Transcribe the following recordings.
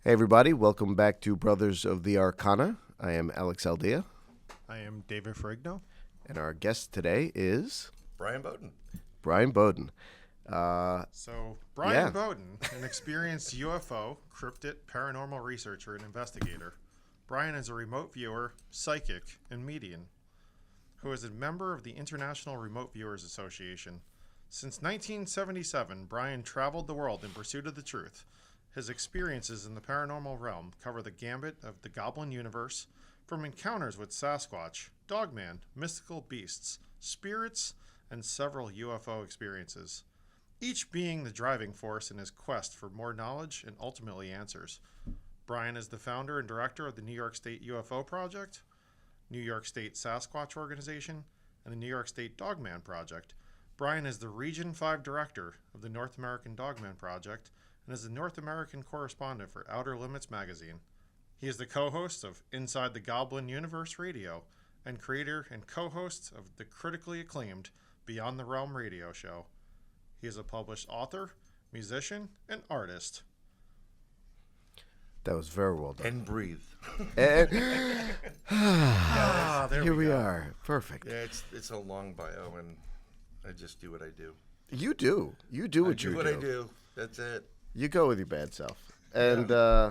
Hey everybody, welcome back to Brothers of the Arcana. I am Alex Aldea. I am David Ferrigno. And our guest today is... Bryan Bowden. Bryan Bowden. Bryan Bowden, an experienced UFO, cryptid, paranormal researcher and investigator. Bryan is a remote viewer, psychic, and medium who is a member of the International Remote Viewers Association. Since 1977, Bryan traveled the world in pursuit of the truth. His experiences in the paranormal realm cover the gambit of the goblin universe, from encounters with Sasquatch, Dogman, mystical beasts, spirits, and several UFO experiences, each being the driving force in his quest for more knowledge and ultimately answers. Bryan is the founder and director of the New York State UFO Project, New York State Sasquatch Organization, and the New York State Dogman Project. Bryan is the Region 5 director of the North American Dogman Project and is the North American correspondent for Outer Limits magazine. He is the co-host of Inside the Goblin Universe Radio and creator and co-host of the critically acclaimed Beyond the Realm radio show. He is a published author, musician, and artist. That was very well done. And breathe. And There here we we go. are. Perfect. Yeah, it's a long bio, and I just do what I do. You do. You do what I do you what do. I do. That's it. You go with your bad self. And I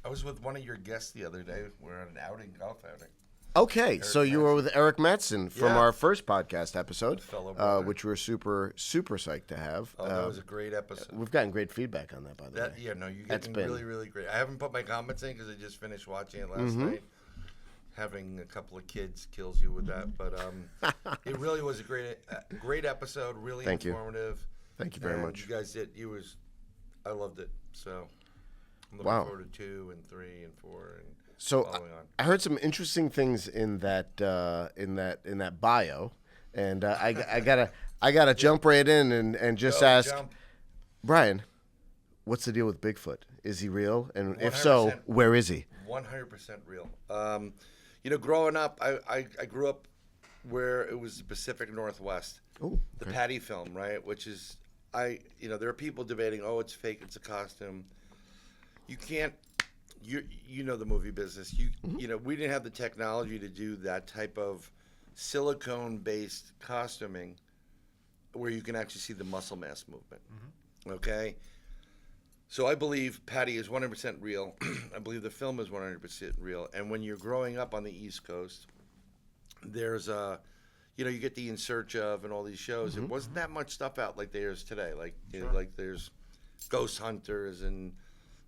was with one of your guests the other day. We're on an outing, golf outing. okay, so you were with Eric Mattson from Yeah. our first podcast episode, Fellow brother. which we're super psyched to have. Oh, that was a great episode. We've gotten great feedback on that, by the way. You That's get been- really, really great. I haven't put my comments in because I just finished watching it last night. Having a couple of kids kills you with that, but it really was a great episode. Really Thank you. informative. Thank you very And much. You guys did. I loved it. So I'm looking Wow. forward to 2 and 3 and 4 and So following on. I heard some interesting things in that bio, and I gotta jump right in and just Go, ask jump. Bryan, what's the deal with Bigfoot? Is he real? And if so, 100%. where is he? 100% real. Growing up, I grew up where it was the Pacific Northwest. Oh, The Patty film, right? Which is, there are people debating, oh, it's fake, it's a costume. You can't, you know the movie business. We didn't have the technology to do that type of silicone-based costuming where you can actually see the muscle mass movement. Okay? So I believe Patty is 100% real. I believe the film is 100% real. And when you're growing up on the East Coast, there's you get the In Search Of and all these shows. There wasn't that much stuff out like there is today. Like like there's Ghost Hunters and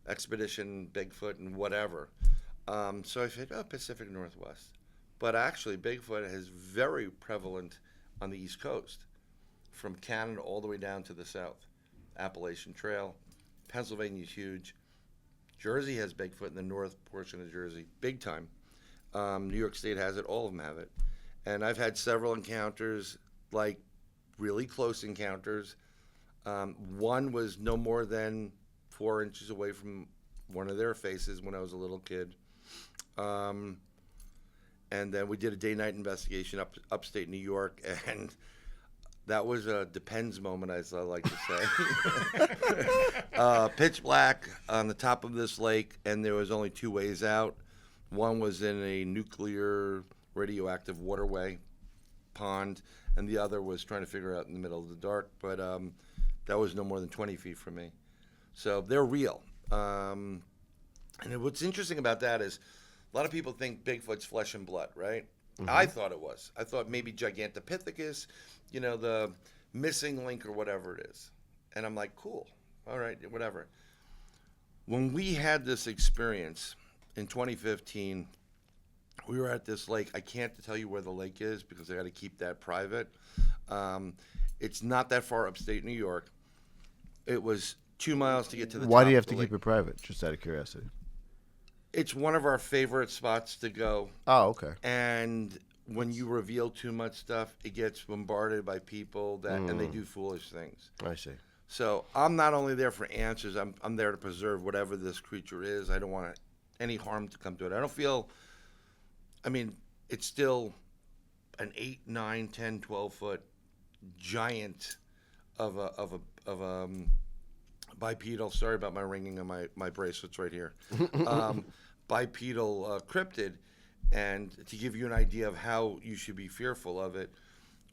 Expedition Bigfoot and whatever. So I said, Pacific Northwest. But actually, Bigfoot is very prevalent on the East Coast, from Canada all the way down to the south. Appalachian Trail. Pennsylvania's huge. Jersey has Bigfoot in the north portion of Jersey, big time. New York State has it. All of them have it. And I've had several encounters, like really close encounters. One was no more than 4 inches away from one of their faces when I was a little kid. And then we did a day-night investigation upstate New York, and that was a depends moment, as I like to say. Pitch black on the top of this lake, and there was only 2 ways out. One was in a nuclear radioactive waterway pond, and the other was trying to figure out in the middle of the dark, but that was no more than 20 feet from me. So they're real. And what's interesting about that is a lot of people think Bigfoot's flesh and blood, right? I thought it was. I thought maybe Gigantopithecus, the missing link or whatever it is. And I'm like, cool. All right, whatever. When we had this experience in 2015, we were at this lake. I can't tell you where the lake is because I got to keep that private. It's not that far upstate New York. It was 2 miles to get to the top. Why do you have of to the keep it private? Just out of curiosity. It's one of our favorite spots to go. Oh, okay. And when you reveal too much stuff, it gets bombarded by people and they do foolish things. I see. So I'm not only there for answers, I'm there to preserve whatever this creature is. I don't want any harm to come to it. I don't feel, it's still an 8, 9, 10, 12 foot giant of a bipedal. Sorry about my ringing on my bracelets right here. Bipedal cryptid. And to give you an idea of how you should be fearful of it,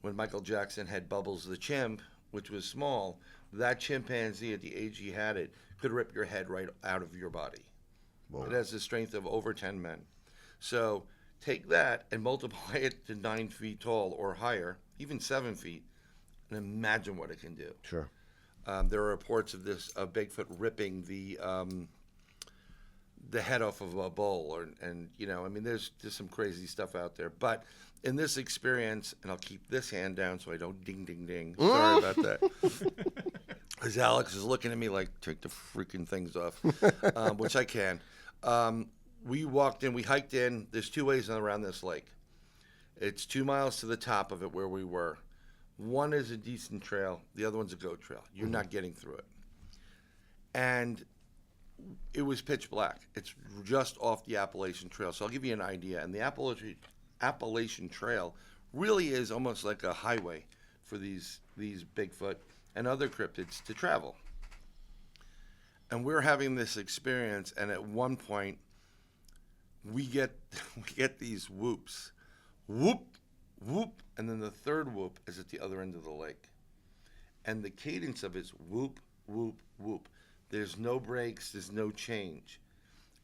when Michael Jackson had Bubbles the chimp, which was small, that chimpanzee at the age he had it could rip your head right out of your body. Whoa. It has the strength of over 10 men. So take that and multiply it to 9 feet tall or higher, even 7 feet, and imagine what it can do. Sure. There are reports of Bigfoot ripping the head off of a bull, and I mean, there's just some crazy stuff out there. But in this experience, and I'll keep this hand down so I don't ding, ding, ding. Sorry about that. Because Alex is looking at me like, take the freaking things off, which I can. We walked in, we hiked in. There's 2 ways around this lake. It's 2 miles to the top of it where we were. One is a decent trail. The other one's a goat trail. You're not getting through it. And it was pitch black. It's just off the Appalachian Trail. So I'll give you an idea. And the Appalachian Trail really is almost like a highway for these Bigfoot and other cryptids to travel. And we're having this experience, and at one point, we get these whoops. Whoop, whoop, and then the third whoop is at the other end of the lake. And the cadence of it is whoop, whoop, whoop. There's no breaks, there's no change.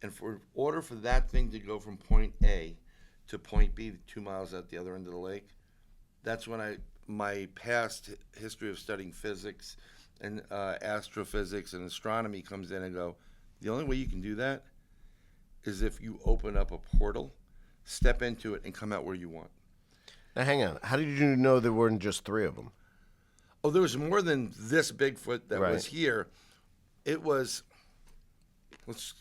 And in order for that thing to go from point A to point B, 2 miles at the other end of the lake, that's when my past history of studying physics and astrophysics and astronomy comes in and go, the only way you can do that is if you open up a portal, step into it, and come out where you want. Now, hang on. How did you know there weren't just 3 of them? Oh, there was more than this Bigfoot that Right. was here. It was, let's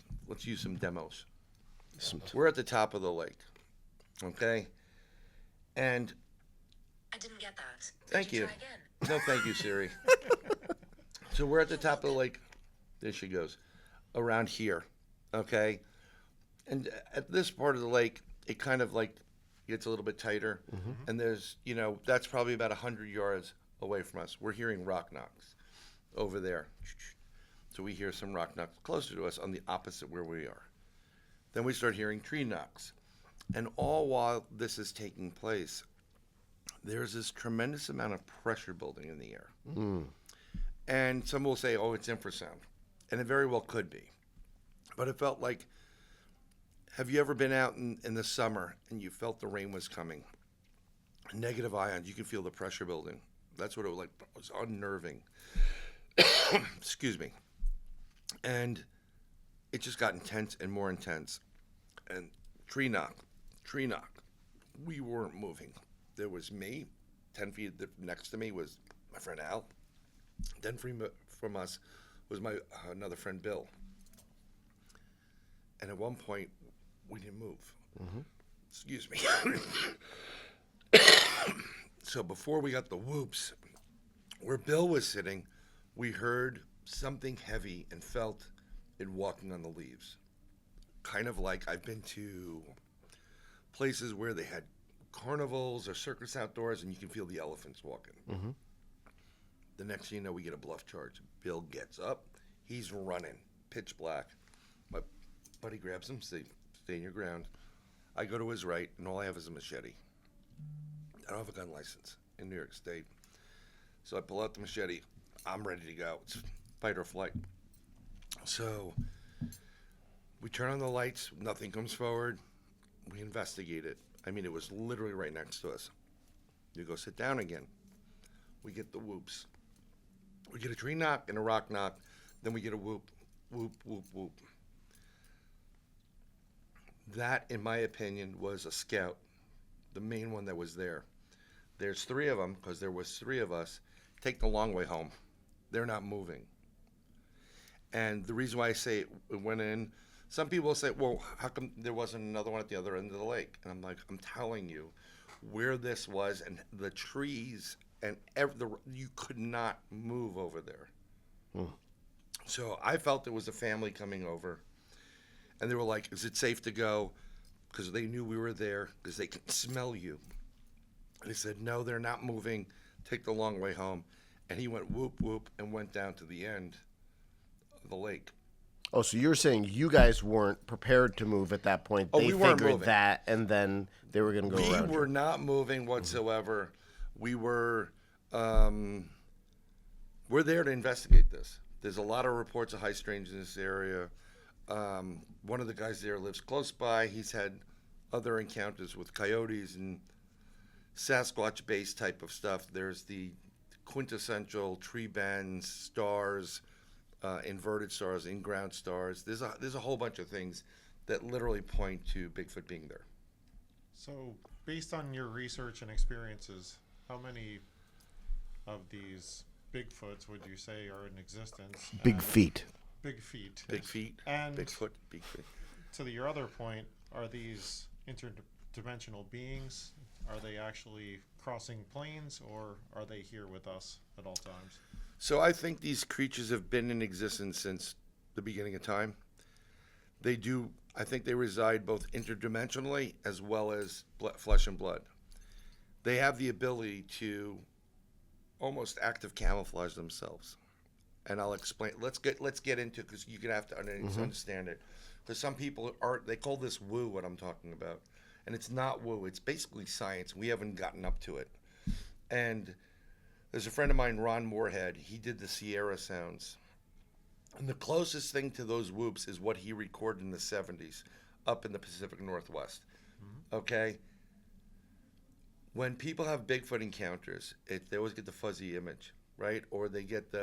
use some demos. We're at the top of the lake, okay? And I didn't get that. Thank you. Try again. No, thank you, Siri. So we're at the top of the lake. There she goes. Around here, okay? And at this part of the lake, it kind of like gets a little bit tighter. Mm-hmm. And there's, that's probably about 100 yards away from us. We're hearing rock knocks over there. So we hear some rock knocks closer to us on the opposite where we are. Then we start hearing tree knocks. And all while this is taking place, there's this tremendous amount of pressure building in the air. Mm. And some will say, oh, it's infrasound. And it very well could be. But it felt like, have you ever been out in the summer and you felt the rain was coming? Negative ions, you can feel the pressure building. That's what it was like. It was unnerving. Excuse me. And it just got intense and more intense. And tree knock. We weren't moving. There was me. 10 feet next to me was my friend Al. Then from us was my another friend Bill. And at one point, we didn't move. Mm-hmm. Excuse me. So before we got the whoops, where Bill was sitting, we heard something heavy and felt it walking on the leaves. Kind of like I've been to places where they had carnivals or circus outdoors and you can feel the elephants walking. Mm-hmm. The next thing you know, we get a bluff charge. Bill gets up. He's running, pitch black. My buddy grabs him, stay in your ground. I go to his right, and all I have is a machete. I don't have a gun license in New York State. So I pull out the machete. I'm ready to go. It's fight or flight. So we turn on the lights. Nothing comes forward. We investigate it. I mean, it was literally right next to us. You go sit down again. We get the whoops. We get a tree knock and a rock knock. Then we get a whoop, whoop, whoop, whoop. That, in my opinion, was a scout, the main one that was there. There's 3 of them, because there was 3 of us. Take the long way home. They're not moving. And the reason why I say it went in, some people say, well, how come there wasn't another one at the other end of the lake? And I'm like, I'm telling you, where this was and the trees and you could not move over there. Hmm. So I felt there was a family coming over. And they were like, is it safe to go? Because they knew we were there, because they can smell you. And he said, no, they're not moving. Take the long way home. And he went whoop, whoop, and went down to the end. the lake. Oh, so you're saying you guys weren't prepared to move at that point? Oh, They we weren't figured moving. that, and then they were going to go We around. were you. not moving whatsoever. We were we're there to investigate this. There's a lot of reports of high strangeness in this area. One of the guys there lives close by. He's had other encounters with coyotes and Sasquatch-based type of stuff. There's the quintessential tree bands, stars, inverted stars, in-ground stars. There's a whole bunch of things that literally point to Bigfoot being there. So, based on your research and experiences, how many of these Bigfoots would you say are in existence? Big feet. Big feet. Big feet, And Bigfoot, big feet. to your other point, are these interdimensional beings? Are they actually crossing planes, or are they here with us at all times? So I think these creatures have been in existence since the beginning of time. I think they reside both interdimensionally as well as flesh and blood. They have the ability to almost active camouflage themselves. And I'll explain. Let's get into it, because you're gonna have to understand it. Because some people they call this woo, what I'm talking about, and it's not woo. It's basically science. We haven't gotten up to it. And there's a friend of mine, Ron Moorhead. He did the Sierra sounds, and the closest thing to those whoops is what he recorded in the 70s, up in the Pacific Northwest. Okay. When people have Bigfoot encounters, they always get the fuzzy image, right? Or they get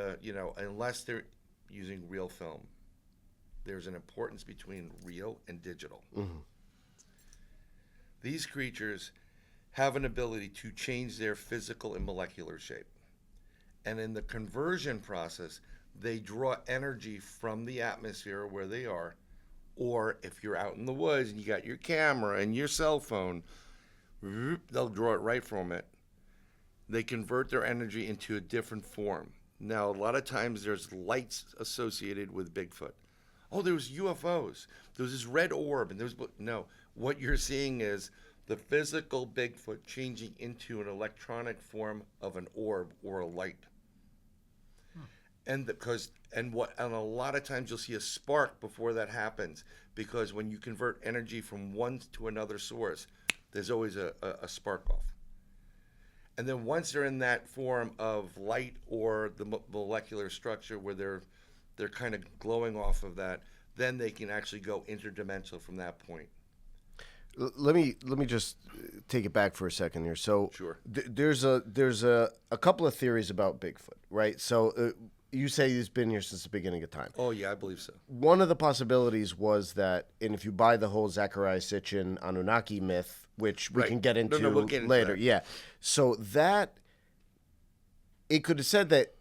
unless they're using real film, there's an importance between real and digital. Mm-hmm. These creatures have an ability to change their physical and molecular shape. And in the conversion process, they draw energy from the atmosphere where they are. Or if you're out in the woods and you got your camera and your cell phone, they'll draw it right from it. They convert their energy into a different form. Now, a lot of times there's lights associated with Bigfoot. Oh, there was UFOs. There was this red orb. And no, what you're seeing is the physical Bigfoot changing into an electronic form of an orb or a light. And a lot of times you'll see a spark before that happens, because when you convert energy from one to another source, there's always a spark off. And then once they're in that form of light or the molecular structure where they're kind of glowing off of that, then they can actually go interdimensional from that point. Let me just take it back for a second here. So Sure. There's a couple of theories about Bigfoot, right? So you say he's been here since the beginning of time. Oh yeah, I believe so. One of the possibilities was that, and if you buy the whole Zachariah Sitchin Anunnaki myth, which we Right. can get into We'll get into later, that. yeah. So that it could have said that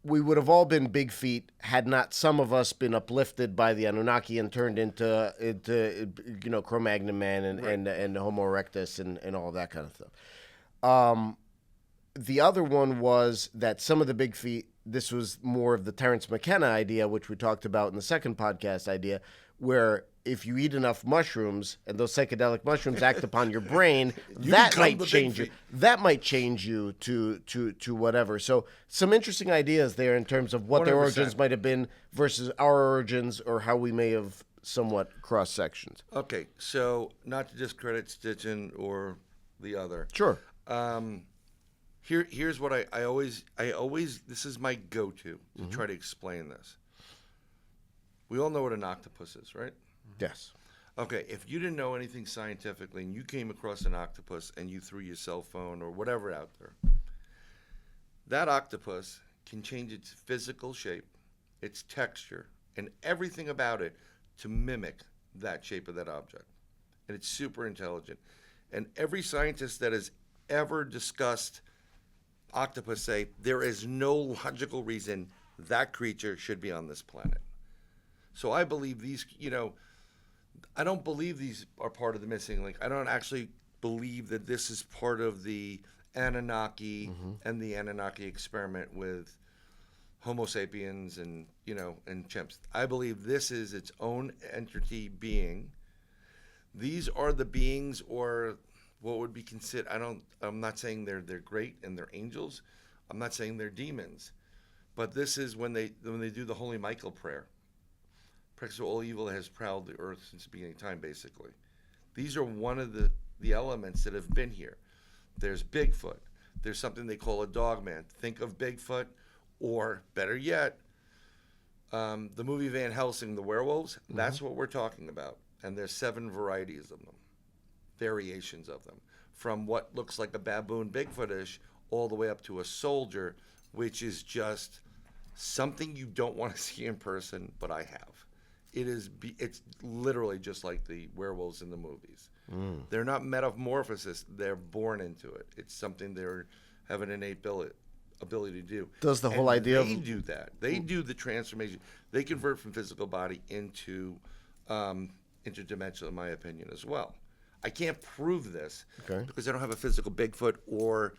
we would have all been big feet had not some of us been uplifted by the Anunnaki and turned into Cro-Magnon man and Homo erectus and all of that kind of stuff. The other one was that some of the big feet, this was more of the Terence McKenna idea, which we talked about in the second podcast idea, where if you eat enough mushrooms and those psychedelic mushrooms act upon your brain, that become might the change you. Bigfoot. That might change you to whatever. So some interesting ideas there in terms of what their 100%. origins might have been versus our origins, or how we may have somewhat cross sections. Okay, so not to discredit Stitchin or the other. Sure. Here's what I always this is my go-to to try to explain this. We all know what an octopus is, right? Yes. Okay, if you didn't know anything scientifically and you came across an octopus and you threw your cell phone or whatever out there, that octopus can change its physical shape, its texture, and everything about it to mimic that shape of that object. And it's super intelligent. And every scientist that has ever discussed octopus say there is no logical reason that creature should be on this planet. So I believe these, I don't believe these are part of the missing link. I don't actually believe that this is part of the Anunnaki and the Anunnaki experiment with Homo sapiens and chimps. I believe this is its own entity being. These are the beings, or what would be considered, I'm not saying they're great and they're angels. I'm not saying they're demons. But this is when they do the Holy Michael prayer. Protects all evil that has prowled the earth since the beginning of time, basically. These are one of the elements that have been here. There's Bigfoot. There's something they call a dogman. Think of Bigfoot, or better yet, the movie Van Helsing, the werewolves. That's what we're talking about. And there's 7 varieties of them, variations of them, from what looks like a baboon Bigfootish all the way up to a soldier, which is just something you don't want to see in person, but I have. It's literally just like the werewolves in the movies. They're not metamorphosis, they're born into it. It's something they have an innate ability to do. Does the whole idea they do that. They do the transformation. They convert from physical body into interdimensional, in my opinion, as well. I can't prove this because I don't have a physical Bigfoot or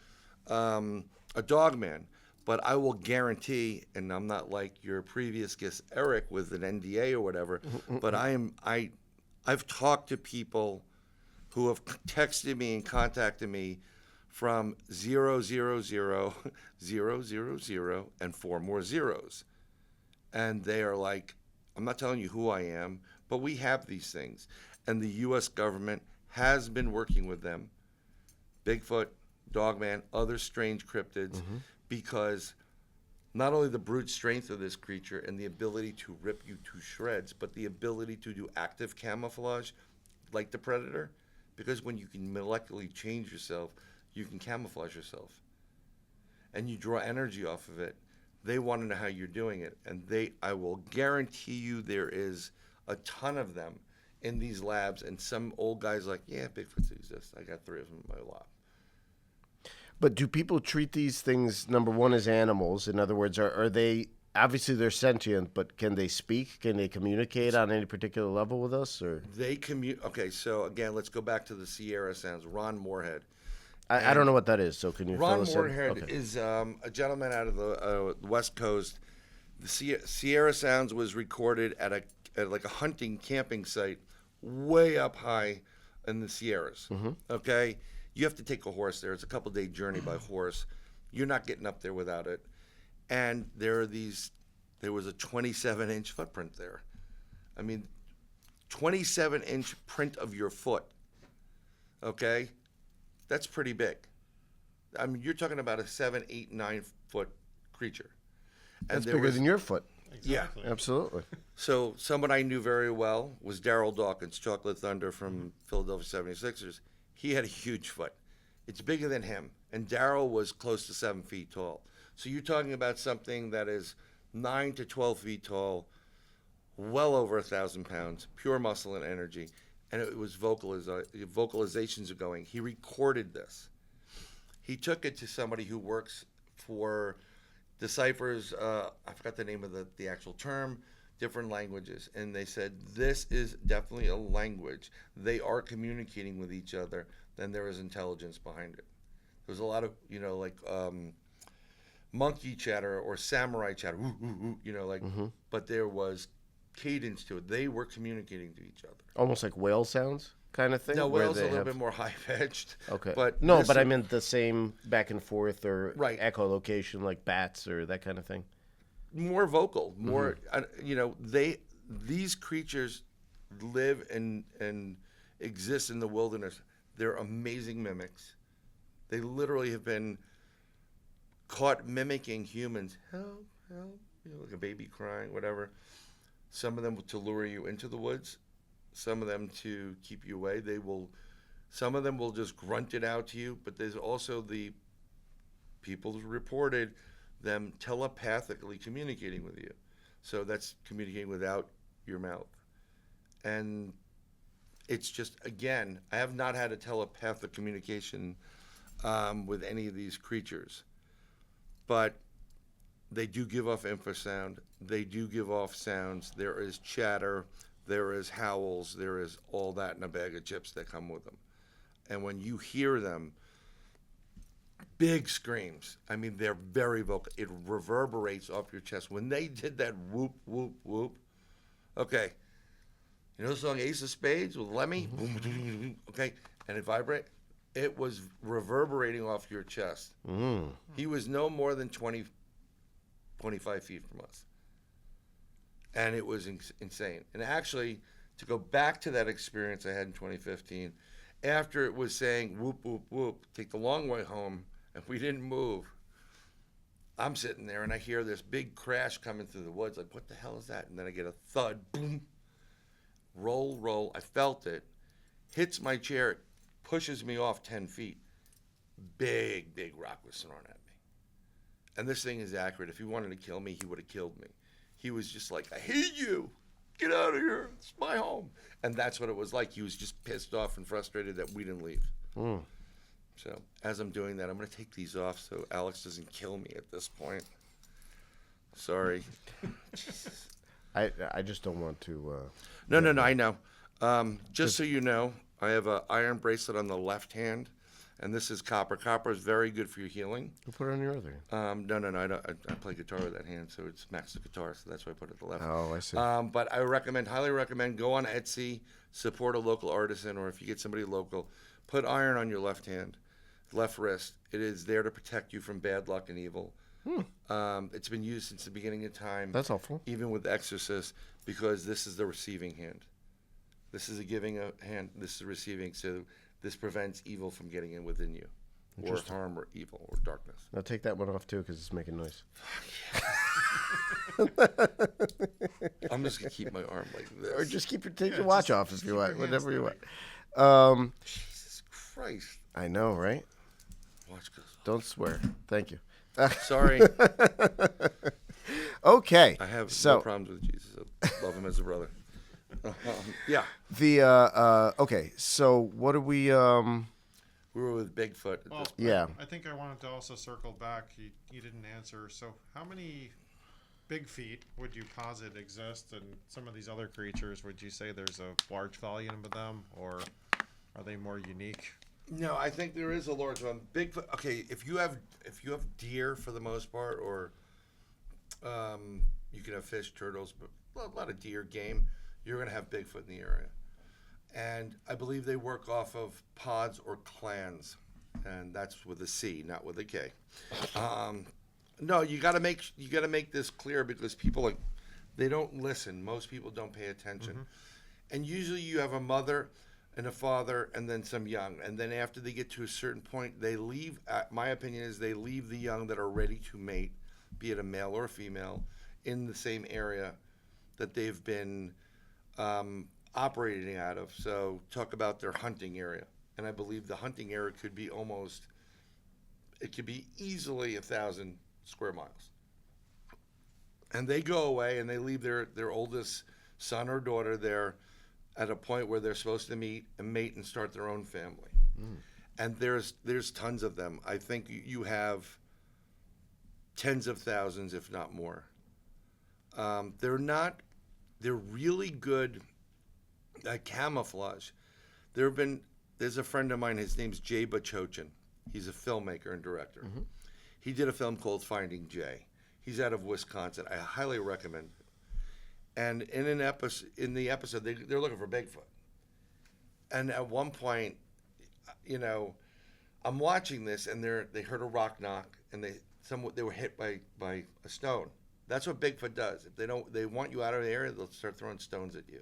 a dogman. But I will guarantee, and I'm not like your previous guest Eric with an NDA or whatever, but I've talked to people who have texted me and contacted me from 000, 000, and 4 more zeros. And they are like, I'm not telling you who I am, but we have these things. And the U.S. government has been working with them, Bigfoot, Dogman, other strange cryptids, because not only the brute strength of this creature and the ability to rip you to shreds, but the ability to do active camouflage like the predator, because when you can molecularly change yourself, you can camouflage yourself. And you draw energy off of it. They want to know how you're doing it. And I will guarantee you there is a ton of them in these labs. And some old guy's like, yeah, Bigfoots exist. I got 3 of them in my lab. But do people treat these things, number one, as animals? In other words, are they, obviously they're sentient, but can they speak? Can they communicate on any particular level with us? Or Okay, so again, let's go back to the Sierra Sounds. Ron Moorhead. I don't know what that is, so can you fill Ron us in? Moorhead is a gentleman out of the West Coast. The Sierra Sounds was recorded at like a hunting camping site way up high in the Sierras. Okay? You have to take a horse there. It's a couple-day journey by horse. You're not getting up there without it. And there was a 27-inch footprint there. I mean, 27-inch print of your foot. Okay? That's pretty big. I mean, you're talking about a 7, 8, 9 foot creature. And that's bigger than your foot. Exactly. Yeah, absolutely. So someone I knew very well was Daryl Dawkins, Chocolate Thunder from Philadelphia 76ers. He had a huge foot. It's bigger than him. And Daryl was close to 7 feet tall. So you're talking about something that is 9 to 12 feet tall, well over 1,000 pounds, pure muscle and energy. And it was vocalizations are going. He recorded this. He took it to somebody who works for deciphers, I forgot the name of the actual term, different languages. And they said, this is definitely a language. They are communicating with each other. Then there is intelligence behind it. There's a lot of, monkey chatter or samurai chatter, but there was cadence to it. They were communicating to each other. Almost like whale sounds kind of thing? No, whales are a little bit more high-pitched. Okay. But I meant the same back and forth or Right. echolocation like bats or that kind of thing. More vocal, more, these creatures live and exist in the wilderness. They're amazing mimics. They literally have been caught mimicking humans. Help, help, like a baby crying, whatever. Some of them to lure you into the woods. Some of them to keep you away. Some of them will just grunt it out to you, but there's also the people who reported them telepathically communicating with you. So that's communicating without your mouth. And it's just, again, I have not had a telepathic communication with any of these creatures. But they do give off infrasound. They do give off sounds. There is chatter. There is howls. There is all that in a bag of chips that come with them. And when you hear them, big screams. I mean, they're very vocal. It reverberates off your chest. When they did that whoop, whoop, whoop, okay. You know the song Ace of Spades with Lemmy? Okay, and it vibrates. It was reverberating off your chest. He was no more than 20 25 feet from us. And it was insane. And actually, to go back to that experience I had in 2015, after it was saying, whoop, whoop, whoop, take the long way home, and we didn't move, I'm sitting there, and I hear this big crash coming through the woods. Like, what the hell is that? And then I get a thud, boom, roll. I felt it. Hits my chair, pushes me off 10 feet. Big rock was thrown at me. And this thing is accurate. If he wanted to kill me, he would have killed me. He was just like, I hate you. Get out of here. It's my home. And that's what it was like. He was just pissed off and frustrated that we didn't leave. So as I'm doing that, I'm going to take these off so Alex doesn't kill me at this point. Sorry. Jesus. I just don't want to. No, I know. Just so you know, I have an iron bracelet on the left hand, and this is copper. Copper is very good for your healing. You put it on your other hand. No, I don't. I play guitar with that hand, so it's Max the guitar, so that's why I put it at the left. Oh, I see. But I highly recommend, go on Etsy, support a local artisan, or if you get somebody local, put iron on your left hand, left wrist. It is there to protect you from bad luck and evil. It's been used since the beginning of time. That's helpful. Even with exorcists, because this is the receiving hand. This is a giving hand. This is a receiving. So this prevents evil from getting in within you, or harm, or evil, or darkness. Now take that one off too, because it's making noise. I'm just gonna keep my arm like this. Or just take your watch off if you want, whatever you want. Jesus Christ! I know, right? Watch goes. Don't swear. Thank you. Sorry. Okay. I have no problems with Jesus. I love him as a brother. Yeah. Okay. So what do we? We were with Bigfoot. At this point. Yeah. I think I wanted to also circle back. You didn't answer. So how many big feet would you posit exist, and some of these other creatures? Would you say there's a large volume of them, or are they more unique? No, I think there is a large one. Bigfoot. Okay, if you have deer for the most part, or you can have fish, turtles, but a lot of deer, game, you're going to have Bigfoot in the area. And I believe they work off of pods or clans, and that's with a C, not with a K. No, you got to make this clear, because people they don't listen. Most people don't pay attention, and usually you have a mother and a father, and then some young, and then after they get to a certain point, they leave. My opinion is they leave the young that are ready to mate, be it a male or a female, in the same area that they've been operating out of. So talk about their hunting area, and I believe the hunting area could be easily 1,000 square miles. And they go away and they leave their oldest son or daughter there at a point where they're supposed to meet and mate and start their own family. And there's tons of them. I think you have tens of thousands, if not more. They're really good at camouflage. There's a friend of mine, his name's Jay Bachochin. He's a filmmaker and director. He did a film called Finding Jay. He's out of Wisconsin. I highly recommend it. And in the episode, they're looking for Bigfoot. And at one point, I'm watching this, and they heard a rock knock, and they were hit by a stone. That's what Bigfoot does. If they want you out of the area, they'll start throwing stones at you,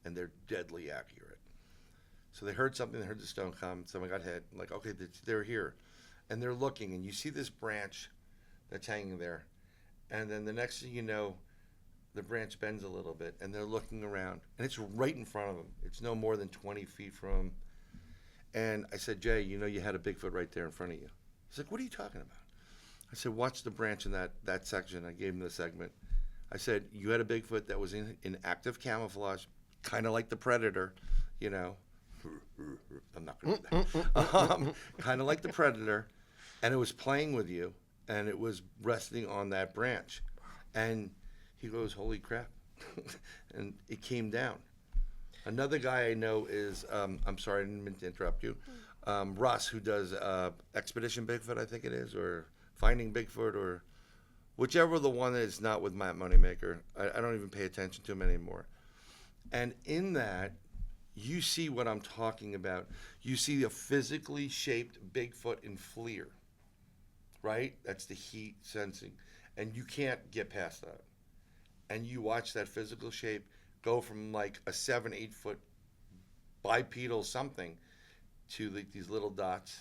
and they're deadly accurate. So they heard something. They heard the stone come. Someone got hit. Like, okay, they're here, and they're looking, and you see this branch that's hanging there, and then the next thing you know, the branch bends a little bit, and they're looking around, and it's right in front of them. It's no more than 20 feet from them. And I said, Jay, you had a Bigfoot right there in front of you. He's like, what are you talking about? I said, watch the branch in that section. I gave him the segment. I said, you had a Bigfoot that was in active camouflage, kind of like the Predator, I'm not going to do that. Kind of like the Predator, and it was playing with you, and it was resting on that branch. And he goes, holy crap. And it came down. Another guy I know is, I'm sorry, I didn't mean to interrupt you, Russ, who does Expedition Bigfoot, I think it is, or Finding Bigfoot, or whichever the one that is not with Matt Moneymaker. I don't even pay attention to him anymore. And in that, you see what I'm talking about. You see a physically shaped Bigfoot in FLIR, right? That's the heat sensing. and you can't get past that. And you watch that physical shape go from like a 7-8 foot bipedal something to these little dots,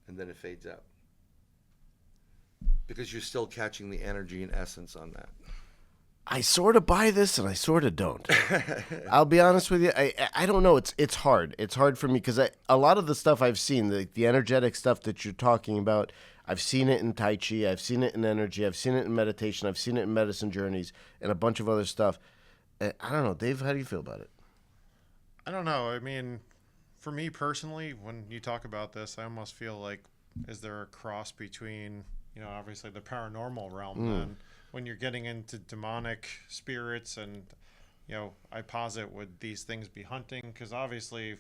and then it fades out because you're still catching the energy and essence on that. I sort of buy this and I sort of don't. I'll be honest with you. I don't know. It's hard. It's hard for me because a lot of the stuff I've seen, the energetic stuff that you're talking about, I've seen it in Tai Chi. I've seen it in energy. I've seen it in meditation. I've seen it in medicine journeys and a bunch of other stuff. I don't know. Dave, how do you feel about it? I don't know. I mean, for me personally, when you talk about this, I almost feel like, is there a cross between, obviously the paranormal realm then, when you're getting into demonic spirits and, I posit would these things be hunting? Because obviously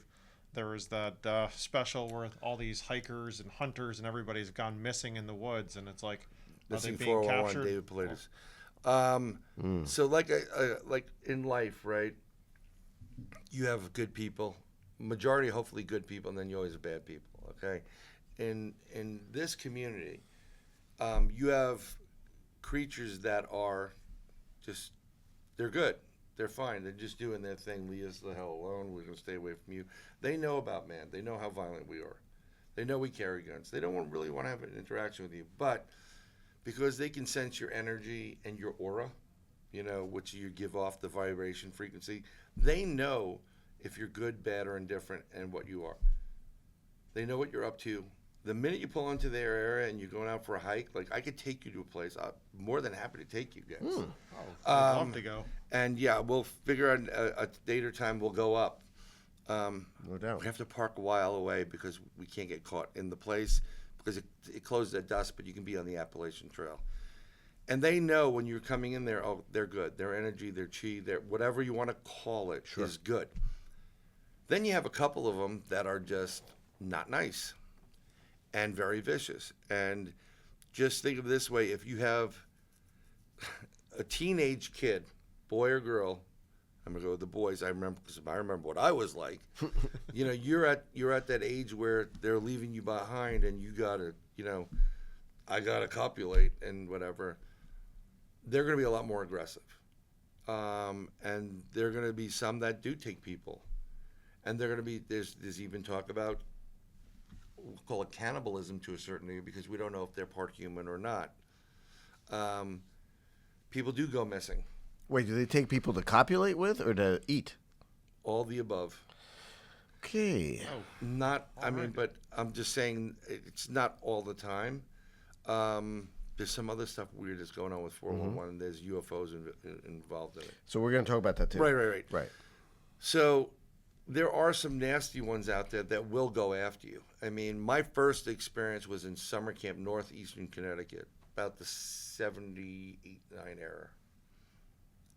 there was that special where all these hikers and hunters and everybody's gone missing in the woods, and it's like, are they being captured? David Pilatus. So like in life, right? You have good people, majority hopefully good people, and then you always have bad people. Okay, in this community, you have creatures that are just, they're good, they're fine, they're just doing their thing. Leave us the hell alone. We're gonna stay away from you. They know about man. They know how violent we are. They know we carry guns. They don't really want to have an interaction with you, but because they can sense your energy and your aura, which you give off the vibration frequency, they know if you're good, bad, or indifferent and what you are. They know what you're up to. The minute you pull into their area and you're going out for a hike, like I could take you to a place. I'm more than happy to take you guys. Oh, I'd love to go. And yeah, we'll figure out a date or time we'll go up. No doubt. We have to park a while away because we can't get caught in the place because it closes at dusk, but you can be on the Appalachian Trail. And they know when you're coming in there, oh, they're good. Their energy, their chi, their whatever you want to call it is good. Then you have a couple of them that are just not nice and very vicious. And just think of it this way. If you have a teenage kid, boy or girl, I'm gonna go with the boys. I remember what I was like. You're at that age where they're leaving you behind, and you gotta, I gotta copulate and whatever. They're gonna be a lot more aggressive, and there are gonna be some that do take people, and they're gonna be there's even talk about, we'll call it cannibalism to a certain degree because we don't know if they're part human or not. People do go missing. Wait, do they take people to copulate with or to eat? All the above. Okay. Oh, Not, I mean, but I'm just saying it's not all the time. There's some other stuff weird that's going on with 411. There's UFOs involved in it. So we're going to talk about that too. Right. So there are some nasty ones out there that will go after you. I mean, my first experience was in summer camp, northeastern Connecticut, about the 78, 9 era.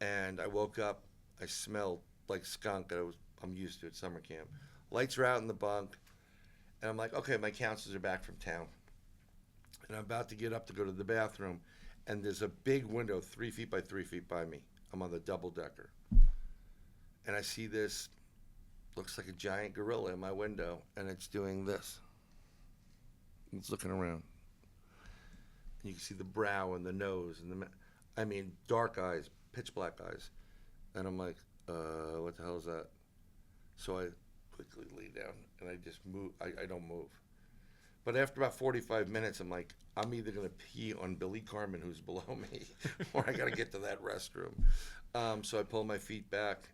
And I woke up, I smelled like skunk. I'm used to it, summer camp. Lights are out in the bunk, and I'm like, okay, my counselors are back from town. And I'm about to get up to go to the bathroom, and there's a big window 3 feet by 3 feet by me. I'm on the double decker. And I see this, looks like a giant gorilla in my window, and it's doing this. It's looking around. And you can see the brow and the nose, and dark eyes, pitch black eyes. And I'm like, what the hell is that? So I quickly lay down and I just move. I don't move. But after about 45 minutes, I'm like, I'm either going to pee on Billy Carmen, who's below me, or I got to get to that restroom. So I pull my feet back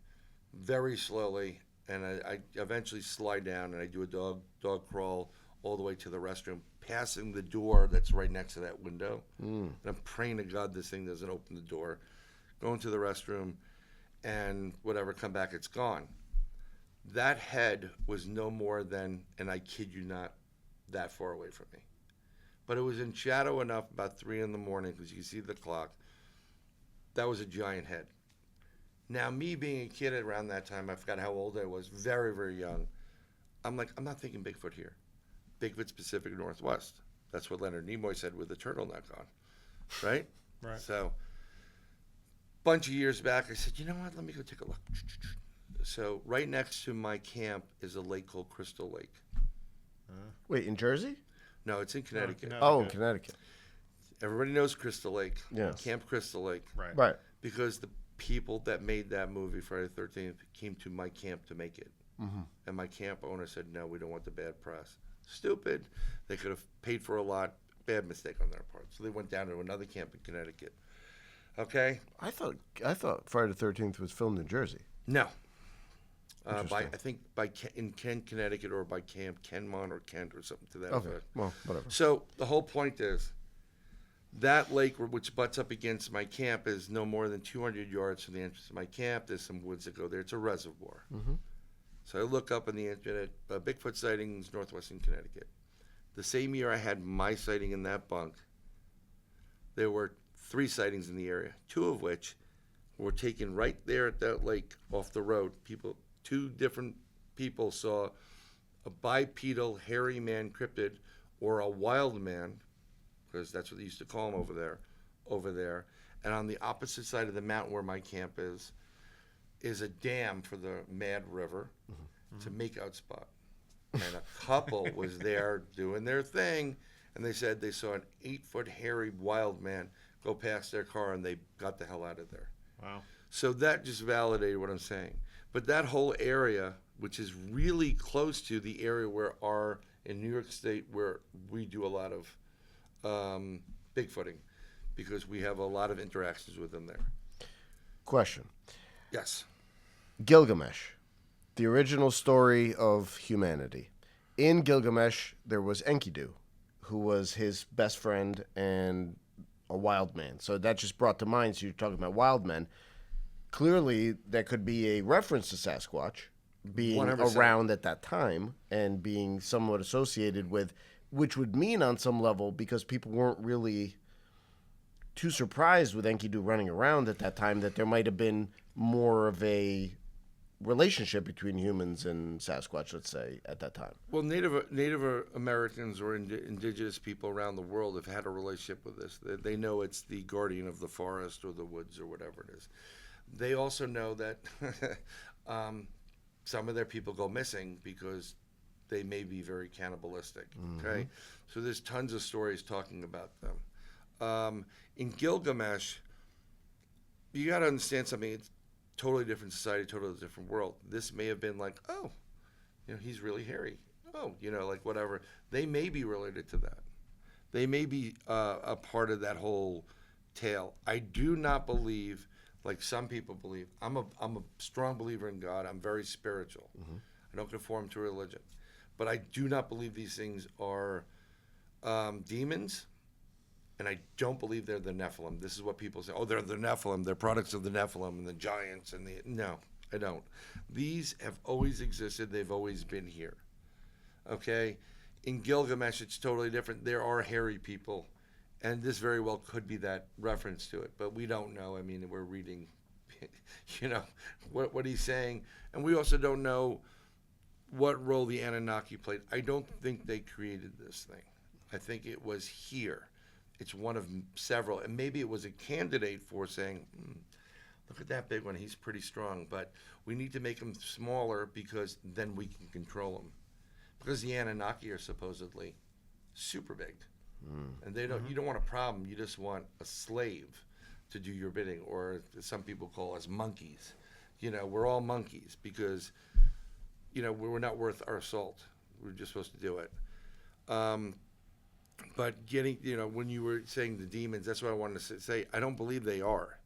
very slowly, and I eventually slide down, and I do a dog crawl all the way to the restroom, passing the door that's right next to that window. And I'm praying to God this thing doesn't open the door. Go into the restroom, and whatever, come back, it's gone. That head was no more than, and I kid you not, that far away from me. But it was in shadow enough, about 3 in the morning, because you can see the clock. That was a giant head. Now, me being a kid around that time, I forgot how old I was, very, very young. I'm like, I'm not thinking Bigfoot here. Bigfoot's Pacific Northwest. That's what Leonard Nimoy said with the turtleneck on, right? Right. So, bunch of years back, I said, you know what? Let me go take a look. So, right next to my camp is a lake called Crystal Lake. Wait, in Jersey? No, it's in Connecticut. Oh, in Connecticut. Everybody knows Crystal Lake. Yes. Camp Crystal Lake. Right. Right. Because the people that made that movie, Friday the 13th, came to my camp to make it. Mm-hmm. And my camp owner said, no, we don't want the bad press. Stupid. They could have paid for a lot. Bad mistake on their part. So they went down to another camp in Connecticut. Okay? I thought Friday the 13th was filmed in Jersey. No. Interesting. I think in Kent, Connecticut, or by Camp Kenmont or Kent or something to that Okay. effect. Well, whatever. So the whole point is that lake, which butts up against my camp, is no more than 200 yards from the entrance of my camp. There's some woods that go there. It's a reservoir. Mm-hmm. So I look up on the internet, Bigfoot sightings, northwestern Connecticut. The same year I had my sighting in that bunk, there were 3 sightings in the area, 2 of which were taken right there at that lake off the road. 2 different people saw a bipedal hairy man cryptid, or a wild man, because that's what they used to call him over there. And on the opposite side of the mountain where my camp is a dam for the Mad River. It's a makeout spot. And a couple was there doing their thing, and they said they saw an 8-foot hairy wild man go past their car, and they got the hell out of there. Wow. So that just validated what I'm saying. But that whole area, which is really close to the area in New York State, where we do a lot of Bigfooting, because we have a lot of interactions with them there. Question. Yes. Gilgamesh, the original story of humanity. In Gilgamesh, there was Enkidu, who was his best friend and a wild man. So that just brought to mind, so you're talking about wild men. Clearly, there could be a reference to Sasquatch being 100%. around at that time and being somewhat associated with, which would mean on some level, because people weren't really too surprised with Enkidu running around at that time, that there might have been more of a relationship between humans and Sasquatch, let's say, at that time. Well, Native Americans or indigenous people around the world have had a relationship with this. They know it's the guardian of the forest or the woods or whatever it is. They also know that some of their people go missing because they may be very cannibalistic. Okay, so there's tons of stories talking about them. In Gilgamesh, you got to understand something. It's totally different society, totally different world. This may have been like, oh, he's really hairy. Oh, like whatever. They may be related to that. They may be a part of that whole tale. I do not believe, like some people believe. I'm a strong believer in God. I'm very spiritual. I don't conform to religion, but I do not believe these things are demons. And I don't believe they're the Nephilim. This is what people say. Oh, they're the Nephilim. They're products of the Nephilim and the giants. No, I don't. These have always existed. They've always been here. Okay? In Gilgamesh, it's totally different. There are hairy people. And this very well could be that reference to it. But we don't know. I mean, we're reading, what he's saying. And we also don't know what role the Anunnaki played. I don't think they created this thing. I think it was here. It's one of several, and maybe it was a candidate for saying, look at that big one, he's pretty strong, but we need to make him smaller because then we can control him. Because the Anunnaki are supposedly super big, and they don't. You don't want a problem, you just want a slave to do your bidding, or some people call us monkeys. We're all monkeys because, we're not worth our salt. We're just supposed to do it. But getting, when you were saying the demons, that's what I wanted to say. I don't believe they are.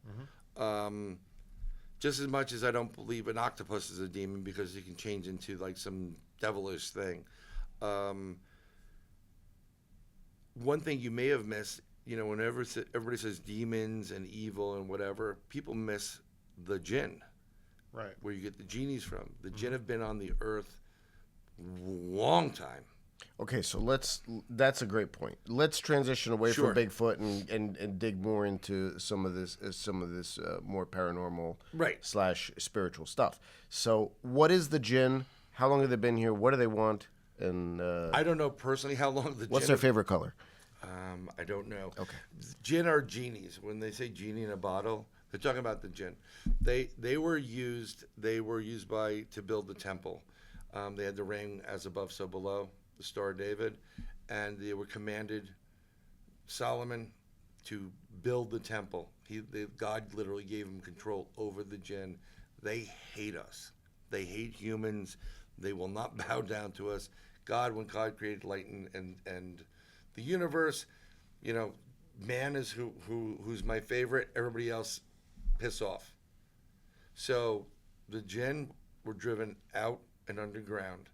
Just as much as I don't believe an octopus is a demon because it can change into like some devilish thing. One thing you may have missed, whenever everybody says demons and evil and whatever, people miss the Jinn. Right. Where you get the Genies from. The Jinn have been on the earth long time. Okay, so that's a great point. Let's transition away Sure. from Bigfoot and dig more into some of this more paranormal Right. / spiritual stuff. So what is the Jinn? How long have they been here? What do they want? And I don't know personally how long the what's Jinn their favorite color? I don't know. Okay. Jinn are genies. When they say genie in a bottle, they're talking about the Jinn. They were used to build the temple. They had the ring as above, so below, the Star of David, and they were commanded. Solomon to build the temple. God literally gave him control over the jinn. They hate us. They hate humans. They will not bow down to us. When God created light and the universe, man is who's my favorite. Everybody else piss off. So the jinn were driven out and underground.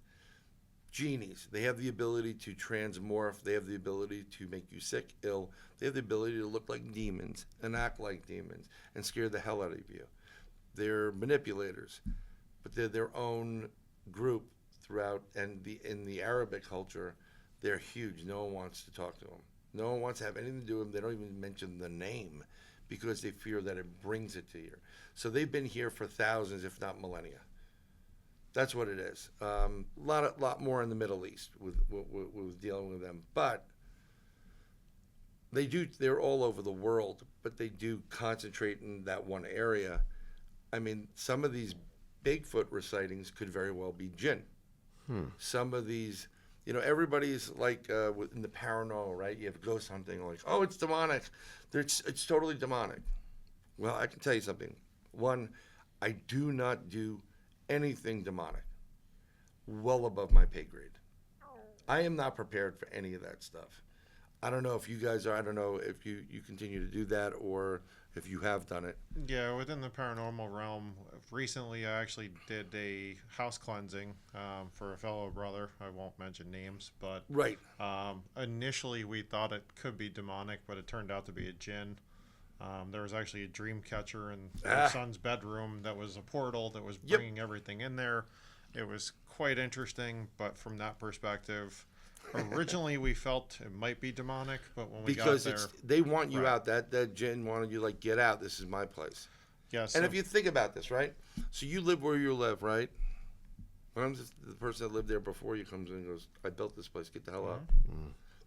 Genies, they have the ability to transmorph. They have the ability to make you sick, ill. They have the ability to look like demons and act like demons and scare the hell out of you. They're manipulators, but they're their own group throughout. And in the Arabic culture, they're huge. No one wants to talk to them. No one wants to have anything to do with them. They don't even mention the name because they fear that it brings it to you. So they've been here for thousands, if not millennia. That's what it is. A lot more in the Middle East with dealing with them, but they're all over the world, but they do concentrate in that one area. I mean, some of these Bigfoot recitings could very well be jinn. Some of these, everybody's like in the paranormal, right? You have ghost hunting, like, oh, it's demonic. It's totally demonic. Well, I can tell you something. One, I do not do anything demonic, well above my pay grade. I am not prepared for any of that stuff. I don't know if you guys are. I don't know if you continue to do that or if you have done it. Yeah, within the paranormal realm, recently I actually did a house cleansing for a fellow brother. I won't mention names, but right. Initially we thought it could be demonic, but it turned out to be a jinn. There was actually a dream catcher in my son's bedroom that was a portal that was bringing everything in there. It was quite interesting, but from that perspective, originally we felt it might be demonic, but when we got there... Because they want you out. That jinn wanted you, like, get out. This is my place. Yeah, and if you think about this, right? So you live where you live, right? When the person that lived there before you comes in and goes, I built this place. Get the hell out.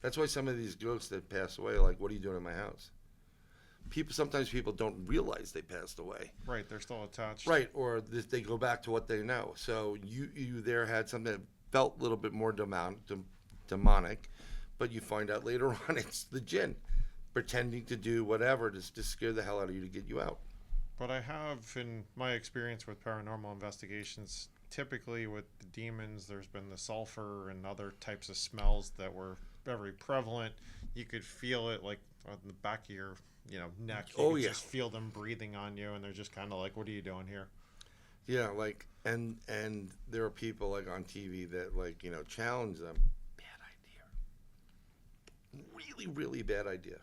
That's why some of these ghosts that pass away are like, what are you doing in my house? Sometimes people don't realize they passed away. Right, they're still attached. Right, or they go back to what they know. So you there had something that felt a little bit more demonic, but you find out later on it's the jinn pretending to do whatever to scare the hell out of you to get you out. But I have, in my experience with paranormal investigations, typically with the demons, there's been the sulfur and other types of smells that were very prevalent. You could feel it like on the back of your neck. You could just feel them breathing on you, and they're just kind of like, what are you doing here? Yeah, like, and there are people like on TV that like, challenge them. Bad idea. Really, really bad idea.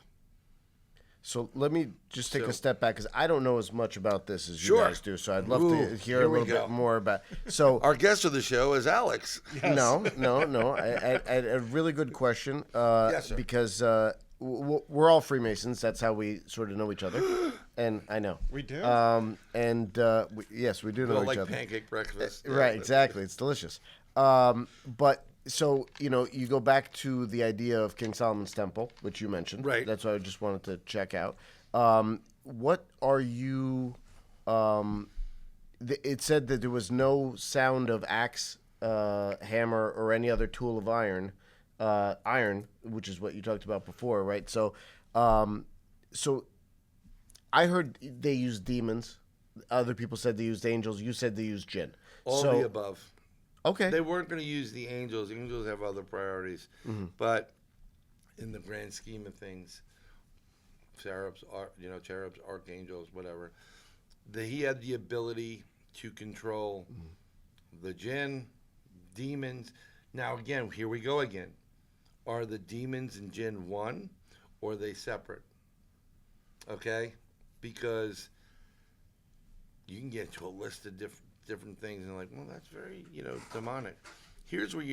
So let me just take a step back because I don't know as much about this as you guys do. So I'd love to hear a little bit more about. So our guest of the show is Alex. Yes. No. I a really good question. Yes, sir. Because we're all Freemasons. That's how we sort of know each other. And I know we do. Yes, we do know each like other. Pancake breakfast. Right. Exactly. It's delicious. But. So, you go back to the idea of King Solomon's Temple, which you mentioned. Right. That's what I just wanted to check out. What are you... it said that there was no sound of axe, hammer, or any other tool of iron, which is what you talked about before, right? So I heard they used demons. Other people said they used angels. You said they used jinn. All the above. Okay. They weren't going to use the angels. Angels have other priorities. Mm-hmm. But in the grand scheme of things, cherubs, archangels, whatever, he had the ability to control the jinn, demons. Now, again, here we go again. Are the demons and jinn one, or are they separate? Okay? Because you can get to a list of different things and like, well, that's very, demonic. Here's where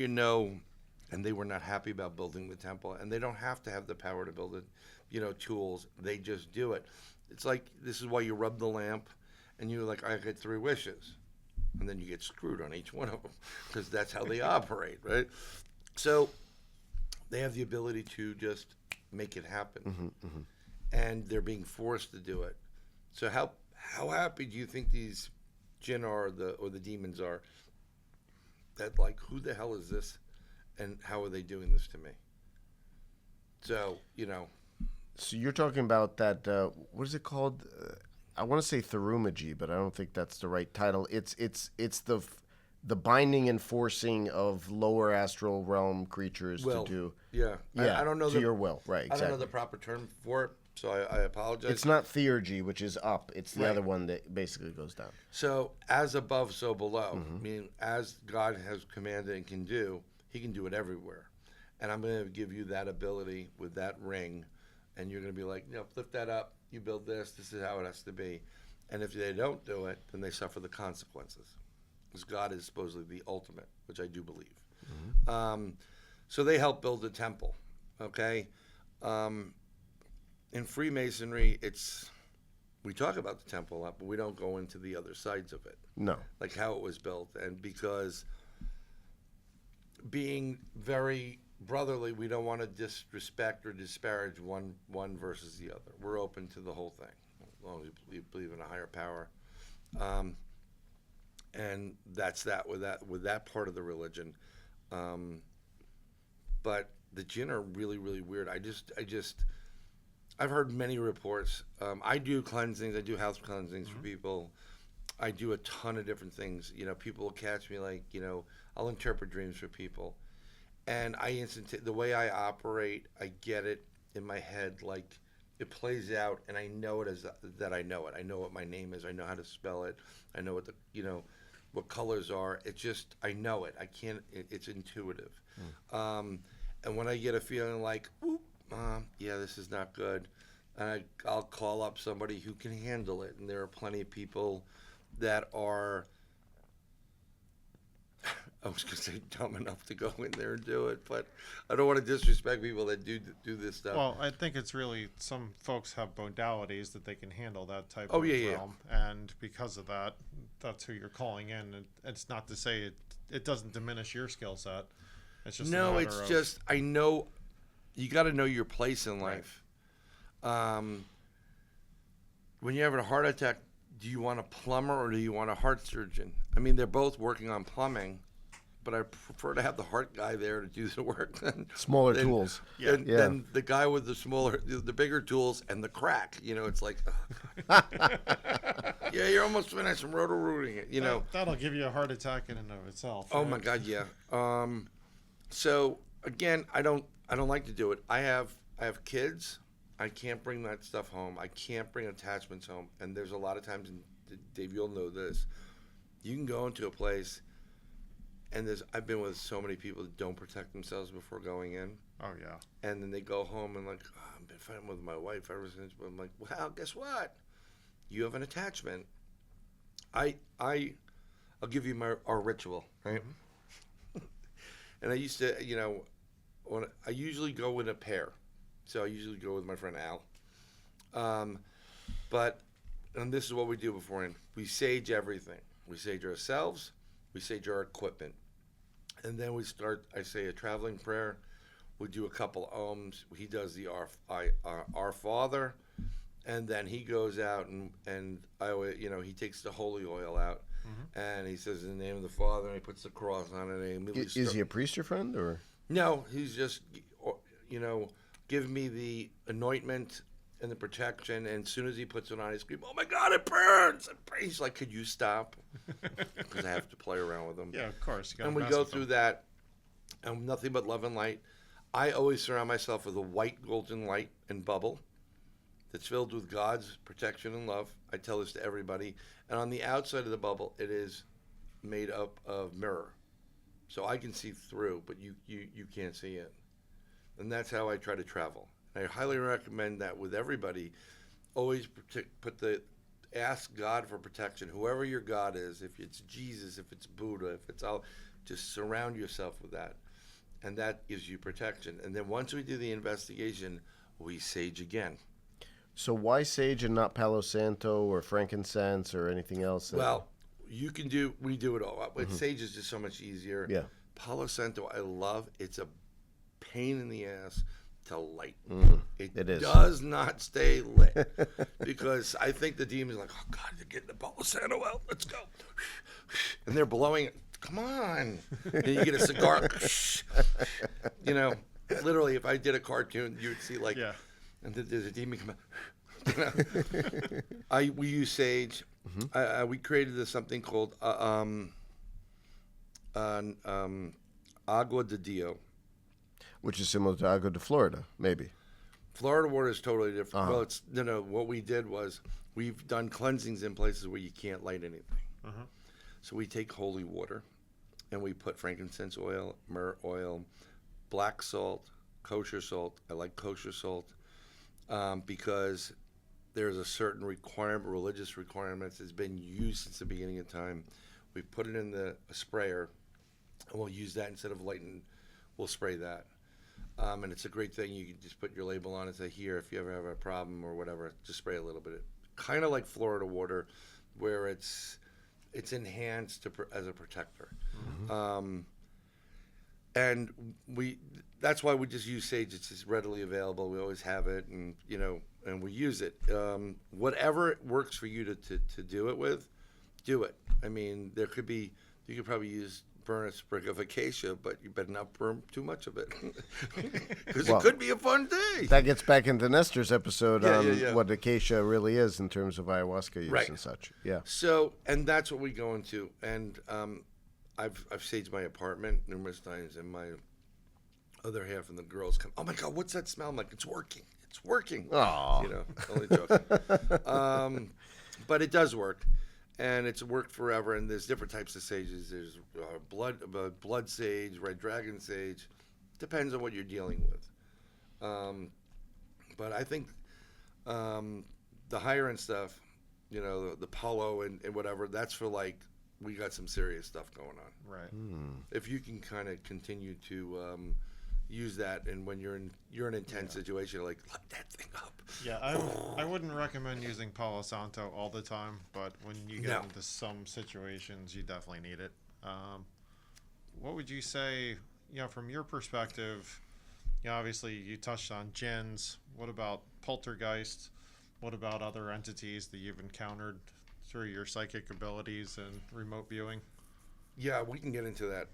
and they were not happy about building the temple, and they don't have to have the power to build it, tools. They just do it. It's like, this is why you rub the lamp, and you're like, I get 3 wishes. And then you get screwed on each one of them, because that's how they operate, right? So they have the ability to just make it happen. And they're being forced to do it. So how happy do you think these jinn are, or the demons are, that like, who the hell is this, and how are they doing this to me? So So you're talking about that? What is it called? I want to say therumagy, but I don't think that's the right title. It's the binding and forcing of lower astral realm creatures Will. to do. Yeah. I don't know to your will, right? Exactly. I don't know the proper term for it, so I apologize. It's not theurgy, which is up. It's the Right. other one that basically goes down. So as above, so below. Meaning, as God has commanded and can do, He can do it everywhere. And I'm going to give you that ability with that ring, and you're going to be like, lift that up. You build this. This is how it has to be. And if they don't do it, then they suffer the consequences. Because God is supposedly the ultimate, which I do believe. So they help build the temple. Okay. In Freemasonry, we talk about the temple a lot, but we don't go into the other sides of it. No. Like how it was built. And because being very brotherly, we don't want to disrespect or disparage one versus the other. We're open to the whole thing, as long as you believe in a higher power. And that's with that part of the religion. But the Jinn are really, really weird. I've heard many reports. I do cleansings. I do house cleansings for people. I do a ton of different things. People will catch me I'll interpret dreams for people. And the way I operate, I get it in my head, like it plays out, and I know it that I know it. I know what my name is. I know how to spell it. I know what what colors are. It's just, I know it. I can't, it's intuitive. And when I get a feeling like, yeah, this is not good, and I'll call up somebody who can handle it. And there are plenty of people that are, I was going to say dumb enough to go in there and do it, but I don't want to disrespect people that do this stuff. Well, I think it's really, some folks have modalities that they can handle that type of yeah. realm. And because of that, that's who you're calling in. And it's not to say it doesn't diminish your skill set. It's just just, I know, you got to know your place in life. When you're having a heart attack, do you want a plumber or do you want a heart surgeon? I mean, they're both working on plumbing, but I prefer to have the heart guy there to do the work. Smaller tools. Than the guy with the bigger tools and the crack. It's like, oh, God. Yeah, you're almost finished. I'm roto-rooting it. That'll give you a heart attack in and of itself. Oh right? my God, yeah. So again, I don't like to do it. I have kids. I can't bring that stuff home. I can't bring attachments home. And there's a lot of times, and Dave, you'll know this. You can go into a place, and I've been with so many people that don't protect themselves before going in. Oh yeah. And then they go home and I've been fighting with my wife ever since. I'm like, well, guess what? You have an attachment. I'll give you our ritual, right? And I used to, I usually go in a pair. So I usually go with my friend Al. And this is what we do beforehand. We sage everything. We sage ourselves. We sage our equipment. And then I say a traveling prayer. We do a couple ohms. He does the Our Father. And then he goes out and he takes the holy oil out. And he says in the name of the Father, and he puts the cross on it. And Is he a priest, your friend, or? No, he's just, give me the anointment and the protection. And as soon as he puts it on, I scream, oh my God, it burns. He's like, could you stop? Because I have to play around with him. Yeah, of course. And we go through that, and nothing but love and light. I always surround myself with a white golden light and bubble that's filled with God's protection and love. I tell this to everybody. And on the outside of the bubble, it is made up of mirror. So I can see through, but you can't see it. And that's how I try to travel. I highly recommend that with everybody. Always ask God for protection. Whoever your God is, if it's Jesus, if it's Buddha, if it's all, just surround yourself with that. And that gives you protection. And then once we do the investigation, we sage again. So why sage and not Palo Santo or frankincense or anything else? Well, we do it all. But sage is just so much easier. Yeah. Palo Santo, I love. It's a pain in the ass to light. It is. Does not stay lit. Because I think the demon's like, oh God, they're getting the Palo Santo out. Let's go. And they're blowing it. Come on. And you get a cigar. Literally, if I did a cartoon, you would see and then there's a demon come out. We use sage. We created something called Agua de Dio. Which is similar to Agua de Florida, maybe. Florida water is totally different. Well, it's what we did was we've done cleansings in places where you can't light anything. So we take holy water, and we put frankincense oil, myrrh oil, black salt, kosher salt. I like kosher salt because there's a certain requirement, religious requirements that's been used since the beginning of time. We put it in a sprayer, and we'll use that instead of lighting. We'll spray that. And it's a great thing. You can just put your label on and say, here, if you ever have a problem or whatever, just spray a little bit. Kind of like Florida water, where it's enhanced as a protector. And that's why we just use sage. It's just readily available. We always have it, and and we use it. Whatever works for you to do it with, do it. I mean, you could probably burn a sprig of acacia, but you better not burn too much of it, because it could be a fun day. That gets back into Nestor's episode on what acacia really is in terms of ayahuasca use and such. Yeah. So, and that's what we go into. And I've saged my apartment numerous times, and my other half and the girls come, oh my God, what's that smell? I'm like, it's working. It's working. Oh, only joking. But it does work. And it's worked forever, and there's different types of sages. There's blood sage, red dragon sage. Depends on what you're dealing with. But I think the higher end stuff, the Palo and whatever, that's for we got some serious stuff going on. Right. If you can kind of continue to use that, and when you're in an intense situation, light that thing up. Yeah, I wouldn't recommend using Palo Santo all the time, but when you get into some situations, you definitely need it. What would you say, from your perspective? Obviously you touched on Jinns. What about poltergeists? What about other entities that you've encountered through your psychic abilities and remote viewing? Yeah, we can get into that.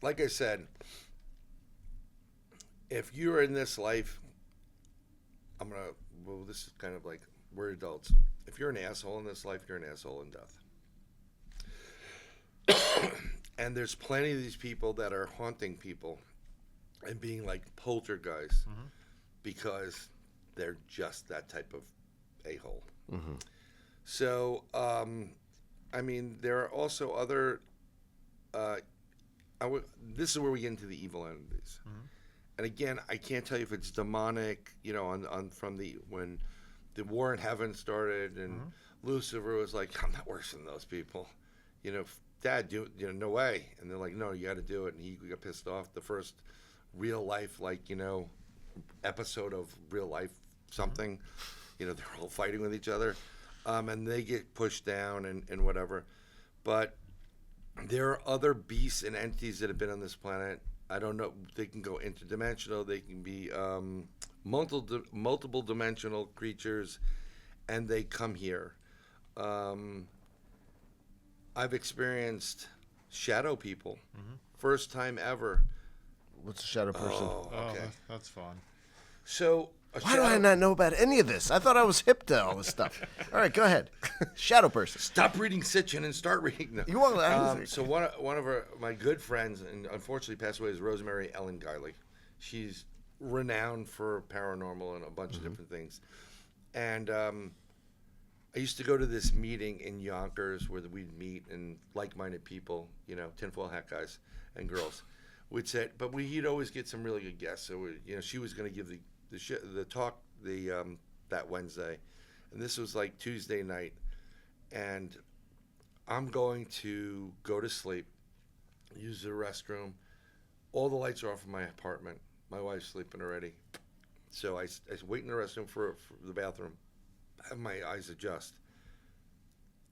Like I said, if you're in this life, this is kind of like, we're adults. If you're an asshole in this life, you're an asshole in death. And there's plenty of these people that are haunting people and being like poltergeists because they're just that type of a-hole. So, there are also other, this is where we get into the evil entities. And again, I can't tell you if it's demonic, when the war in heaven started, and Lucifer was like, I'm not worse than those people. Dad, no way. And they're like, no, you got to do it. And he got pissed off. The first real life, episode of real life something, they're all fighting with each other. And they get pushed down and whatever. But there are other beasts and entities that have been on this planet. I don't know. They can go interdimensional. They can be multiple dimensional creatures, and they come here. I've experienced shadow people. First time ever. What's a shadow person? Oh, okay. That's fun. So, why do I not know about any of this? I thought I was hip to all this stuff. All right, go ahead. Shadow person. Stop reading Sitchin and start reading them. You want so one of my good friends, and unfortunately passed away, is Rosemary Ellen Guiley. She's renowned for paranormal and a bunch of different things. And I used to go to this meeting in Yonkers where we'd meet, and like-minded people, tinfoil hat guys and girls, would sit. But he'd always get some really good guests. So she was going to give the talk that Wednesday, and this was like Tuesday night, and I'm going to go to sleep, use the restroom. All the lights are off in my apartment. My wife's sleeping already, so I wait in the restroom for the bathroom. Have my eyes adjust.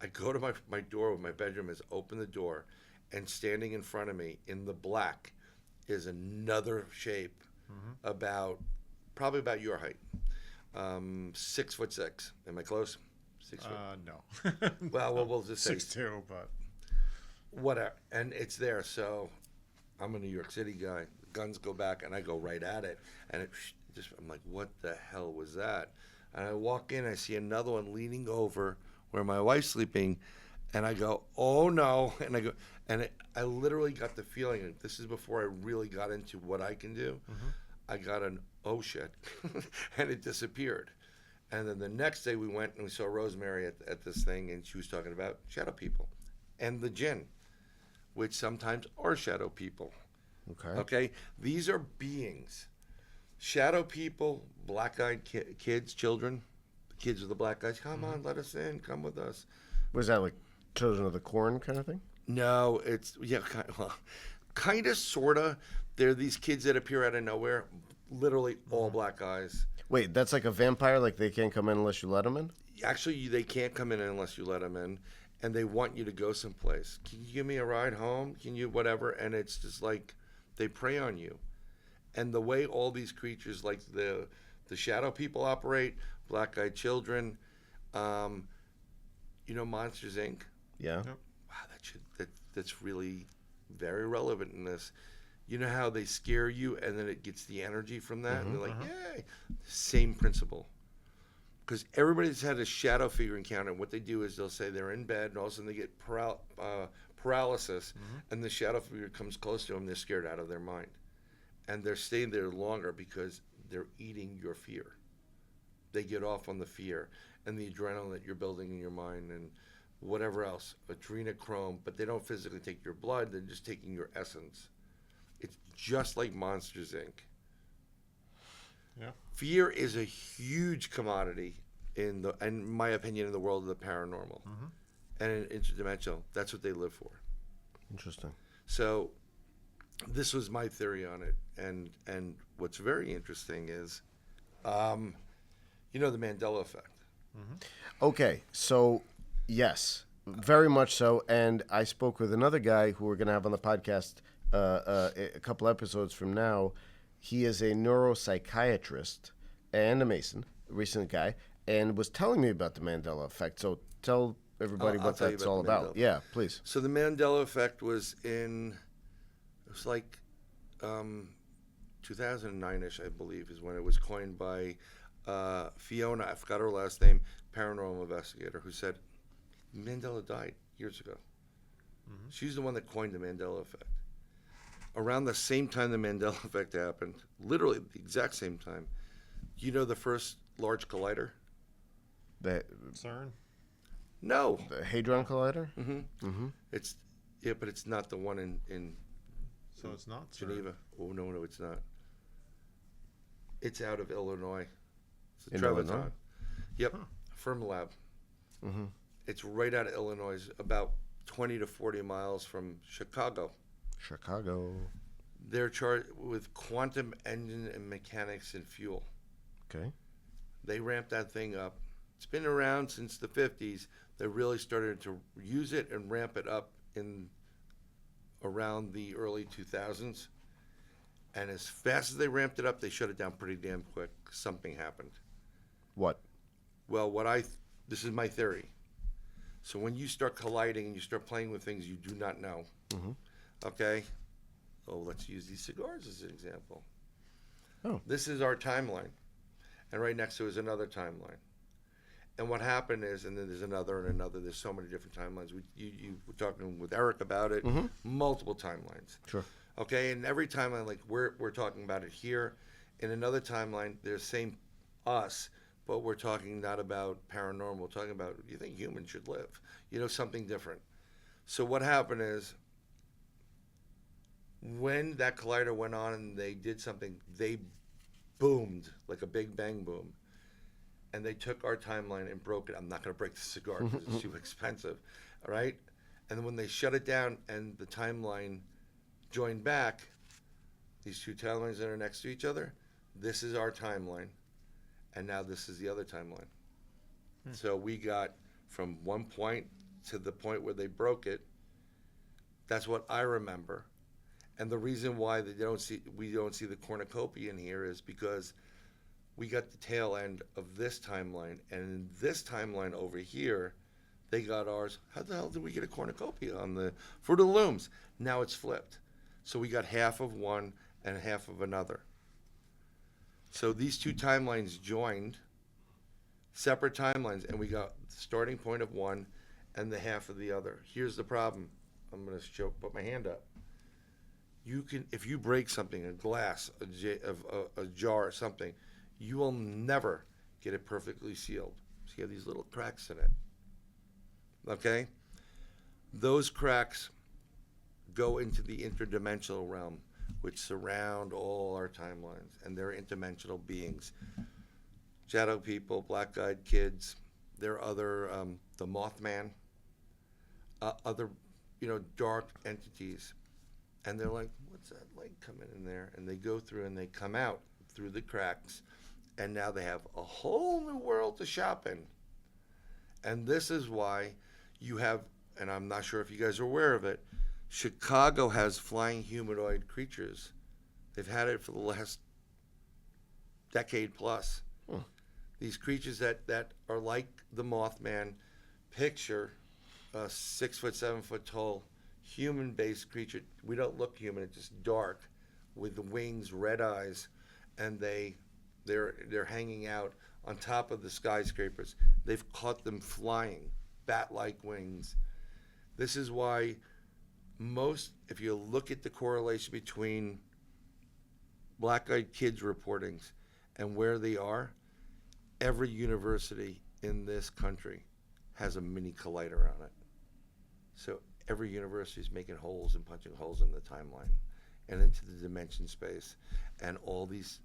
I go to my door when my bedroom is, open the door, and standing in front of me in the black is another shape probably about your height, 6'6". Am I close? 6 foot? No. Well, we'll just say 6'2", but whatever. And it's there. So I'm a New York City guy. The guns go back, and I go right at it, and I'm like, what the hell was that? And I walk in, I see another one leaning over where my wife's sleeping, and I go, oh no. And I go, I literally got the feeling, and this is before I really got into what I can do. I got an oh shit, and it disappeared. And then the next day we went and we saw Rosemary at this thing, and she was talking about shadow people and the jinn, which sometimes are shadow people. Okay? These are beings. Shadow people, black-eyed kids, children, the kids with the black eyes, come on, let us in, come with us. Was that like Children of the Corn kind of thing? No, it's, kind of, sort of. They're these kids that appear out of nowhere, literally all black eyes. Wait, that's like a vampire? Like they can't come in unless you let them in? Actually, they can't come in unless you let them in, and they want you to go someplace. Can you give me a ride home? Can you whatever? And it's just like they prey on you. And the way all these creatures, like the shadow people operate, black-eyed children, Monsters Inc. Yeah. Yep. Wow, that's really very relevant in this. You know how they scare you and then it gets the energy from that? And they're like, yay. Same principle. Because everybody's had a shadow figure encounter. What they do is they'll say they're in bed and all of a sudden they get paralysis and the shadow figure comes close to them. They're scared out of their mind. And they're staying there longer because they're eating your fear. They get off on the fear and the adrenaline that you're building in your mind and whatever else, Adrenochrome, but they don't physically take your blood. They're just taking your essence. It's just like Monsters, Inc. Yeah. Fear is a huge commodity in my opinion, in the world of the paranormal and in interdimensional. That's what they live for. Interesting. So this was my theory on it. And what's very interesting is, the Mandela effect. Okay, so yes, very much so. And I spoke with another guy who we're going to have on the podcast a couple episodes from now. He is a neuropsychiatrist and a Mason, a recent guy, and was telling me about the Mandela effect. So tell everybody what that's all about. Yeah, please. So the Mandela effect was like 2009-ish, I believe, is when it was coined by Fiona, I forgot her last name, paranormal investigator, who said Mandela died years ago. She's the one that coined the Mandela effect. Around the same time the Mandela effect happened, literally the exact same time, the first large collider? The CERN? No. The Hadron Collider? But it's not the one in So it's not CERN. Geneva. Oh, no, it's not. It's out of Illinois. It's In Treviton. Illinois? Yep, Fermilab. It's right out of Illinois, about 20 to 40 miles from Chicago. They're charged with quantum engine and mechanics and fuel. Okay. They ramped that thing up. It's been around since the 50s. They really started to use it and ramp it up in around the early 2000s. And as fast as they ramped it up, they shut it down pretty damn quick. Something happened. What? Well, this is my theory. So when you start colliding and you start playing with things you do not know, okay? Oh, let's use these cigars as an example. Oh. This is our timeline. And right next to it is another timeline. And what happened is, and then there's another and another, there's so many different timelines. You were talking with Eric about it, multiple timelines. Sure. Okay, and every timeline, like we're talking about it here. In another timeline, there's same us, but we're talking not about paranormal. We're talking about, you think humans should live? Something different. So what happened is, when that collider went on and they did something, they boomed like a big bang boom. And they took our timeline and broke it. I'm not going to break the cigar because it's too expensive, all right? And then when they shut it down and the timeline joined back, these two timelines that are next to each other, this is our timeline, and now this is the other timeline. So we got from one point to the point where they broke it. That's what I remember. And the reason why we don't see the cornucopia in here is because we got the tail end of this timeline, and in this timeline over here, they got ours. How the hell did we get a cornucopia on the Fruit of the Looms? Now it's flipped. So we got half of one and half of another. So these two timelines joined, separate timelines, and we got the starting point of one and the half of the other. Here's the problem. I'm going to put my hand up. You can, if you break something, a glass, a jar or something, you will never get it perfectly sealed. So you have these little cracks in it. Okay? Those cracks go into the interdimensional realm, which surround all our timelines, and they're interdimensional beings. Shadow people, black-eyed kids, there are other, the Mothman, other, dark entities. And they're like, what's that light coming in there? And they go through and they come out through the cracks, and now they have a whole new world to shop in. And this is why you have, and I'm not sure if you guys are aware of it, Chicago has flying humanoid creatures. They've had it for the last decade plus. These creatures that are like the Mothman. Picture a 6 foot, 7 foot tall human-based creature. We don't look human. It's just dark, with the wings, red eyes, and they're hanging out on top of the skyscrapers. They've caught them flying, bat-like wings. This is why if you look at the correlation between black-eyed kids reportings and where they are, every university in this country has a mini collider on it. So every university is making holes and punching holes in the timeline and into the dimension space. And all these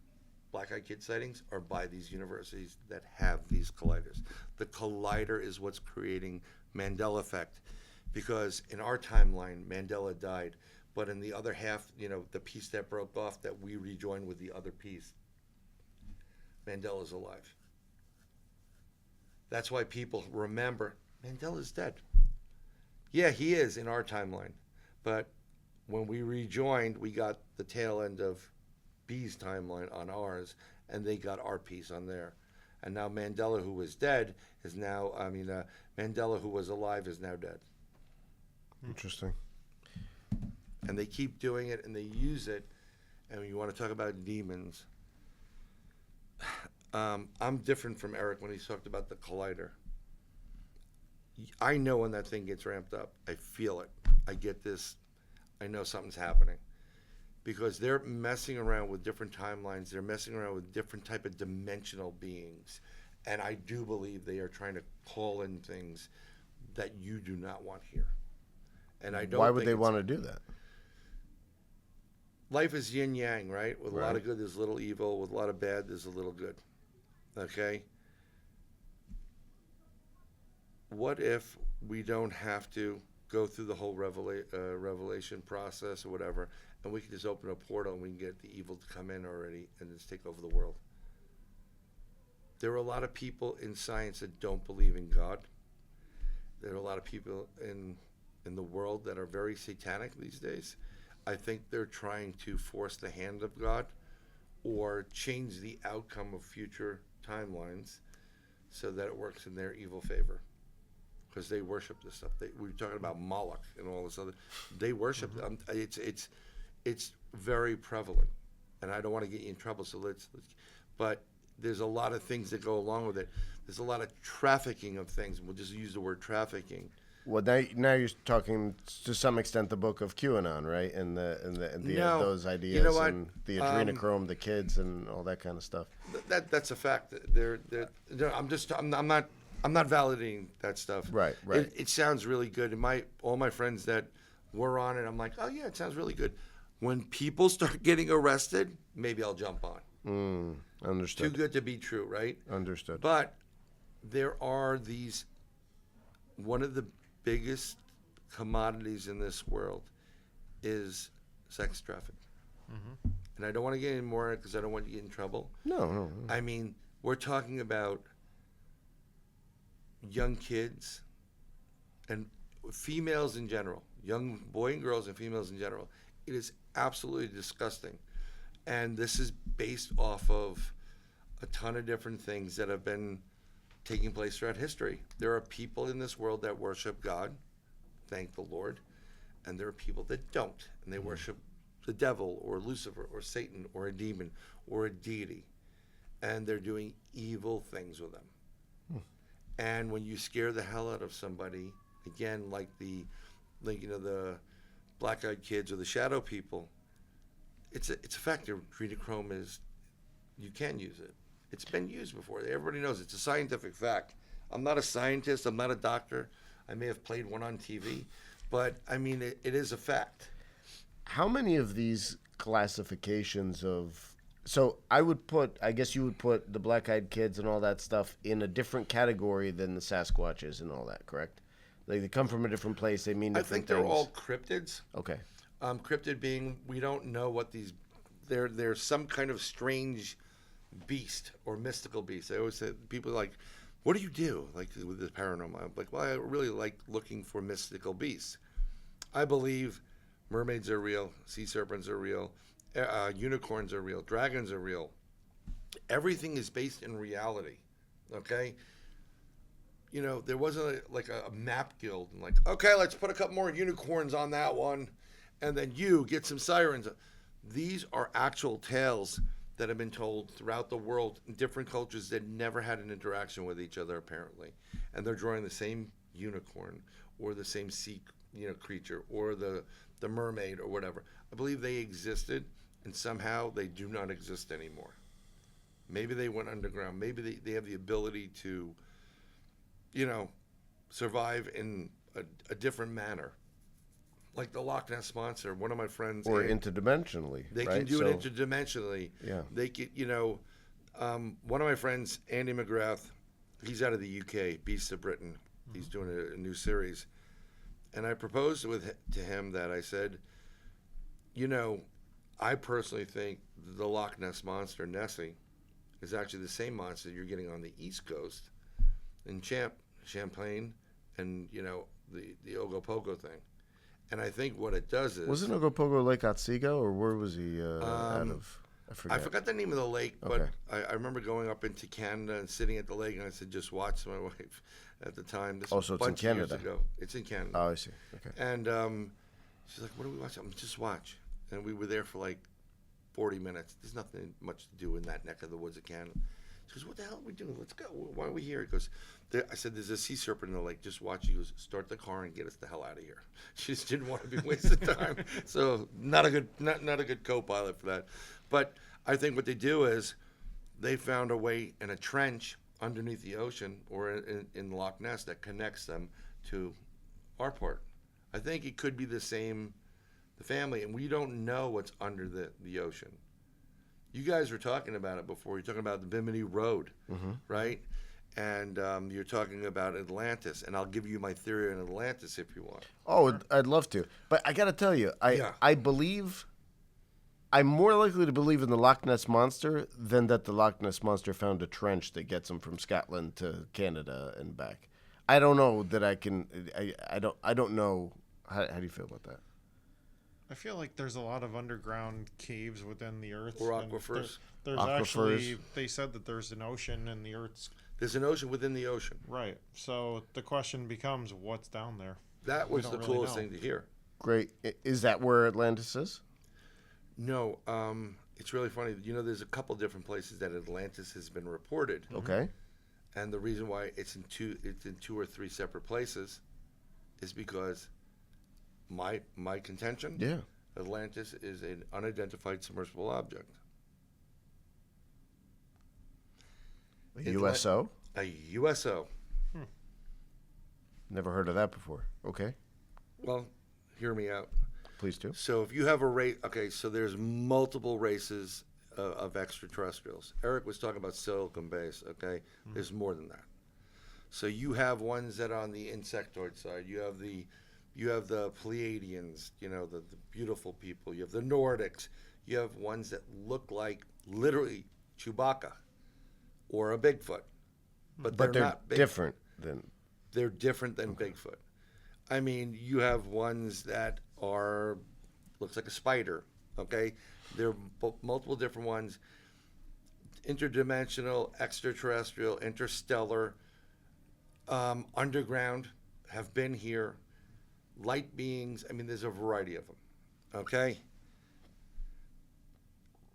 black-eyed kid sightings are by these universities that have these colliders. The collider is what's creating Mandela effect, because in our timeline, Mandela died, but in the other half, the piece that broke off that we rejoined with the other piece, Mandela's alive. That's why people remember Mandela's dead. Yeah, he is in our timeline, but when we rejoined, we got the tail end of B's timeline on ours, and they got our piece on there. And now Mandela, who was dead, is now, Mandela, who was alive, is now dead. Interesting. And they keep doing it, and they use it. And when you want to talk about demons, I'm different from Eric when he's talked about the collider. I know when that thing gets ramped up. I feel it. I get this. I know something's happening. Because they're messing around with different timelines. They're messing around with different type of dimensional beings. And I do believe they are trying to call in things that you do not want here. And I don't. Why would they want to do that? Life is yin yang, right? With a lot of good, there's a little evil. With a lot of bad, there's a little good. Okay? What if we don't have to go through the whole revelation process or whatever, and we can just open a portal and we can get the evil to come in already and just take over the world? There are a lot of people in science that don't believe in God. There are a lot of people in the world that are very satanic these days. I think they're trying to force the hand of God or change the outcome of future timelines so that it works in their evil favor. Because they worship this stuff. We were talking about Moloch and all this other. They worship. It's very prevalent, and I don't want to get you in trouble. So let's. But there's a lot of things that go along with it. There's a lot of trafficking of things. We'll just use the word trafficking. Well, now you're talking to some extent the book of QAnon, right? And those ideas, you know what? And the Adrenochrome, the kids, and all that kind of stuff. That's a fact. I'm not validating that stuff. Right. It sounds really good. And all my friends that were on it, I'm like, oh yeah, it sounds really good. When people start getting arrested, maybe I'll jump on. Understood. Too good to be true, right? Understood. But there are one of the biggest commodities in this world is sex trafficking. Mm-hmm. And I don't want to get any more on it because I don't want you to get in trouble. No. I mean, we're talking about young kids and females in general, young boys and girls and females in general. It is absolutely disgusting. And this is based off of a ton of different things that have been taking place throughout history. There are people in this world that worship God, thank the Lord, and there are people that don't, and they worship the devil or Lucifer or Satan or a demon or a deity. and they're doing evil things with them. And when you scare the hell out of somebody, again, like the black-eyed kids or the shadow people, it's a fact. Adrenochrome is, you can use it. It's been used before. Everybody knows it's a scientific fact. I'm not a scientist. I'm not a doctor. I may have played one on TV, but I mean, it is a fact. How many of these classifications of... So I guess you would put the black-eyed kids and all that stuff in a different category than the Sasquatches and all that, correct? Like they come from a different place, they mean different I think things. they're all cryptids. Okay. Cryptid being, we don't know what these, they're some kind of strange beast or mystical beast. I always say, people are like, what do you do? Like with the paranormal. I'm like, well, I really like looking for mystical beasts. I believe mermaids are real, sea serpents are real, unicorns are real, dragons are real. Everything is based in reality, okay? You know, there wasn't a map guild, and like, okay, let's put a couple more unicorns on that one, and then you get some sirens. These are actual tales that have been told throughout the world in different cultures that never had an interaction with each other, apparently. And they're drawing the same unicorn or the same sea, creature or the mermaid or whatever. I believe they existed, and somehow they do not exist anymore. Maybe they went underground. Maybe they have the ability to, survive in a different manner. Like the Loch Ness Monster, one of my friends... Or interdimensionally, They right? can do it interdimensionally. Yeah. They could, one of my friends, Andy McGrath, he's out of the UK, Beasts of Britain. He's doing a new series. And I proposed to him that I said, I personally think the Loch Ness Monster, Nessie, is actually the same monster you're getting on the East Coast in Champlain and, the Ogopogo thing. And I think what it does is... Wasn't Ogopogo Lake Otsego, or where was he out of? I forgot the name of the lake, Okay. but I remember going up into Canada and sitting at the lake, and I said, just watch my wife at the time. This Oh, was so a it's in bunch of years Canada. ago. It's in Canada. Oh, I see. Okay. And she's like, what are we watching? Just watch. And we were there for like 40 minutes. There's nothing much to do in that neck of the woods of Canada. She goes, what the hell are we doing? Let's go. Why are we here? He goes, I said, there's a sea serpent in the lake. Just watch. He goes, start the car and get us the hell out of here. She just didn't want to be wasting time. So not a good co-pilot for that. But I think what they do is they found a way in a trench underneath the ocean or in Loch Ness that connects them to our port. I think it could be the family, and we don't know what's under the ocean. You guys were talking about it before. You're talking about the Bimini Road, right? And you're talking about Atlantis, and I'll give you my theory on Atlantis if you want. Oh, I'd love to. But I got to tell you, I believe... I'm more likely to believe in the Loch Ness Monster than that the Loch Ness Monster found a trench that gets him from Scotland to Canada and back. I don't know that I can... I don't know... How do you feel about that? I feel like there's a lot of underground caves within the Earth. Or aquifers. There's Aquifers. Actually, they said that there's an ocean in the Earth's... There's an ocean within the ocean. Right. So the question becomes, what's down there? That was the really coolest know. thing to hear. Great. Is that where Atlantis is? No, it's really funny. There's a couple different places that Atlantis has been reported. Okay. And the reason why it's in two or three separate places is because my contention, Yeah. Atlantis is an unidentified submersible object. A USO? A USO. Never heard of that before. Okay. Well, hear me out. Please do. So if you have a race, okay, so there's multiple races of extraterrestrials. Eric was talking about silicon base, okay? There's more than that. So you have ones that are on the insectoid side. You have the Pleiadians, the beautiful people. You have the Nordics. You have ones that look like literally Chewbacca or a Bigfoot. But they're not Bigfoot. different than... They're different than Bigfoot. I mean, you have ones that looks like a spider, okay? There are multiple different ones. Interdimensional, extraterrestrial, interstellar, underground, have been here. Light beings, I mean, there's a variety of them, okay?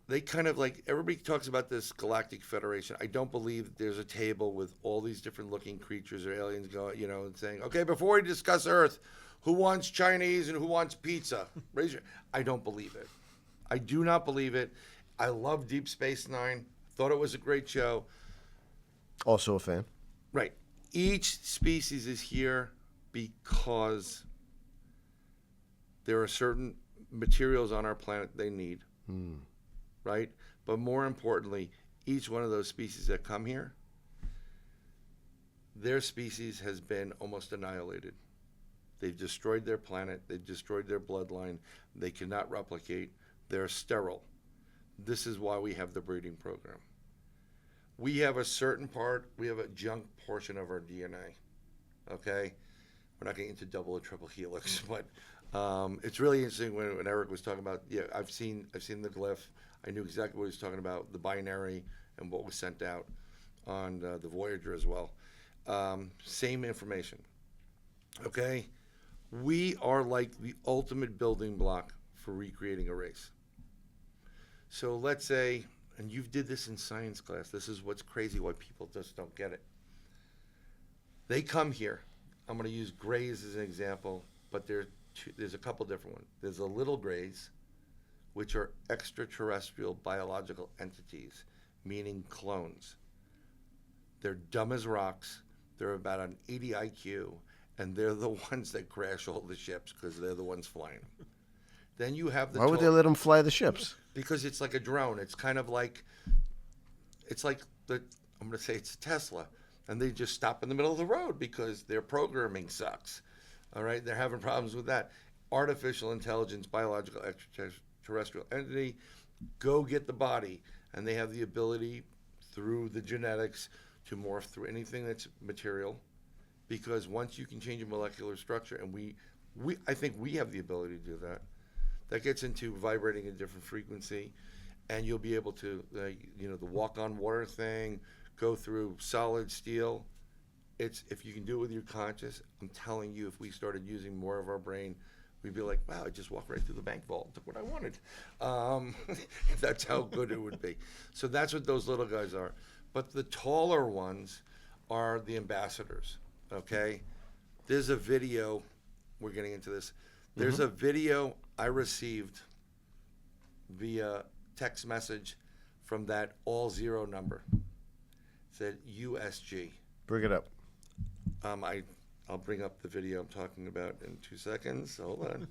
they kind of like, everybody talks about this galactic federation. I don't believe that there's a table with all these different looking creatures or aliens going, and saying, okay, before we discuss Earth, who wants Chinese and who wants pizza? Raise your. I don't believe it. I do not believe it. I love Deep Space Nine. Thought it was a great show. Also a fan. Right. Each species is here because there are certain materials on our planet they need. Right? But more importantly, each one of those species that come here, their species has been almost annihilated. They've destroyed their planet. They've destroyed their bloodline. They cannot replicate. They're sterile. This is why we have the breeding program. We have a certain part, we have a junk portion of our DNA. Okay? We're not getting into double or triple helix, but it's really interesting when Eric was talking about, I've seen the glyph. I knew exactly what he was talking about, the binary and what was sent out on the Voyager as well. Same information. Okay? We are like the ultimate building block for recreating a race. So let's say, and you did this in science class, this is what's crazy, why people just don't get it. They come here. I'm going to use grays as an example, but there's a couple different ones. There's the little grays, which are extraterrestrial biological entities, meaning clones. They're dumb as rocks. They're about an 80 IQ, and they're the ones that crash all the ships because they're the ones flying them. Then you have the. Why would they let them fly the ships? Because it's like a drone. It's kind of like, I'm going to say it's a Tesla, and they just stop in the middle of the road because their programming sucks. All right, they're having problems with that. Artificial intelligence, biological extraterrestrial entity, go get the body, and they have the ability through the genetics to morph through anything that's material, because once you can change a molecular structure, and I think we have the ability to do that. That gets into vibrating a different frequency, and you'll be able to, the walk on water thing, go through solid steel. If you can do it with your conscious, I'm telling you, if we started using more of our brain, we'd be like, wow, I just walked right through the bank vault, took what I wanted. That's how good it would be. So that's what those little guys are. But the taller ones are the ambassadors, okay? There's a video, we're getting into this. There's a video I received via text message from that all zero number. It said USG. Bring it up. I'll bring up the video I'm talking about in 2 seconds. Hold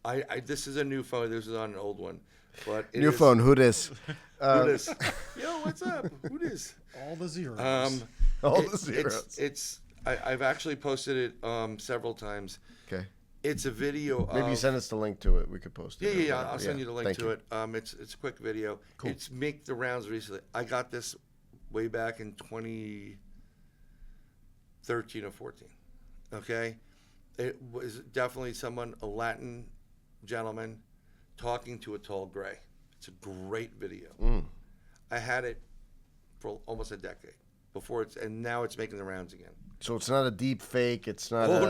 on. This is a new phone. This is on an old one. But New phone. Who dis? Who dis? Yo, what's up? Who dis? All the zeros. All the zeros. I've actually posted it several times. Okay. It's a video. Maybe you send us the link to it. We could post it. Yeah. I'll send you the link to it. It's a quick video. Cool. It's make the rounds recently. I got this way back in 2013 or 14. Okay, it was definitely a Latin gentleman talking to a tall gray. It's a great video. I had it for almost a decade before and now it's making the rounds again. So it's not a deep fake. It's not. No.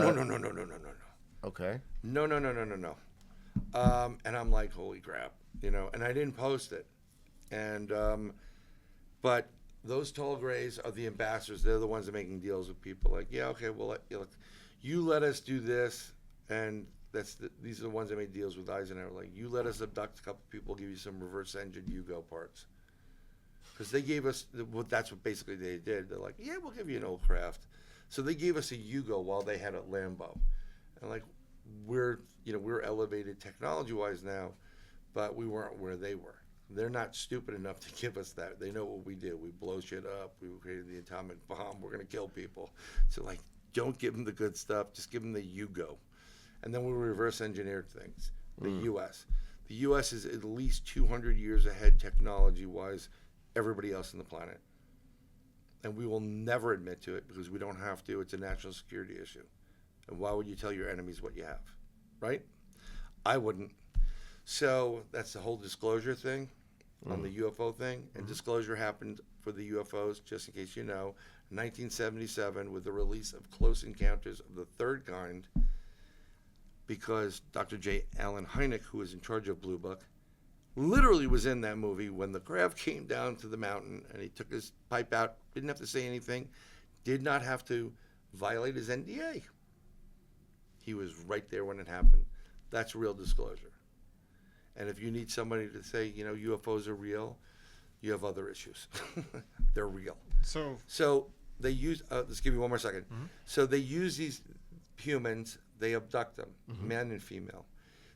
Okay. No. And I'm like, holy crap, and I didn't post it. And, but those tall grays are the ambassadors. They're the ones that are making deals with people like, yeah, okay, well, you let us do this. And these are the ones that made deals with Eisenhower. Like, you let us abduct a couple people, give you some reverse engine Yugo parts. Because they gave us, that's what basically they did. They're like, yeah, we'll give you an old craft. So they gave us a Yugo while they had a Lambo. And like, we're elevated technology-wise now, but we weren't where they were. They're not stupid enough to give us that. They know what we do. We blow shit up. We created the atomic bomb. We're going to kill people. So, like, don't give them the good stuff. Just give them the Yugo. And then we reverse engineered things. The U.S. The U.S. is at least 200 years ahead technology-wise everybody else on the planet. And we will never admit to it because we don't have to. It's a national security issue. And why would you tell your enemies what you have, right? I wouldn't. So that's the whole disclosure thing on the UFO thing. And disclosure happened for the UFOs, just in case you know, in 1977 with the release of Close Encounters of the Third Kind, because Dr. J. Allen Hynek, who was in charge of Blue Book, literally was in that movie when the crab came down to the mountain and he took his pipe out, didn't have to say anything, did not have to violate his NDA. He was right there when it happened. That's real disclosure. And if you need somebody to say, UFOs are real, you have other issues. They're real. So they use, let's give you one more second. Mm-hmm. So they use these humans, they abduct them, mm-hmm. man and female.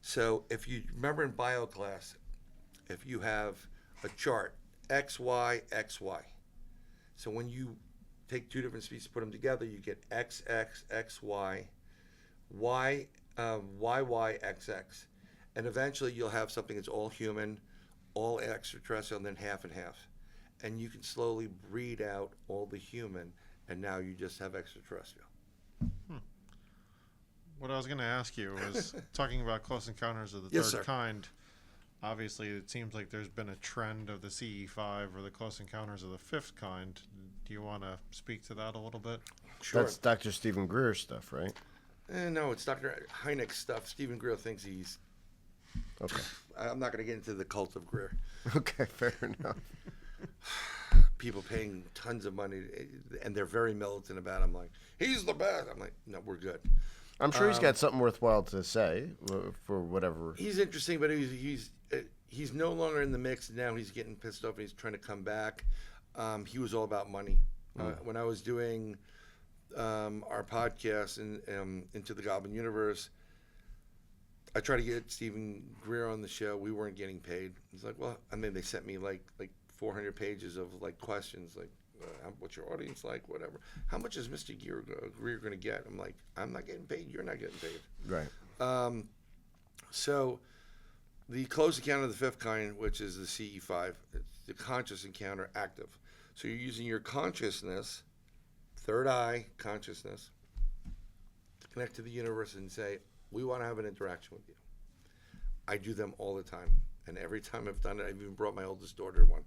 So if you remember in bio class, if you have a chart, X, Y, X, Y. So when you take two different species, put them together, you get X, X, X, Y, Y, Y, Y, X, X. And eventually you'll have something that's all human, all extraterrestrial, and then half and half. And you can slowly breed out all the human, and now you just have extraterrestrial. What I was going to ask you was, talking about Close Encounters of the Yes, Third sir. Kind, obviously it seems like there's been a trend of the CE5 or the Close Encounters of the Fifth Kind. Do you want to speak to that a little bit? Sure. That's Dr. Stephen Greer's stuff, right? No, it's Dr. Hynek's stuff. Stephen Greer thinks he's... Okay. I'm not going to get into the cult of Greer. Okay, fair enough. People paying tons of money, and they're very militant about it. I'm like, he's the best. I'm like, no, we're good. I'm sure he's got something worthwhile to say for whatever. He's interesting, but he's no longer in the mix now. He's getting pissed off, and he's trying to come back. He was all about money. When I was doing our podcast Into the Goblin Universe, I tried to get Stephen Greer on the show. We weren't getting paid. He's like, well, I mean, they sent me like 400 pages of like questions, like, what's your audience like, whatever. How much is Mr. Greer going to get? I'm like, I'm not getting paid. You're not getting paid. Right. So the Close Encounter of the Fifth Kind, which is the CE5, it's the conscious encounter active. So you're using your consciousness, third eye consciousness, to connect to the universe and say, we want to have an interaction with you. I do them all the time. And every time I've done it, I've even brought my oldest daughter one.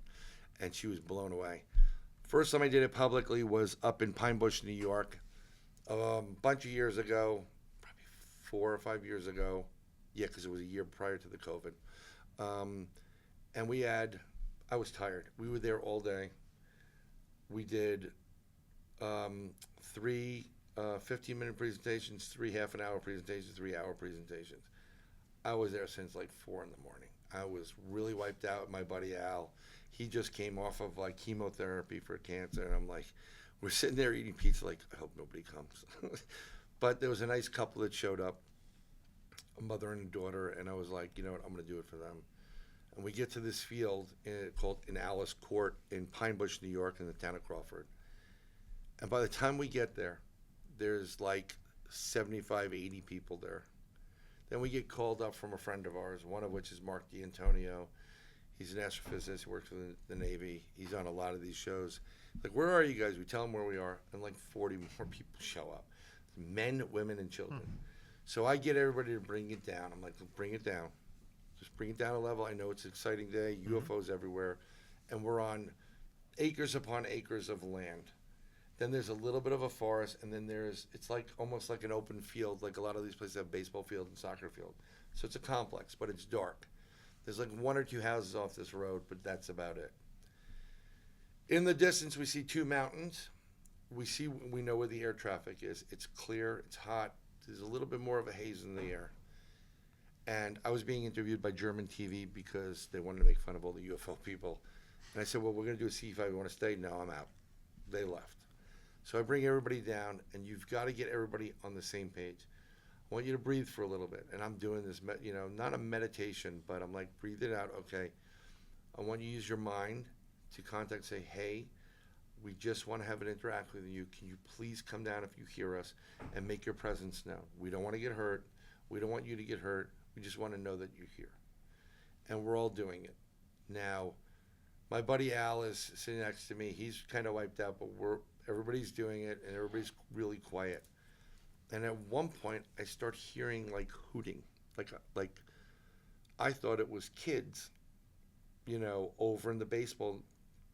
And she was blown away. First time I did it publicly was up in Pine Bush, New York, a bunch of years ago, probably 4 or 5 years ago. Yeah, because it was a year prior to the COVID. And I was tired. We were there all day. We did 3 15-minute presentations, 3 half-an-hour presentations, 3-hour presentations. I was there since like 4 in the morning. I was really wiped out. My buddy Al, he just came off of like chemotherapy for cancer, and I'm like, we're sitting there eating pizza like, I hope nobody comes. But there was a nice couple that showed up, a mother and a daughter, and I was like, you know what, I'm going to do it for them. And we get to this field called in Alice Court in Pine Bush, New York, in the town of Crawford. And by the time we get there, there's like 75, 80 people there. Then we get called up from a friend of ours, one of which is Mark D'Antonio. He's an astrophysicist, he works for the Navy. He's on a lot of these shows. Like, where are you guys? We tell him where we are, and like 40 more people show up. Men, women, and children. So I get everybody to bring it down. I'm like, bring it down. Just bring it down a level. I know it's an exciting day, UFOs everywhere. And we're on acres upon acres of land. Then there's a little bit of a forest, and then it's like almost like an open field, like a lot of these places have baseball field and soccer field. So it's a complex, but it's dark. There's like 1 or 2 houses off this road, but that's about it. In the distance, we see 2 mountains. We know where the air traffic is. It's clear, it's hot. There's a little bit more of a haze in the air. And I was being interviewed by German TV because they wanted to make fun of all the UFO people. And I said, well, we're going to do a C5. You want to stay? No, I'm out. They left. So I bring everybody down, and you've got to get everybody on the same page. I want you to breathe for a little bit. And I'm doing this, not a meditation, but I'm like, breathe it out. Okay. I want you to use your mind to contact, say, hey, we just want to have an interact with you. Can you please come down if you hear us and make your presence known? We don't want to get hurt. We don't want you to get hurt. We just want to know that you're here. And we're all doing it. Now, my buddy Al is sitting next to me. He's kind of wiped out, but everybody's doing it, and everybody's really quiet. And at one point, I start hearing like hooting, like I thought it was kids, over in the baseball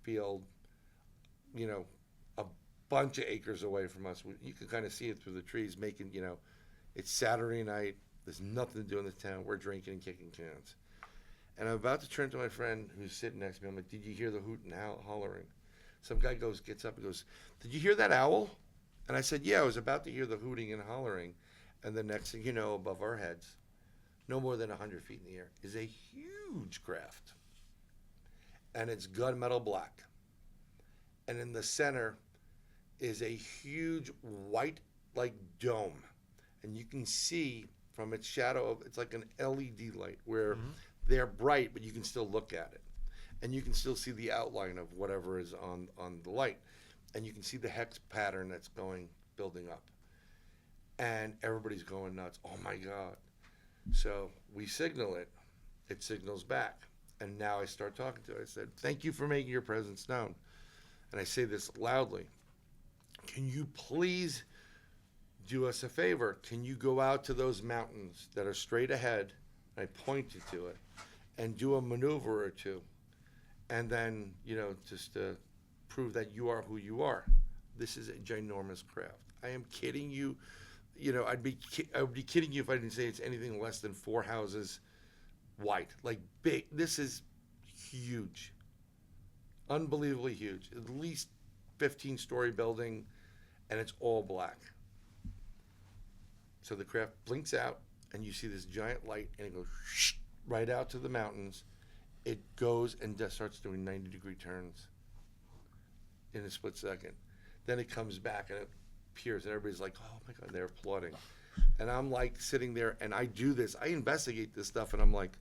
field, a bunch of acres away from us. You can kind of see it through the trees, making, it's Saturday night. There's nothing to do in this town. We're drinking and kicking cans. And I'm about to turn to my friend who's sitting next to me. I'm like, did you hear the hoot and hollering? Some guy gets up and goes, did you hear that owl? And I said, yeah, I was about to hear the hooting and hollering. And the next thing you know, above our heads, no more than 100 feet in the air, is a huge craft. And it's gunmetal black. And in the center is a huge white, like, dome. And you can see from its shadow, it's like an LED light where they're bright, but you can still look at it. And you can still see the outline of whatever is on the light. And you can see the hex pattern that's building up. And everybody's going nuts. Oh my God. So we signal it. It signals back. And now I start talking to it. I said, thank you for making your presence known. And I say this loudly. Can you please do us a favor? Can you go out to those mountains that are straight ahead? I pointed to it. And do a maneuver or two. And then, just to prove that you are who you are. This is a ginormous craft. I am kidding you. I would be kidding you if I didn't say it's anything less than 4 houses wide. Like big. This is huge. Unbelievably huge. At least 15-story building, and it's all black. So the craft blinks out, and you see this giant light, and it goes right out to the mountains. It goes and starts doing 90-degree turns in a split second. Then it comes back and it appears, and everybody's like, oh my God, they're applauding. And I'm like sitting there, and I do this. I investigate this stuff, and I'm like,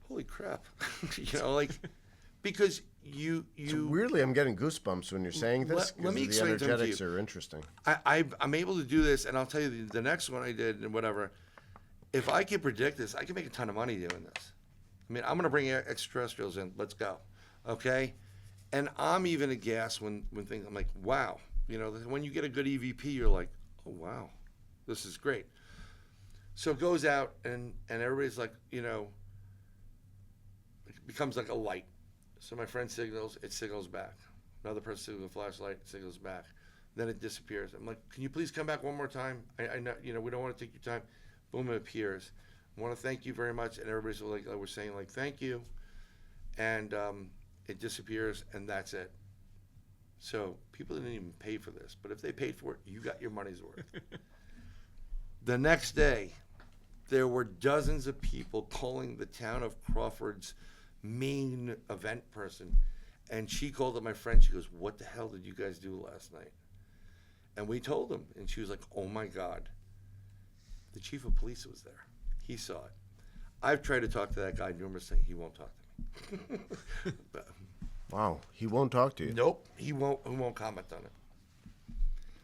holy crap. Because you So weirdly, I'm getting goosebumps when you're saying this. Let me the explain something to energetics you. are interesting. I'm able to do this, and I'll tell you the next one I did and whatever. If I can predict this, I can make a ton of money doing this. I mean, I'm going to bring extraterrestrials in. Let's go. Okay? And I'm even aghast when things, I'm like, wow. When you get a good EVP, you're like, oh, wow, this is great. So it goes out, and everybody's like, it becomes like a light. So my friend signals, it signals back. Another person signals a flashlight, it signals back. Then it disappears. I'm like, can you please come back one more time? I know, we don't want to take your time. Boom, it appears. I want to thank you very much. And everybody's like, we're saying like, thank you. And it disappears, and that's it. So people didn't even pay for this. But if they paid for it, you got your money's worth. The next day, there were dozens of people calling the town of Crawford's main event person. And she called up my friend. She goes, what the hell did you guys do last night? And we told them. And she was like, oh, my God. The chief of police was there. He saw it. I've tried to talk to that guy numerous times. He won't talk to me. But, wow, he won't talk to you. nope, he won't comment on it.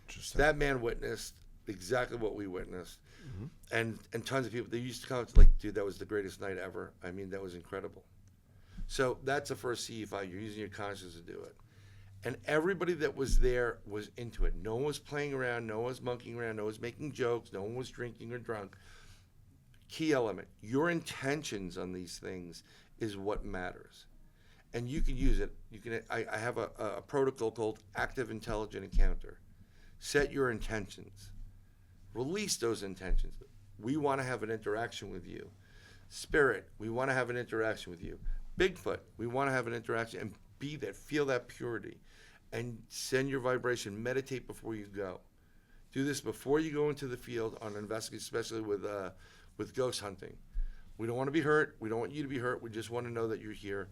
Interesting. That man witnessed exactly what we witnessed. And tons of people, they used to comment like, dude, that was the greatest night ever. I mean, that was incredible. So that's the first CE5. You're using your conscience to do it. And everybody that was there was into it. No one was playing around. No one was monkeying around. No one was making jokes. No one was drinking or drunk. Key element, your intentions on these things is what matters. And you can use it. I have a protocol called Active Intelligent Encounter. Set your intentions. Release those intentions. We want to have an interaction with you. Spirit, we want to have an interaction with you. Bigfoot, we want to have an interaction and be that, feel that purity. And send your vibration, meditate before you go. Do this before you go into the field on an investigation, especially with ghost hunting. We don't want to be hurt. We don't want you to be hurt. We just want to know that you're here.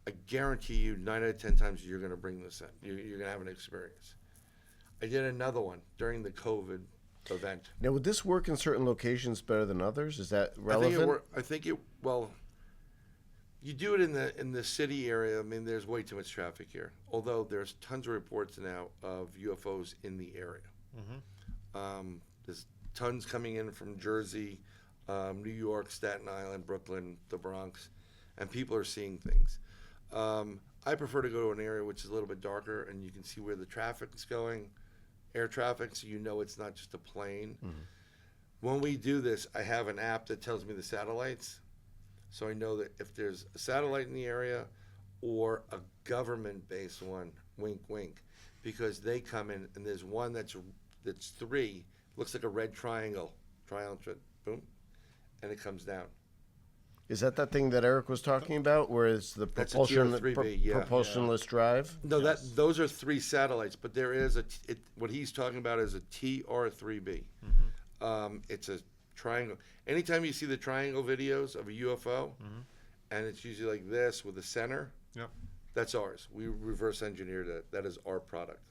I guarantee you 9 out of 10 times you're going to bring this in. You're going to have an experience. I did another one during the COVID event. Now, would this work in certain locations better than others? Is that relevant? I think it well, you do it in the city area. I mean, there's way too much traffic here. Although there's tons of reports now of UFOs in the area. There's tons coming in from Jersey, New York, Staten Island, Brooklyn, the Bronx, and people are seeing things. I prefer to go to an area which is a little bit darker, and you can see where the traffic is going, air traffic, so you know it's not just a plane. When we do this, I have an app that tells me the satellites, so I know that if there's a satellite in the area or a government-based one, wink, wink, because they come in, and there's one that's 3, looks like a red triangle, boom, and it comes down. Is that thing that Eric was talking about, where it's the That's a propulsion, TR-3B, yeah. propulsionless drive? No, those are 3 satellites, but there is what he's talking about is a TR-3B. It's a triangle. Anytime you see the triangle videos of a UFO, and it's usually like this with the center, that's ours. We reverse engineered it. That is our product.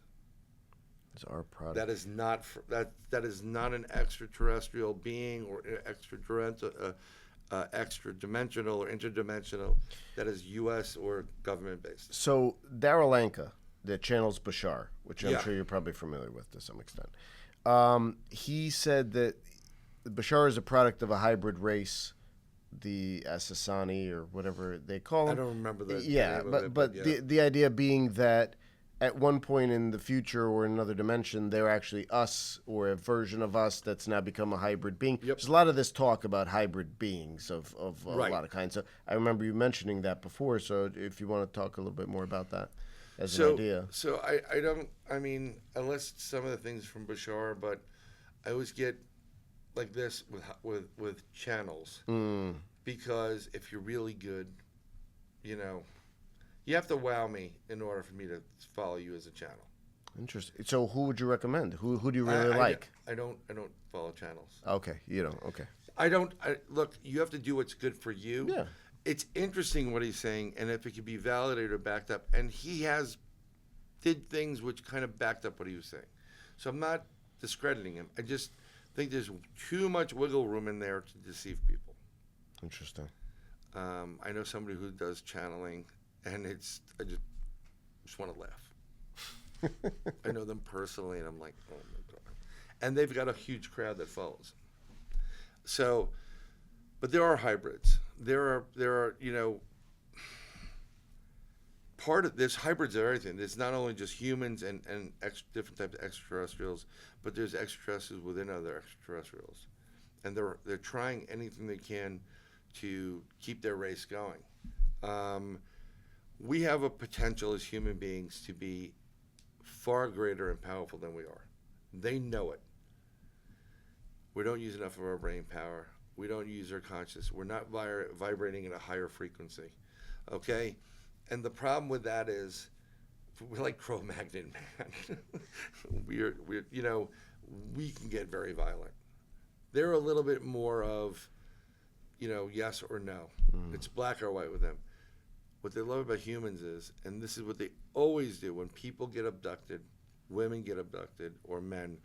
It's our product. That is not that is not an extraterrestrial being or extra dimensional or interdimensional. That is U.S. or government based. So Darryl Anka, that channels Bashar, which I'm Yeah. sure you're probably familiar with to some extent, he said that Bashar is a product of a hybrid race, the Assassani or whatever they call them. I don't remember the Yeah, name of but it, but yeah. the idea being that at one point in the future or in another dimension, they're actually us or a version of us that's now become a hybrid being. Yep. There's a lot of this talk about hybrid beings of Right. a lot of kinds. So I remember you mentioning that before. So if you want to talk a little bit more about that as an idea. So I mean, I list some of the things from Bashar, but I always get like this with channels because if you're really good, you know, you have to wow me in order for me to follow you as a channel. Interesting. So who would you recommend? Who do you really like? I don't follow channels. Okay, you don't. Okay. Look, you have to do what's good for you. Yeah. It's interesting what he's saying, and if it can be validated or backed up, and he did things which kind of backed up what he was saying. So I'm not discrediting him. I just think there's too much wiggle room in there to deceive people. Interesting. I know somebody who does channeling, and I just want to laugh. I know them personally, and I'm like, oh my God. And they've got a huge crowd that follows them. So, but there are hybrids. There are, you know, there's hybrids of everything. There's not only just humans and different types of extraterrestrials, but there's extraterrestrials within other extraterrestrials. And they're trying anything they can to keep their race going. We have a potential as human beings to be far greater and powerful than we are. They know it. We don't use enough of our brain power. We don't use our consciousness. We're not vibrating at a higher frequency. Okay? And the problem with that is we're like Cro-Magnon, man. we're you know, we can get very violent. They're a little bit more of, you know, yes or no. It's black or white with them. What they love about humans is, and this is what they always do when people get abducted, women get abducted, or men,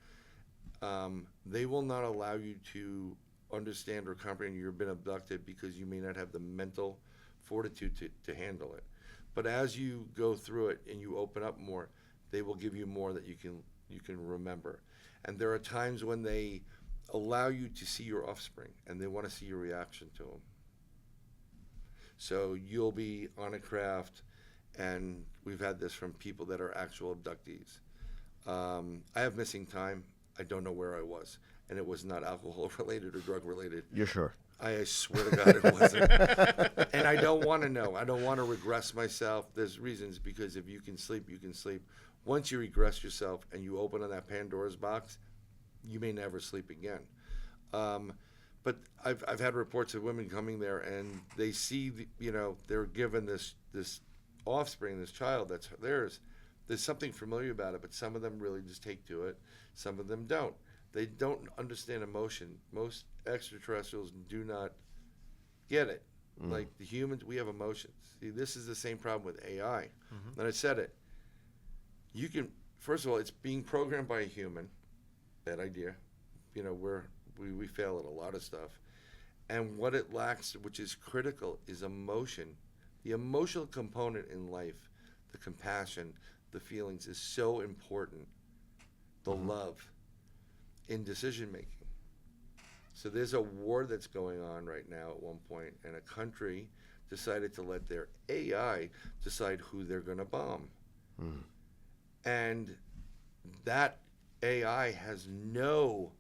they will not allow you to understand or comprehend you've been abducted because you may not have the mental fortitude to handle it. But as you go through it and you open up more, they will give you more that you can remember. And there are times when they allow you to see your offspring and they want to see your reaction to them. So you'll be on a craft, and we've had this from people that are actual abductees. I have missing time. I don't know where I was, and it was not alcohol related or drug related. You're sure? I swear to God it wasn't. And I don't want to know. I don't want to regress myself. There's reasons, because if you can sleep, you can sleep. Once you regress yourself and you open on that Pandora's box, you may never sleep again. But I've had reports of women coming there and they see, they're given this offspring, this child that's theirs. There's something familiar about it, but some of them really just take to it. Some of them don't. They don't understand emotion. Most extraterrestrials do not get it. Like the humans, we have emotions. See, this is the same problem with AI. And I said it. You can, first of all, it's being programmed by a human. Bad idea. We fail at a lot of stuff. And what it lacks, which is critical, is emotion. The emotional component in life, the compassion, the feelings, is so important. The love in decision making. So there's a war that's going on right now at one point, and a country decided to let their AI decide who they're going to bomb. And that AI has no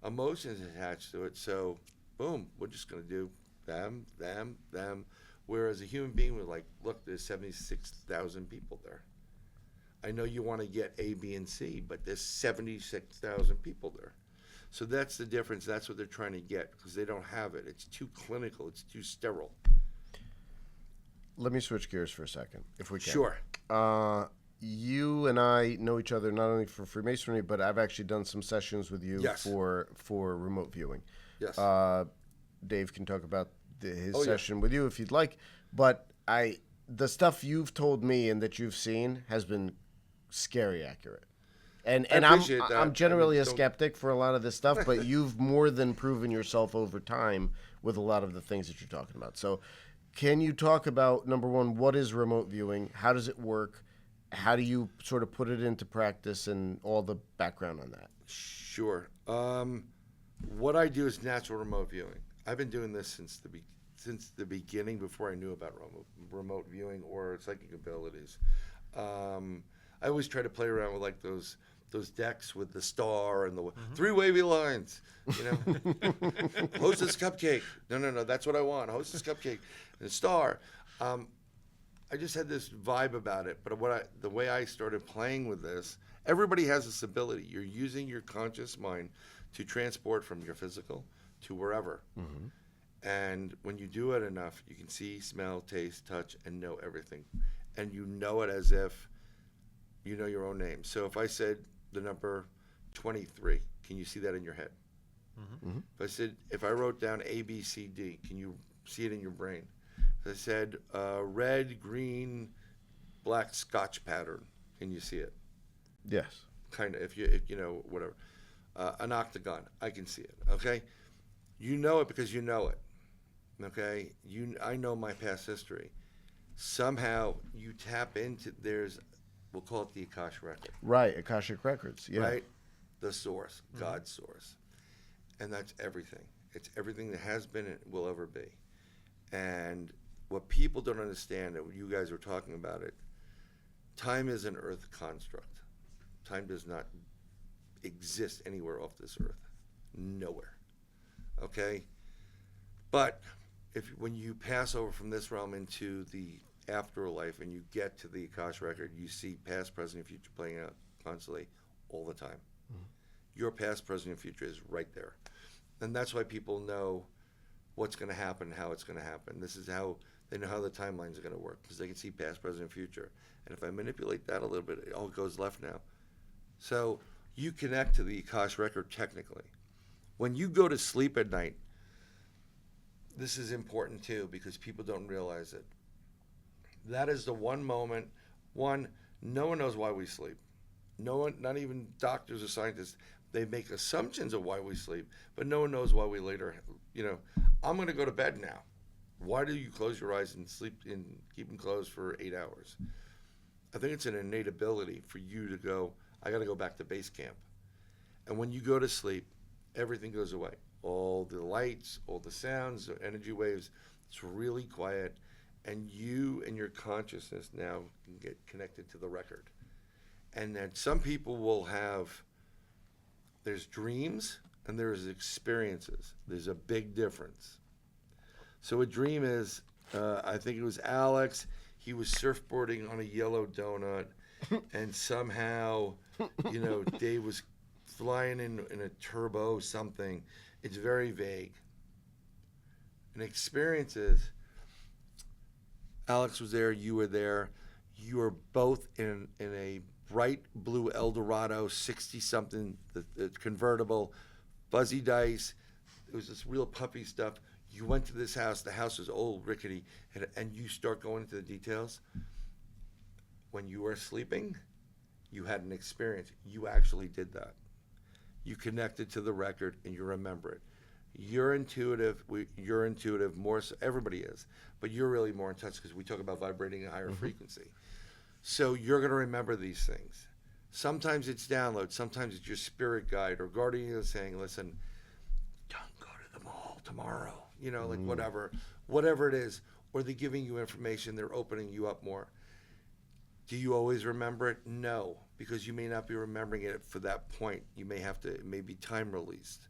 emotions attached to it, so boom, we're just going to do them, them, them. Whereas a human being would like, look, there's 76,000 people there. I know you want to get A, B, and C, but there's 76,000 people there. So that's the difference. That's what they're trying to get because they don't have it. It's too clinical. It's too sterile. Let me switch gears for a second, if we can. Sure. You and I know each other not only for Freemasonry, but I've actually done some sessions with you Yes. for remote viewing. Yes. Dave can talk about his Oh, yeah. session with you if you'd like. But the stuff you've told me and that you've seen has been scary accurate. And I appreciate that. I'm generally I a mean, skeptic for a lot of this stuff, but you've more than proven yourself over time with a lot of the things that you're talking about. So can you talk about, number one, what is remote viewing? How does it work? How do you sort of put it into practice and all the background on that? Sure. What I do is natural remote viewing. I've been doing this since the beginning, before I knew about remote viewing or psychic abilities. I always try to play around with like those decks with the star and the three wavy lines. You know, Hostess cupcake. No, that's what I want. Hostess cupcake and a star. I just had this vibe about it. But the way I started playing with this, everybody has this ability. You're using your conscious mind to transport from your physical to wherever. And when you do it enough, you can see, smell, taste, touch, and know everything. And you know it as if you know your own name. So if I said the number 23, can you see that in your head? If I wrote down A, B, C, D, can you see it in your brain? If I said red, green, black Scotch pattern, can you see it? Yes. Kind of, if you know, whatever. An octagon, I can see it, okay? You know it because you know it, okay? I know my past history. Somehow you tap into, we'll call it the Akashic record. Right, Akashic Records, yeah. Right? The source, God's source. And that's everything. It's everything that has been and will ever be. And what people don't understand, that you guys were talking about it, time is an earth construct. Time does not exist anywhere off this earth. Nowhere. Okay? But when you pass over from this realm into the afterlife and you get to the Akashic record, you see past, present, and future playing out constantly all the time. Your past, present, and future is right there. And that's why people know what's going to happen, how it's going to happen. This is how they know how the timelines are going to work, because they can see past, present, and future. And if I manipulate that a little bit, it all goes left now. So you connect to the Akashic record technically. When you go to sleep at night, this is important too, because people don't realize it. That is the one moment, no one knows why we sleep. No one, not even doctors or scientists, they make assumptions of why we sleep, but no one knows why we later, I'm going to go to bed now. Why do you close your eyes and sleep and keep them closed for 8 hours? I think it's an innate ability for you to go, I got to go back to base camp. And when you go to sleep, everything goes away. All the lights, all the sounds, the energy waves, it's really quiet. And you and your consciousness now can get connected to the record. And then some people will have, there's dreams and there's experiences. There's a big difference. So a dream is, I think it was Alex, he was surfboarding on a yellow donut, and somehow, Dave was flying in a turbo something. It's very vague. An experience is, Alex was there, you were there, you were both in a bright blue Eldorado 60-something, the convertible, fuzzy dice. It was this real puffy stuff. You went to this house. The house was old, rickety, and you start going into the details. When you were sleeping, you had an experience. You actually did that. You connected to the record, and you remember it. You're intuitive. You're intuitive more so. Everybody is. But you're really more in touch because we talk about vibrating at a higher frequency. So you're going to remember these things. Sometimes it's download. Sometimes it's your spirit guide or guardian saying, listen, don't go to the mall tomorrow. Whatever it is. Or they're giving you information. They're opening you up more. Do you always remember it? No, because you may not be remembering it for that point. You may have to, it may be time released.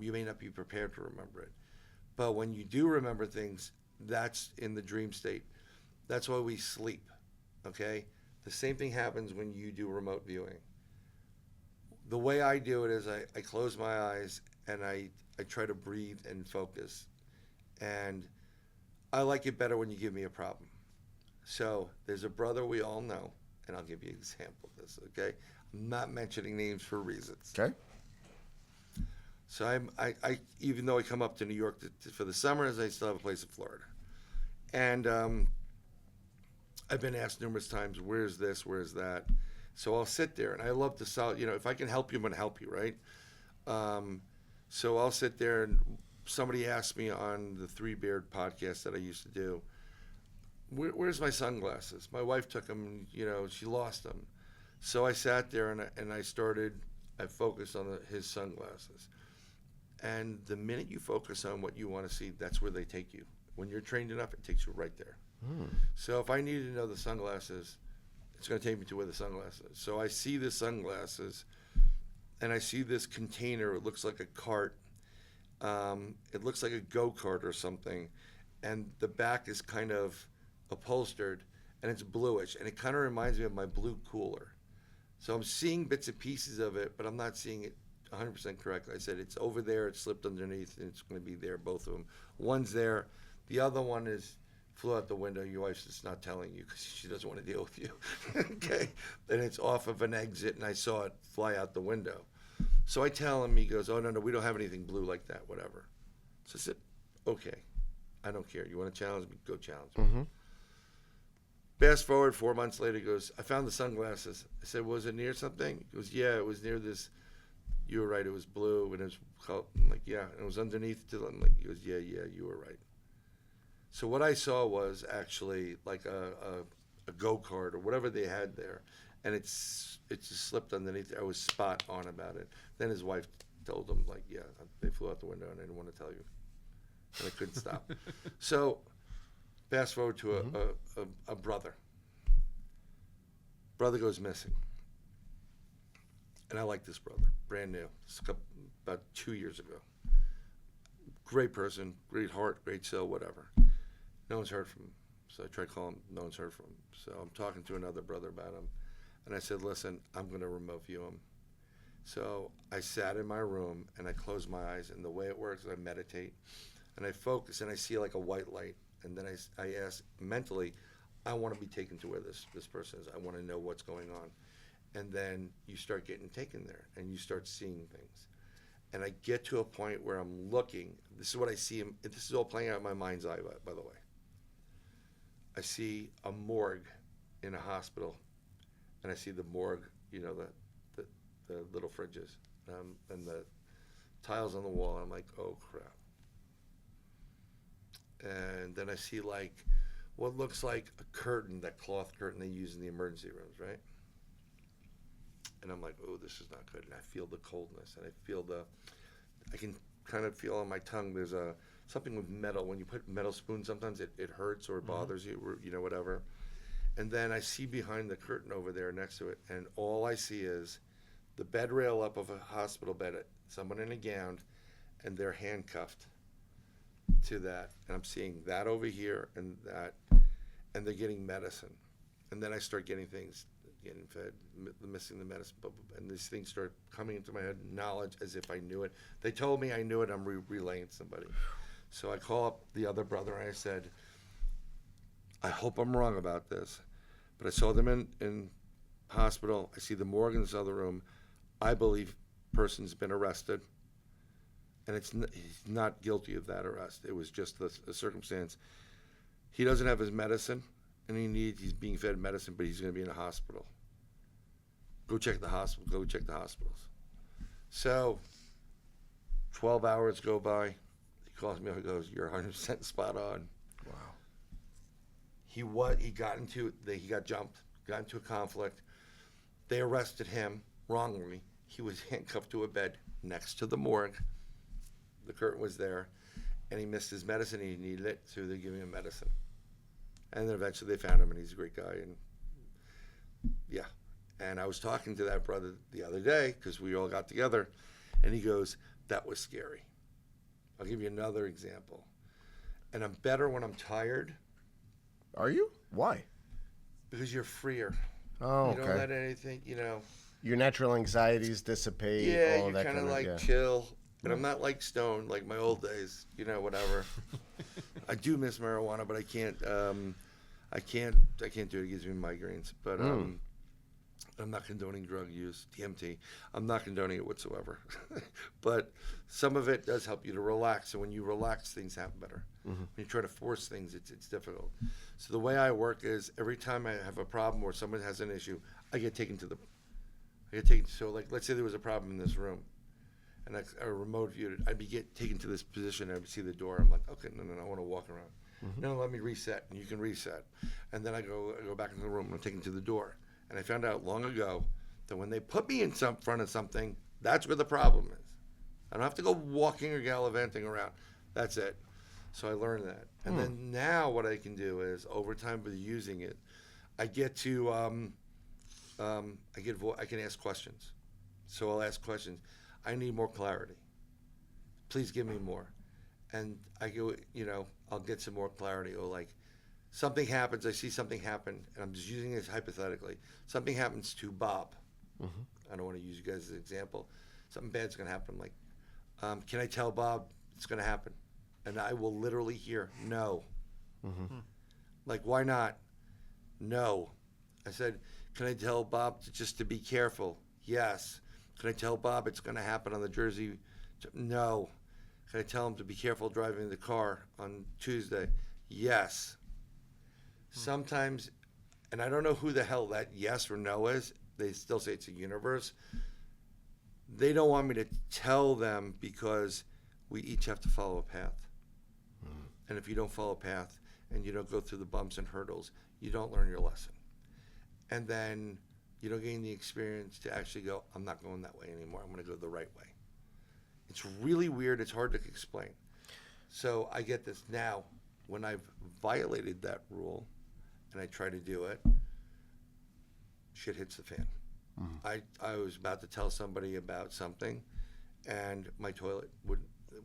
You may not be prepared to remember it. But when you do remember things, that's in the dream state. That's why we sleep, okay? The same thing happens when you do remote viewing. The way I do it is I close my eyes and I try to breathe and focus. And I like it better when you give me a problem. So there's a brother we all know, and I'll give you an example of this, okay? I'm not mentioning names for reasons. Okay. So I even though I come up to New York for the summers, I still have a place in Florida. And I've been asked numerous times, where's this, where's that? So I'll sit there, and I love to solve, if I can help you, I'm going to help you, right? So I'll sit there, and somebody asked me on the Three Beard podcast that I used to do, where's my sunglasses? My wife took them, she lost them. So I sat there, and I focused on his sunglasses. And the minute you focus on what you want to see, that's where they take you. When you're trained enough, it takes you right there. So if I needed to know the sunglasses, it's going to take me to where the sunglasses is. So I see the sunglasses, and I see this container. It looks like a cart. It looks like a go-kart or something. And the back is kind of upholstered, and it's bluish. And it kind of reminds me of my blue cooler. So I'm seeing bits and pieces of it, but I'm not seeing it 100% correctly. I said, it's over there, it slipped underneath, and it's going to be there, both of them. One's there. The other one flew out the window. Your wife's just not telling you because she doesn't want to deal with you. Okay? And it's off of an exit, and I saw it fly out the window. So I tell him, he goes, oh, no, we don't have anything blue like that, whatever. So I said, okay, I don't care. You want to challenge me? Go challenge me. Mm-hmm. Fast forward 4 months later, he goes, I found the sunglasses. I said, was it near something? He goes, yeah, it was near this. You were right, it was blue, and it was called, I'm like, yeah, and it was underneath. I'm like, he goes, yeah, you were right. So what I saw was actually like a go-kart or whatever they had there, and it just slipped underneath. I was spot on about it. Then his wife told him, like, yeah, they flew out the window, and I didn't want to tell you, and I couldn't stop. So fast forward to a brother. Brother goes missing. And I like this brother, brand new. About 2 years ago. Great person, great heart, great soul, whatever. No one's heard from him. So I tried calling him, no one's heard from him. So I'm talking to another brother about him. And I said, listen, I'm going to remote view him. So I sat in my room, and I closed my eyes. And the way it works is I meditate, and I focus, and I see like a white light. And then I ask mentally, I want to be taken to where this person is. I want to know what's going on. And then you start getting taken there, and you start seeing things. And I get to a point where I'm looking. This is what I see. This is all playing out in my mind's eye, by the way. I see a morgue in a hospital, and I see the morgue, the little fridges, and the tiles on the wall. I'm like, oh, crap. And then I see, like, what looks like a curtain, that cloth curtain they use in the emergency rooms, right? And I'm like, oh, this is not good. And I feel the coldness, and I can kind of feel on my tongue there's something with metal. When you put metal spoons, sometimes it hurts or it bothers you, or whatever. And then I see behind the curtain over there next to it, and all I see is the bed rail up of a hospital bed, someone in a gown, and they're handcuffed to that. And I'm seeing that over here and that, and they're getting medicine. And then I start getting things, getting fed, missing the medicine, and these things start coming into my head, knowledge as if I knew it. They told me I knew it, I'm relaying to somebody. So I call up the other brother, and I said, I hope I'm wrong about this, but I saw them in hospital. I see the morgue in this other room. I believe person's been arrested, and he's not guilty of that arrest. It was just the circumstance. He doesn't have his medicine, and he's being fed medicine, but he's going to be in a hospital. Go check the hospital. Go check the hospitals. So 12 hours go by. He calls me up and goes, you're 100% spot on. Wow. He got jumped, got into a conflict. They arrested him wrongly. He was handcuffed to a bed next to the morgue. The curtain was there, and he missed his medicine. He needed it, so they're giving him medicine. And then eventually they found him, and he's a great guy. And yeah. And I was talking to that brother the other day because we all got together, and he goes, that was scary. I'll give you another example. And I'm better when I'm tired. Are you? Why? Because you're freer. Oh, you okay. don't let anything, Your natural anxieties dissipate. Yeah, all you that kind of like yeah. chill. And I'm not like stoned like my old days, whatever. I do miss marijuana, but I can't do it. It gives me migraines. But I'm not condoning drug use, DMT. I'm not condoning it whatsoever. But some of it does help you to relax. And when you relax, things happen better. When you try to force things, it's difficult. So the way I work is every time I have a problem or someone has an issue, I get taken to so like, let's say there was a problem in this room. And I remote viewed it, I'd be taken to this position, I'd see the door, I'm like, okay, no, I want to walk around. No, let me reset, and you can reset. And then I go back into the room, and I'm taken to the door. And I found out long ago that when they put me in front of something, that's where the problem is. I don't have to go walking or gallivanting around. That's it. So I learned that. And then now what I can do is, over time with using it, I get to, I can ask questions. So I'll ask questions. I need more clarity. Please give me more. And I go, I'll get some more clarity. Or like, something happens, I see something happen, and I'm just using this hypothetically. Something happens to Bob. I don't want to use you guys as an example. Something bad's going to happen. Like, can I tell Bob it's going to happen? And I will literally hear, no. Like, why not? No. I said, can I tell Bob just to be careful? Yes. Can I tell Bob it's going to happen on the Jersey? No. Can I tell him to be careful driving the car on Tuesday? Yes. Sometimes, and I don't know who the hell that yes or no is. They still say it's a universe. They don't want me to tell them because we each have to follow a path. And if you don't follow a path and you don't go through the bumps and hurdles, you don't learn your lesson. And then you don't gain the experience to actually go, I'm not going that way anymore. I'm going to go the right way. It's really weird. It's hard to explain. So I get this now. When I've violated that rule and I try to do it, shit hits the fan. I was about to tell somebody about something, and my toilet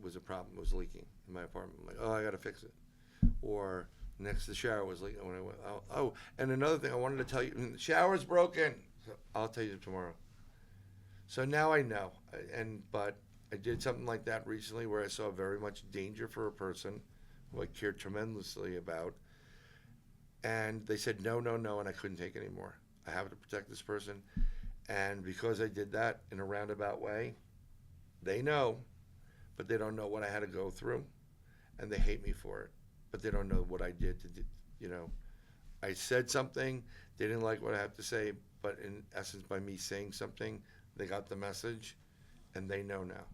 was a problem. It was leaking in my apartment. I'm like, oh, I got to fix it. Or next to the shower was leaking. When I went, oh, and another thing I wanted to tell you, the shower's broken. So I'll tell you tomorrow. So now I know. But I did something like that recently where I saw very much danger for a person who I cared tremendously about. And they said, no, and I couldn't take it anymore. I have to protect this person. And because I did that in a roundabout way, they know, but they don't know what I had to go through. And they hate me for it. But they don't know what I did to do, I said something, they didn't like what I had to say, but in essence, by me saying something, they got the message, and they know now.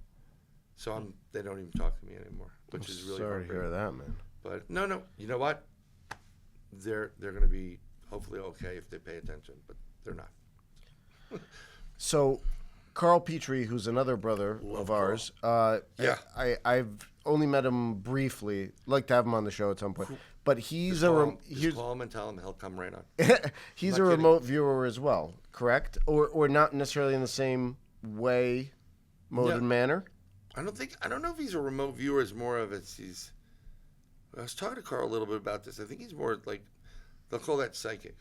So they don't even talk to me anymore, which is really sorry to hear that, man. But no, you know what? They're going to be hopefully okay if they pay attention, but they're not. So, Carl Petrie, who's another brother of ours, I've only met him briefly. Like to have him on the show at some point. But he's just call him and tell him he'll come right on. He's a remote viewer as well, correct? Or not necessarily in the same way, mode and manner. I don't know if he's a remote viewer. It's more of he's. I was talking to Carl a little bit about this. I think he's more like they'll call that psychic.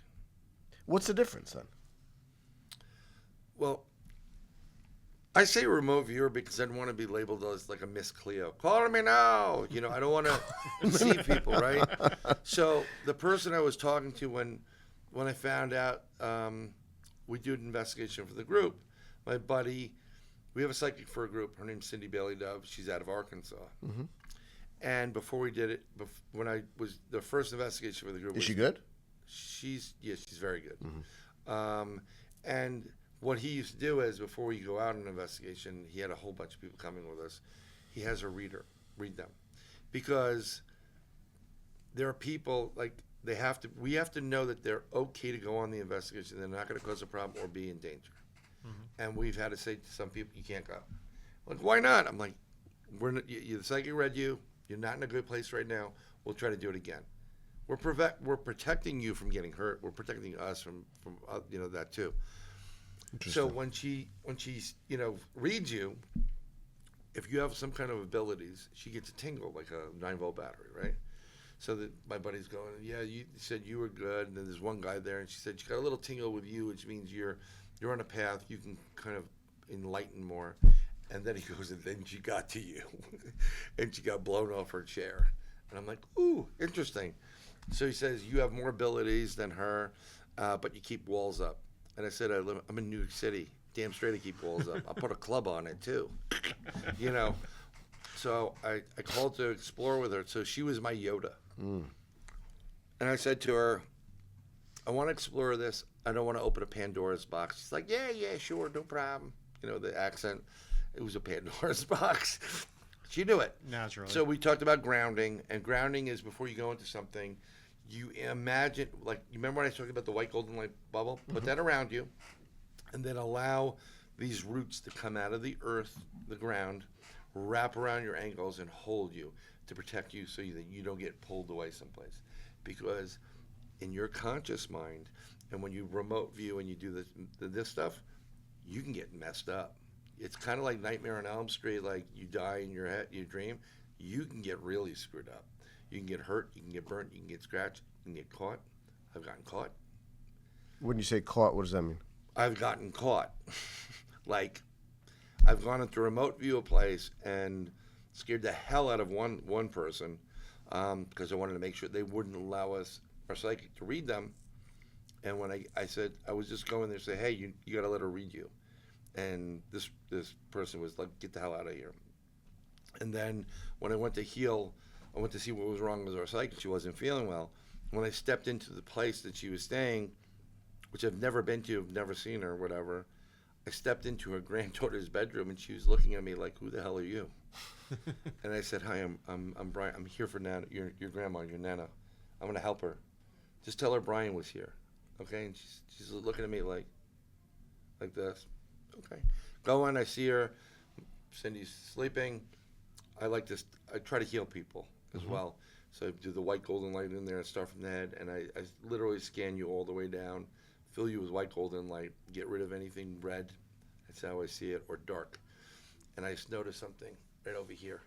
What's the difference then? Well, I say remote viewer because I don't want to be labeled as like a Miss Cleo. Call me now. I don't want to see people, right? So the person I was talking to when I found out we do an investigation for the group, my buddy, we have a psychic for a group. Her name's Cindy Bailey Dove. She's out of Arkansas. And before we did it, when I was the first investigation for the group, is she good? She's very good. And what he used to do is before we go out on an investigation, he had a whole bunch of people coming with us. He has a read them, because there are people like we have to know that they're okay to go on the investigation. They're not going to cause a problem or be in danger. And we've had to say to some people, you can't go. Like, why not? I'm like, the psychic read you. You're not in a good place right now. We'll try to do it again. We're protecting you from getting hurt. We're protecting us from that too. So when she reads you, if you have some kind of abilities, she gets a tingle like a 9-volt battery, right? So my buddy's going, yeah, you said you were good, and then there's one guy there, and she said she got a little tingle with you, which means you're you're on a path, you can kind of enlighten more. And then he goes, and then she got to you. And she got blown off her chair. And I'm like, ooh, interesting. So he says, you have more abilities than her, but you keep walls up. And I said, I'm in New York City. Damn straight I keep walls up. I'll put a club on it, too. You know. So I called to explore with her. So she was my Yoda. And I said to her, I want to explore this. I don't want to open a Pandora's box. She's like, yeah, sure, no problem. You know, the accent. It was a Pandora's box. She knew it. Naturally. So we talked about grounding, and grounding is before you go into something, you imagine, like, you remember when I was talking about the white golden light bubble? Put that around you, and then allow these roots to come out of the earth, the ground, wrap around your ankles and hold you to protect you so that you don't get pulled away someplace. Because in your conscious mind, and when you remote view and you do this stuff, you can get messed up. It's kind of like Nightmare on Elm Street, like you die in your head, you dream. You can get really screwed up. You can get hurt, you can get burnt, you can get scratched, you can get caught. I've gotten caught. When you say caught, what does that mean? I've gotten caught. Like, I've gone into remote view a place and scared the hell out of one person because I wanted to make sure they wouldn't allow us, our psychic, to read them. And when I said, I was just going there to say, hey, you got to let her read you. And this person was like, get the hell out of here. And then when I went to heal, I went to see what was wrong with our psychic. She wasn't feeling well. When I stepped into the place that she was staying, which I've never been to, I've never seen her, whatever, I stepped into her granddaughter's bedroom, and she was looking at me like, who the hell are you? And I said, hi, I'm Brian. I'm here for Nana, your grandma, your Nana. I'm going to help her. Just tell her Brian was here. Okay? And she's looking at me like this. Okay. Go on, I see her. Cindy's sleeping. I try to heal people as well. So I do the white golden light in there and start from the head, and I literally scan you all the way down, fill you with white golden light, get rid of anything red, that's how I see it, or dark. And I just noticed something right over here.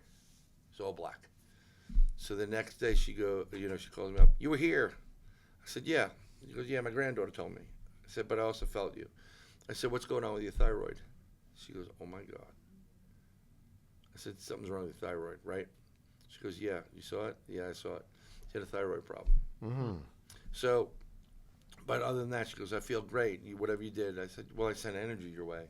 It's all black. So the next day she calls me up. You were here. I said, yeah. She goes, yeah, my granddaughter told me. I said, but I also felt you. I said, what's going on with your thyroid? She goes, oh my God. I said, something's wrong with your thyroid, right? She goes, yeah. You saw it? Yeah, I saw it. She had a thyroid problem. Mm-hmm. So, but other than that, she goes, I feel great. Whatever you did. I said, well, I sent energy your way.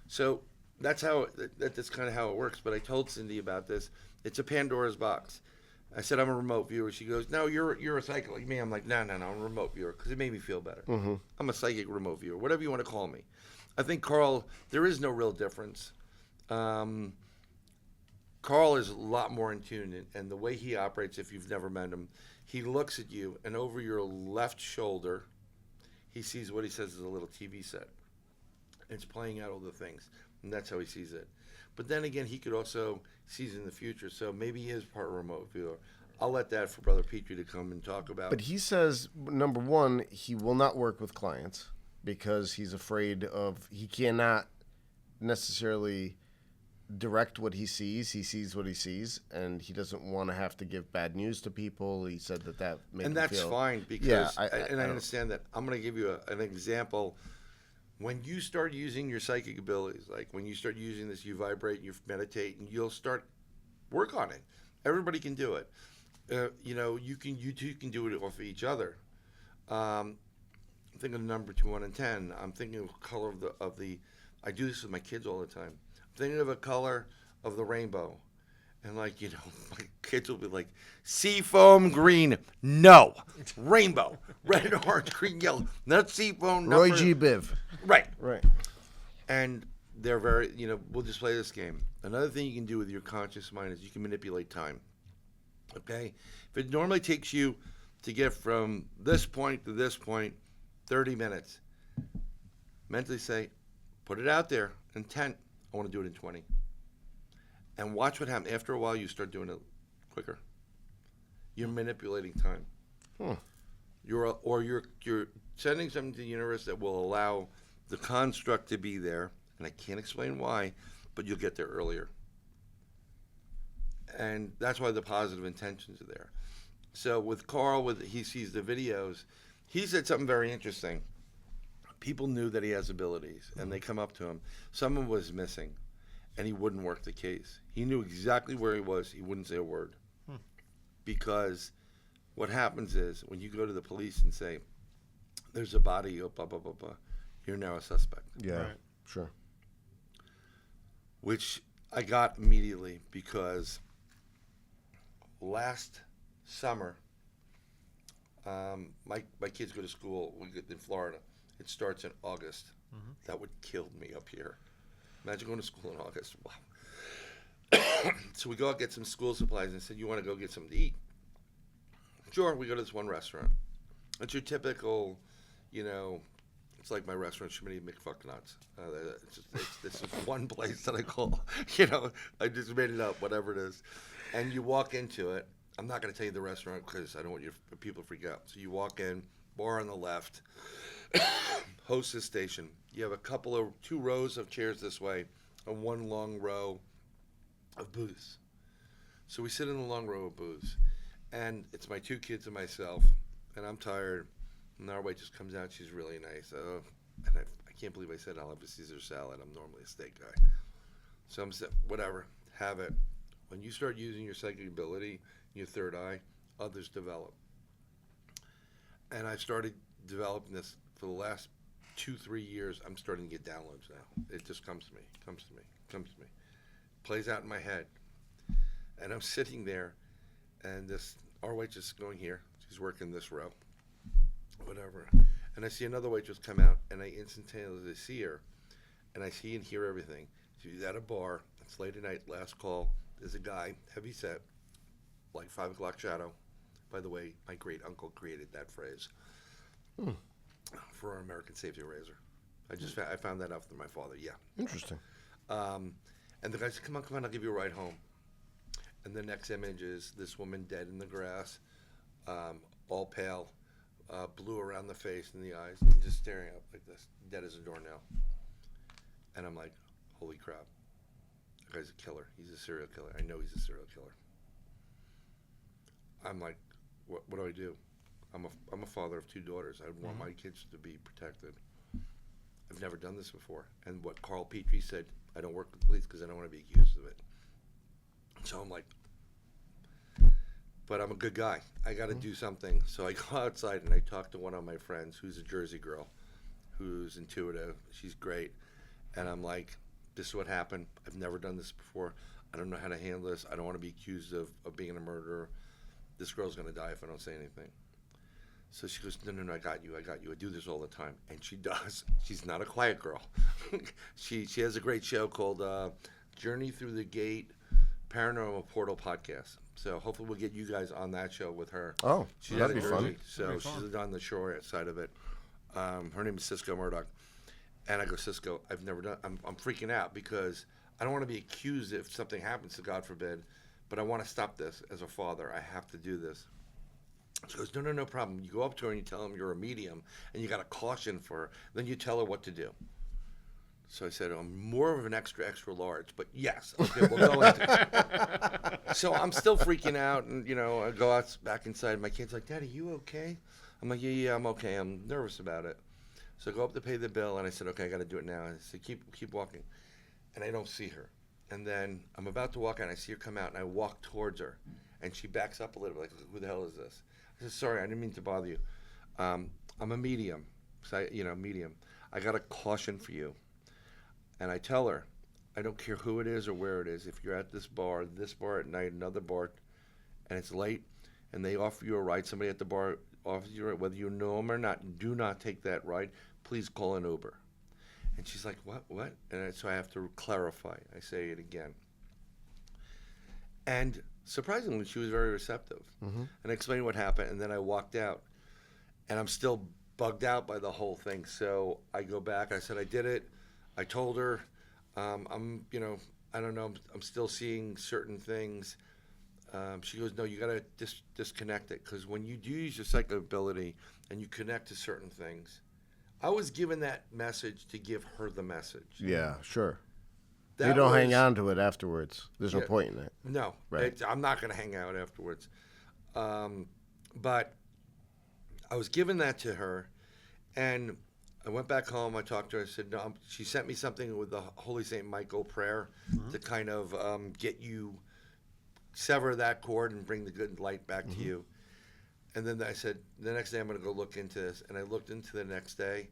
So that's kind of how it works. But I told Cindy about this. It's a Pandora's box. I said, I'm a remote viewer. She goes, no, you're a psychic like me. I'm like, no, I'm a remote viewer because it made me feel better. Mm-hmm. I'm a psychic remote viewer, whatever you want to call me. I think Carl, there is no real difference. Carl is a lot more in tune, and the way he operates, if you've never met him, he looks at you, and over your left shoulder, he sees what he says is a little TV set. It's playing out all the things, and that's how he sees it. But then again, he could also see in the future, so maybe he is part remote viewer. I'll let that for Brother Petrie to come and talk about. But he says, number one, he will not work with clients because he's afraid he cannot necessarily direct what he sees. He sees what he sees, and he doesn't want to have to give bad news to people. He said that made him that's feel, fine because, I understand that. I'm going to give you an example. When you start using your psychic abilities, like when you start using this, you vibrate, you meditate, and you'll start work on it. Everybody can do it. You two can do it off of each other. I'm thinking of number 2, 1, and 10. I'm thinking of color of the. I do this with my kids all the time. I'm thinking of a color of the rainbow, and my kids will be like, seafoam green, no, rainbow, red, orange, green, yellow, not seafoam. Roy G. Biv. Right. Right. And they're very, we'll just play this game. Another thing you can do with your conscious mind is you can manipulate time. Okay? If it normally takes you to get from this point to this point, 30 minutes, mentally say, put it out there, intent, I want to do it in 20. And watch what happens. After a while, you start doing it quicker. You're manipulating time. You're sending something to the universe that will allow the construct to be there, and I can't explain why, but you'll get there earlier. And that's why the positive intentions are there. So with Carl, he sees the videos, he said something very interesting. people knew that he has abilities, and they come up to him. Someone was missing, and he wouldn't work the case. He knew exactly where he was. He wouldn't say a word. Because what happens is when you go to the police and say, there's a body, blah, blah, blah, blah, you're now a suspect. Yeah, Right. sure. Which I got immediately because last summer, my kids go to school in Florida. It starts in August. That would kill me up here. Imagine going to school in August. Wow. So we go out and get some school supplies and said, you want to go get something to eat? Sure, we go to this one restaurant. It's your typical, it's like my restaurant, Schmitty McFucknuts. This is one place that I call, I just made it up, whatever it is. And you walk into it. I'm not going to tell you the restaurant because I don't want people to freak out. So you walk in, bar on the left, hostess station. You have two rows of chairs this way and one long row of booths. So we sit in the long row of booths. And it's my two kids and myself. And I'm tired. And our waitress comes out. She's really nice. And I can't believe I said I'll have a Caesar salad. I'm normally a steak guy. So I'm saying, whatever, have it. When you start using your psychic ability, your third eye, others develop. And I've started developing this for the last 2-3 years. I'm starting to get downloads now. It just comes to me. Plays out in my head. And I'm sitting there, and our waitress is going here. She's working this row, whatever. And I see another waitress come out, and I instantaneously see her, and I see and hear everything. She's at a bar. It's late at night, last call. There's a guy, heavy set, like 5 o'clock shadow. By the way, my great uncle created that phrase for our American safety razor. I found that out from my father. Yeah. Interesting. And the guy said, come on, I'll give you a ride home. And the next image is this woman dead in the grass, all pale, blue around the face and the eyes, and just staring up like this, dead as a doornail. And I'm like, holy crap. That guy's a killer. He's a serial killer. I know he's a serial killer. I'm like, what do I do? I'm a father of 2 daughters. I want my kids to be protected. I've never done this before. And what Carl Petrie said, I don't work with the police because I don't want to be accused of it. So I'm like, but I'm a good guy. I got to do something. So I go outside and I talk to one of my friends who's a Jersey girl, who's intuitive. She's great. And I'm like, this is what happened. I've never done this before. I don't know how to handle this. I don't want to be accused of being a murderer. This girl's going to die if I don't say anything. So she goes, no, I got you. I do this all the time. And she does. She's not a quiet girl. She has a great show called Journey Through the Gate Paranormal Portal Podcast. So hopefully we'll get you guys on that show with her. Oh, she's that'd out of be Jersey, fun. so she's on the shore side of it. Her name is Cisco Murdoch. And I go, Cisco, I've never done. I'm freaking out because I don't want to be accused if something happens to God forbid, but I want to stop this as a father. I have to do this. She goes, no problem. You go up to her and you tell him you're a medium and you got a caution for her. Then you tell her what to do. So I said, I'm more of an extra large, but yes, okay, we'll go into it. So I'm still freaking out, and I go out back inside. My kid's like, Daddy, you okay? I'm like, yeah, I'm okay. I'm nervous about it. So I go up to pay the bill, and I said, okay, I got to do it now. I said, keep walking, and I don't see her. And then I'm about to walk out, and I see her come out, and I walk towards her, and she backs up a little bit, like, who the hell is this? I said, sorry, I didn't mean to bother you. I'm a medium, so medium. I got a caution for you. And I tell her, I don't care who it is or where it is. If you're at this bar at night, another bar, and it's late, and they offer you a ride, somebody at the bar offers you a ride, whether you know them or not, do not take that ride. Please call an Uber. And she's like, what? And so I have to clarify. I say it again. And surprisingly, she was very receptive. And I explained what happened, and then I walked out. And I'm still bugged out by the whole thing. So I go back. I said, I did it. I told her, I don't know, I'm still seeing certain things. She goes, no, you got to disconnect it. Because when you do use your psychic ability and you connect to certain things, I was given that message to give her the message. Yeah, sure. That you don't hang on to it afterwards. There's no point in it. No, right. I'm not going to hang out afterwards. But I was given that to her, and I went back home. I talked to her. I said, no. She sent me something with the Holy Saint Michael prayer to kind of get you, sever that cord and bring the good light back to you. And then I said, the next day I'm going to go look into this. And I looked into the next day,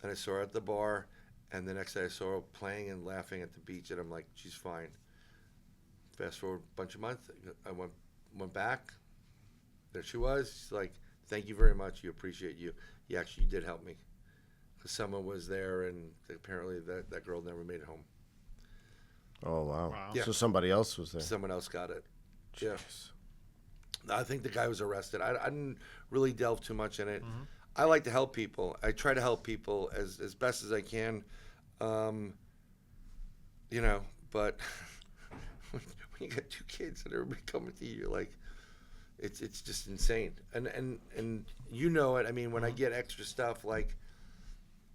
and I saw her at the bar. And the next day I saw her playing and laughing at the beach. And I'm like, she's fine. Fast forward a bunch of months. I went back. There she was. She's like, thank you very much. You appreciate you. You actually did help me. Because someone was there, and apparently that girl never made it home. Oh, wow. Yeah. So somebody else was there. Someone else got it. Jeez. Yeah. I think the guy was arrested. I didn't really delve too much in it. I like to help people. I try to help people as best as I can. You know, but when you got 2 kids and everybody coming to you, you're like, it's just insane. And you know it. I mean, when I get extra stuff, like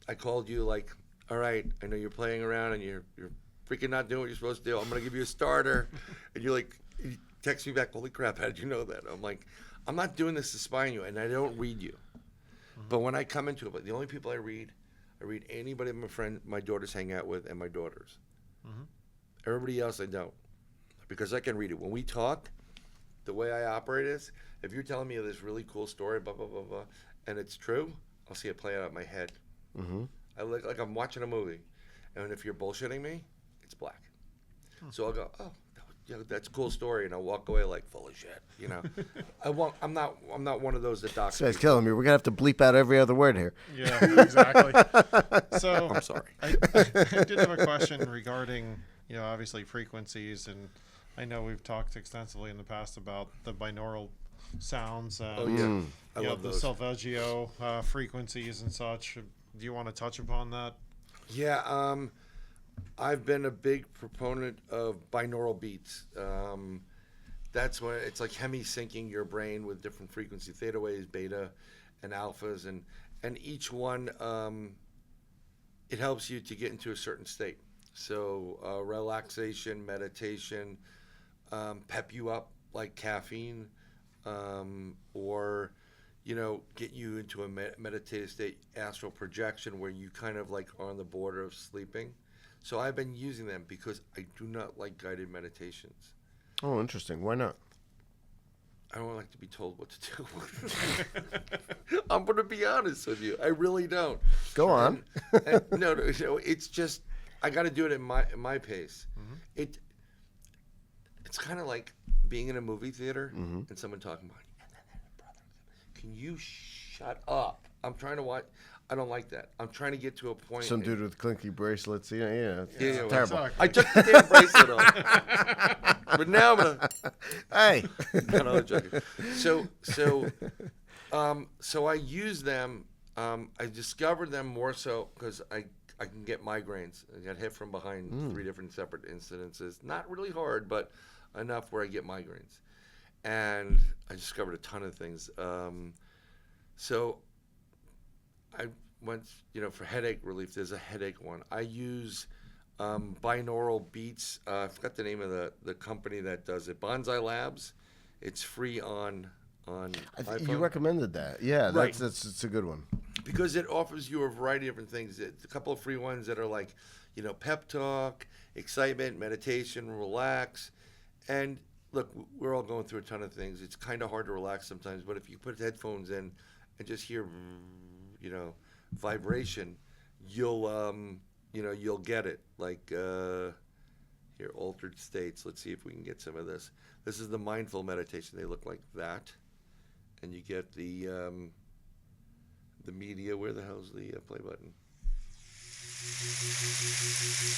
I called you, like, all right, I know you're playing around and you're freaking not doing what you're supposed to do. I'm gonna give you a starter, and you're like, you text me back, holy crap, how did you know that? I'm like, I'm not doing this to spy on you, and I don't read you. But when I come into it, but the only people I read anybody my daughters hang out with, and my daughters. Everybody else I don't, because I can read it. When we talk, the way I operate is, if you're telling me this really cool story, blah blah blah blah, and it's true, I'll see it play out in my head. I look like I'm watching a movie, and if you're bullshitting me, it's black. So I'll go, oh, that's a cool story, and I'll walk away like full of shit. You know, I'm not one of those that docs. This guy's killing me. We're gonna have to bleep out every other word here. Yeah, exactly. So I'm sorry. I did have a question regarding, obviously frequencies, and I know we've talked extensively in the past about the binaural sounds. Oh yeah, I love the those. solfeggio frequencies and such. Do you want to touch upon that? Yeah, I've been a big proponent of binaural beats. That's when it's like hemi-syncing your brain with different frequency, theta waves, beta, and alphas, and each one, it helps you to get into a certain state. So relaxation, meditation, pep you up like caffeine, or get you into a meditative state, astral projection, where you kind of like are on the border of sleeping. So I've been using them because I do not like guided meditations. Oh, interesting. Why not? I don't like to be told what to do. I'm going to be honest with you. I really don't. Go on. And no, it's just I got to do it at my pace. It's kind of like being in a movie theater and someone talking about, can you shut up? I'm trying to watch. I don't like that. I'm trying to get to a point. Some dude with clinky bracelets. Yeah, it's Yeah, terrible. exactly. I took the damn bracelet off. But now I'm gonna. Hey. No, I'm joking. So I use them. I discovered them more so because I can get migraines. I got hit from behind 3 different separate incidences. Not really hard, but enough where I get migraines. And I discovered a ton of things. So I went, for headache relief. There's a headache one. I use binaural beats. I forgot the name of the company that does it. Bonsai Labs. It's free on iPhone. You recommended that. Yeah, Right. that's a good one. Because it offers you a variety of different things. It's a couple of free ones that are like, pep talk, excitement, meditation, relax. And look, we're all going through a ton of things. It's kind of hard to relax sometimes, but if you put headphones in and just hear, vibration, you'll get it. Like, here, altered states. Let's see if we can get some of this. This is the mindful meditation. They look like that. And you get the media. Where the hell's the play button?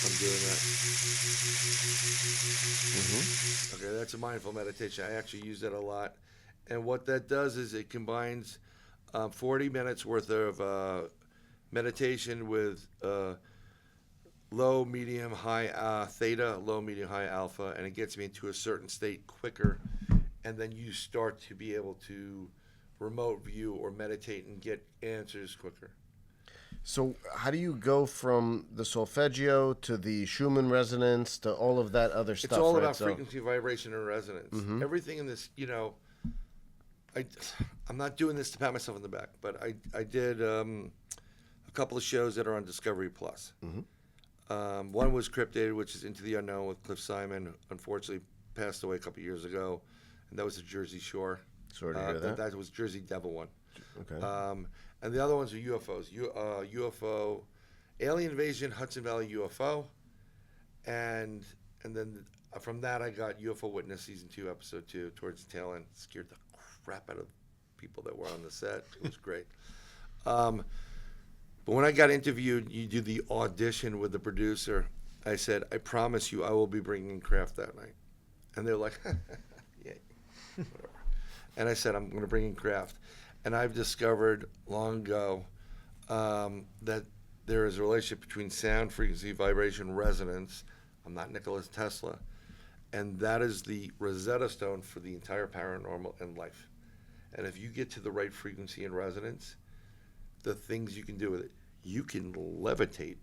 I'm doing that. Okay, that's a mindful meditation. I actually use that a lot. And what that does is it combines 40 minutes worth of meditation with low, medium, high theta, low, medium, high alpha, and it gets me into a certain state quicker. And then you start to be able to remote view or meditate and get answers quicker. So how do you go from the solfeggio to the Schumann resonance to all of that other stuff? It's all right? about frequency, vibration, and resonance. Everything in this, I'm not doing this to pat myself on the back, but I did a a couple of shows that are on Discovery Plus. One was Cryptid, which is Into the Unknown with Cliff Simon, who unfortunately passed away a couple of years ago, and that was the Jersey Shore. Sorry to hear that. That was Jersey Devil one. Okay. And the other ones are UFOs. UFO, Alien Invasion, Hudson Valley UFO, and then from that I got UFO Witness Season 2, Episode 2, towards the tail end. Scared the crap out of people that were on the set. It was great. But when I got interviewed, you do the audition with the producer. I said, I promise you I will be bringing Kraft that night. And they're like, yeah, whatever. And I said, I'm going to bring in Kraft. And I've discovered long ago that there is a relationship between sound, frequency, vibration, resonance. I'm not Nikola Tesla. And that is the Rosetta Stone for the entire paranormal and life. And if you get to the right frequency and resonance, the things you can do with it. You can levitate.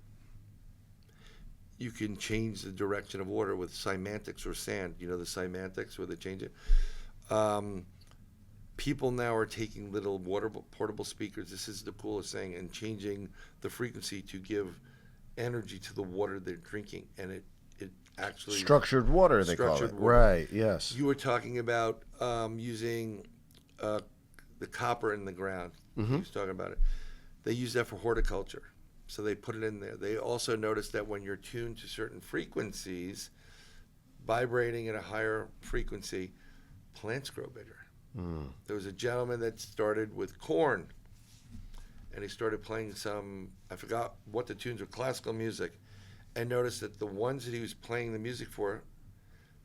You can change the direction of water with semantics or sand. You know the semantics where they change it? People now are taking little portable speakers. This is the coolest thing, and changing the frequency to give energy to the water they're drinking. And it actually... Structured water, they call it. Water. Right, yes. You were talking about using the copper in the ground. He was talking about it. They use that for horticulture, so they put it in there. They also noticed that when you're tuned to certain frequencies, vibrating at a higher frequency, plants grow bigger. There was a gentleman that started with corn, and he started playing some, I forgot what the tunes were, classical music, and noticed that the ones that he was playing the music for,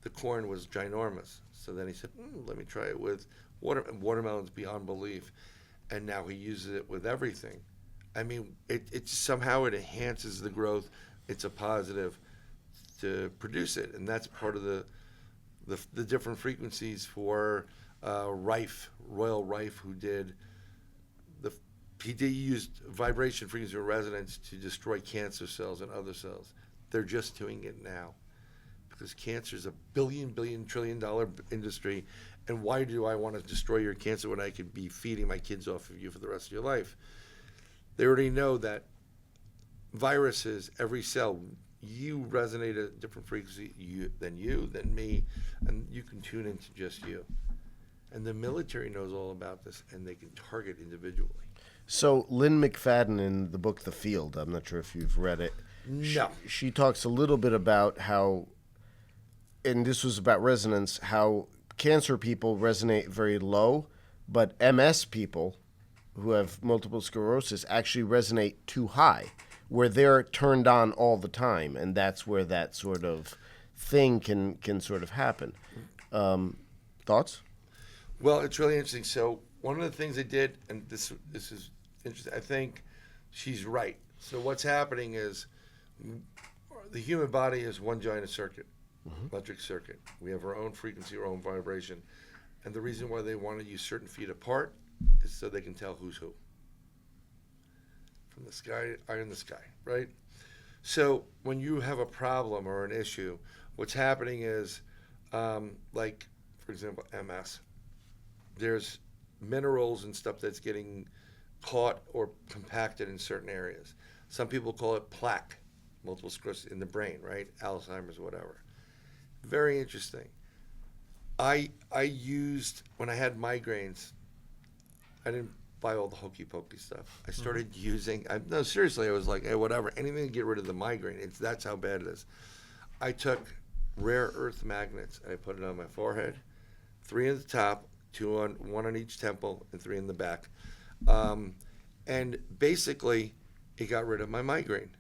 the corn was ginormous. So then he said, let me try it with watermelons beyond belief. And now he uses it with everything. I mean, it somehow it enhances the growth. It's a positive to produce it, and that's part of the different frequencies for Royal Rife, who did he used vibration, frequency, and resonance to destroy cancer cells and other cells. They're just doing it now because cancer is a billion trillion dollar industry. And why do I want to destroy your cancer when I could be feeding my kids off of you for the rest of your life? They already know that viruses, every cell, you resonate at a different frequency than me, and you can tune into just you. And the military knows all about this, and they can target individually. So Lynn McFadden in the book The Field, I'm not sure if you've read it. No. She talks a little bit about how, and this was about resonance, how cancer people resonate very low, but MS people who have multiple sclerosis actually resonate too high, where they're turned on all the time, and that's where that sort of thing can sort of happen. Thoughts? Well, it's really interesting. So one of the things they did, and this is interesting, I think she's right. So what's happening is the human body is one giant circuit. Electric circuit. We have our own frequency, our own vibration. And the reason why they want to use certain feet apart is so they can tell who's who. From the sky, eye in the sky, right? So when you have a problem or an issue, what's happening is, like, for example, MS, there's minerals and stuff that's getting caught or compacted in certain areas. Some people call it plaque, multiple sclerosis in the brain, right? Alzheimer's, whatever. Very interesting. I used, when I had migraines, I didn't buy all the hokey pokey stuff. I started using, no, seriously, I was like, hey, whatever, anything to get rid of the migraine. That's how bad it is. I took rare earth magnets and I put it on my forehead, 3 on the top, 1 on each temple, and 3 in the back. And basically, it got rid of my migraine.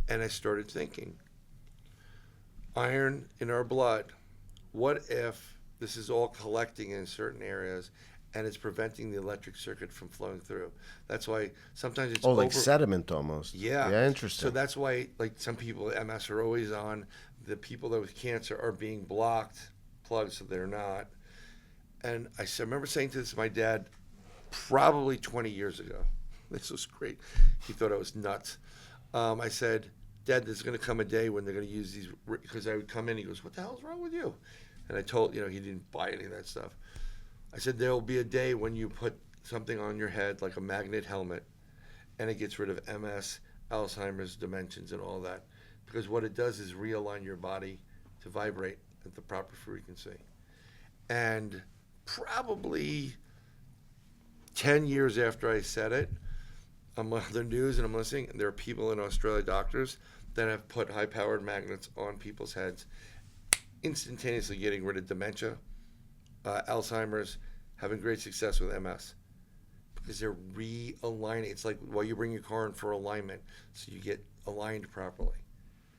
And I started thinking, iron in our blood, what if this is all collecting in certain areas and it's preventing the electric circuit from flowing through? That's why sometimes it's like sediment almost. Yeah, interesting. So that's why, like, some people with MS are always on. The people that with cancer are being plugged so they're not. And I remember saying to this to my dad probably 20 years ago. This was great. He thought I was nuts. I said, Dad, there's going to come a day when they're going to use these, because I would come in, he goes, what the hell's wrong with you? And I told, he didn't buy any of that stuff. I said, there will be a day when you put something on your head, like a magnet helmet, and it gets rid of MS, Alzheimer's, dementias, and all that. Because what it does is realign your body to vibrate at the proper frequency. And probably 10 years after I said it, I'm on the news and I'm listening, and there are people in Australia, doctors, that have put high-powered magnets on people's heads, instantaneously getting rid of dementia, Alzheimer's, having great success with MS. Because they're realigning. It's like while you bring your car in for alignment, so you get aligned properly.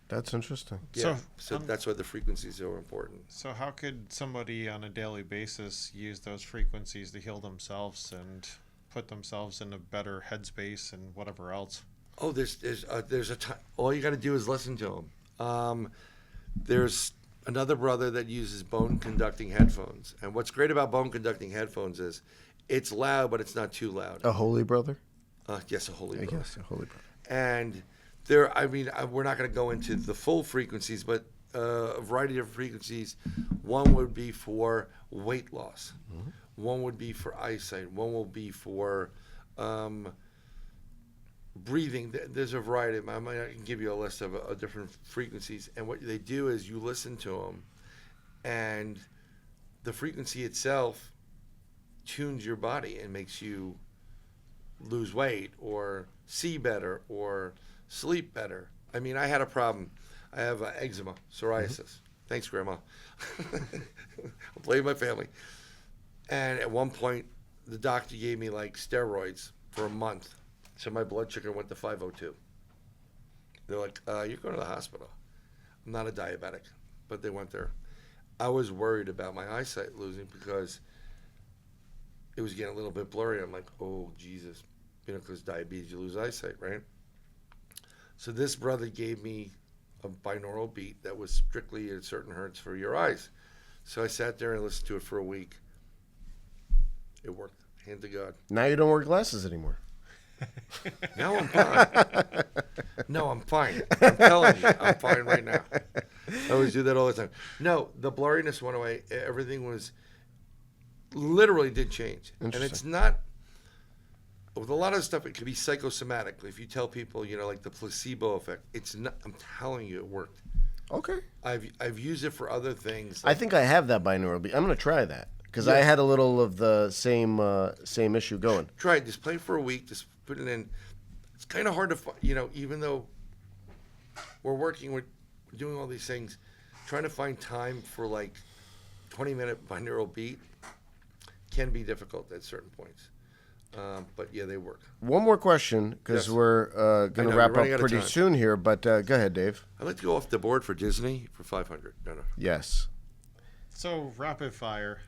That's interesting. Yeah, so that's why the frequencies are important. So how could somebody on a daily basis use those frequencies to heal themselves and put themselves in a better headspace and whatever else? Oh, there's a time. All you got to do is listen to them. There's another brother that uses bone conducting headphones, and what's great about bone conducting headphones is it's loud, but it's not too loud. A holy brother? Yes, a holy brother. Yes, a holy brother. And we're not going to go into the full frequencies, but a variety of frequencies. One would be for weight loss. Mm-hmm. One would be for eyesight. One will be for breathing. There's a variety. I can give you a list of different frequencies. And what they do is you listen to them, and the frequency itself tunes your body and makes you lose weight or see better or sleep better. I mean, I had a problem. I have eczema, psoriasis. Mm-hmm. Thanks, Grandma. I'll blame my family. And at one point, the doctor gave me like steroids for a month. So my blood sugar went to 502. They're like, you're going to the hospital. I'm not a diabetic, but they went there. I was worried about my eyesight losing because it was getting a little bit blurry. I'm like, oh, Jesus. Because diabetes, you lose eyesight, right? So this brother gave me a binaural beat that was strictly at certain hertz for your eyes. So I sat there and listened to it for a week. It worked. Hand to God. Now you don't wear glasses anymore. Now I'm fine. No, I'm fine. I'm telling you, I'm fine right now. I always do that all the time. No, the blurriness went away. Everything was literally did change. And it's not, with a lot of stuff, it could be psychosomatic. If you tell people, like the placebo effect, it's not, I'm telling you, it worked. Okay. I've used it for other things. I think I have that binaural beat. I'm going to try that because I had a little of the same issue going. Try it. Just play for a week. Just put it in. It's kind of hard to find, even though we're doing all these things, trying to find time for like 20-minute binaural beat can be difficult at certain points. But yeah, they work. One more question, because we're going to wrap up pretty soon here. But go ahead, Dave. I'd like to go off the board for Disney for $500. No. Yes. So rapid fire.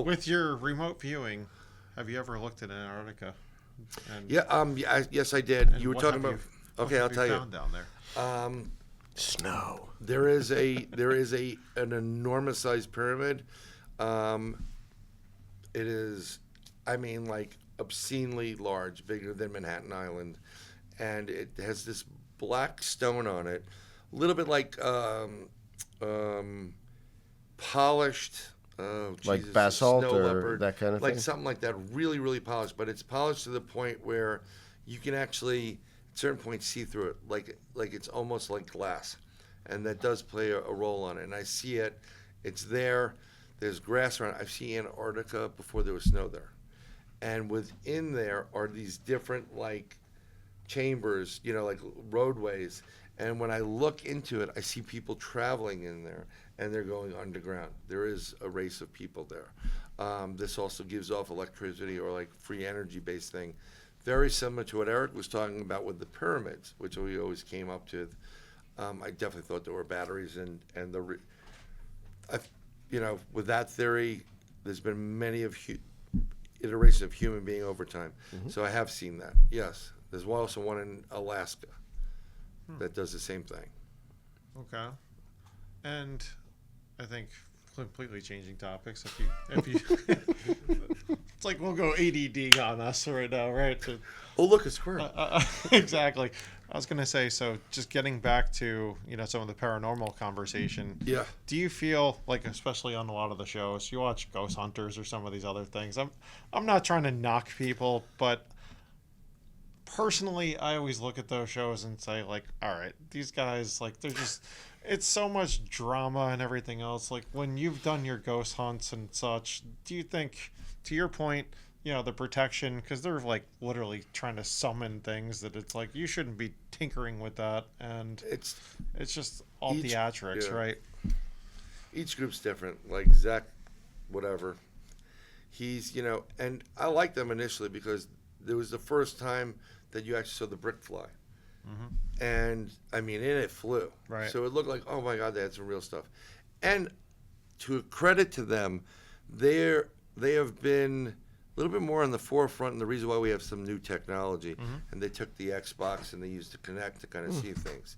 With your remote viewing, have you ever looked at Antarctica? Yes, I did. You were talking about. Okay, I'll tell you. Found down there. Snow. There is an enormous sized pyramid. It is, like obscenely large, bigger than Manhattan Island, and it has this black stone on it, a little bit like polished. Oh, like Jesus, basalt snow or leopard, that kind of like thing? Something like that, really, really polished. But it's polished to the point where you can actually, at certain points, see through it, like it's almost like glass. And that does play a role on it. And I see it. It's there. There's grass around it. I've seen Antarctica before there was snow there. And within there are these different, chambers, like roadways. And when I look into it, I see people traveling in there, and they're going underground. There is a race of people there. This also gives off electricity or free energy-based thing. Very similar to what Eric was talking about with the pyramids, which we always came up to. I definitely thought there were batteries and with that theory, there's been many iterations of human being over time. Mm-hmm. So I have seen that. Yes, there's also one in Alaska that does the same thing. Okay, and I think completely changing topics. If you, it's like we'll go ADD on us right now, right? Oh, look, it's squirrel. Exactly. I was going to say, so just getting back to, some of the paranormal conversation. Yeah. Do you feel like, especially on a lot of the shows, you watch Ghost Hunters or some of these other things. I'm not trying to knock people, but personally, I always look at those shows and say, like, all right, these guys, like, they're just, it's so much drama and everything else. Like, when you've done your ghost hunts and such, do you think, to your point, you know, the protection, because they're, like, literally trying to summon things that it's like, you shouldn't be tinkering with that. And it's just all theatrics, right? Each group's different. Like, Zach, whatever. He's, you know, and I liked them initially because there was the first time that you actually saw the brick fly. Mm-hmm. And, I mean, and it flew. Right. So it looked like, oh, my God, they had some real stuff. And to credit to them, they have been a little bit more on the forefront, and the reason why we have some new technology. Mm-hmm. And they took the Xbox and they used the Kinect to kind of see things,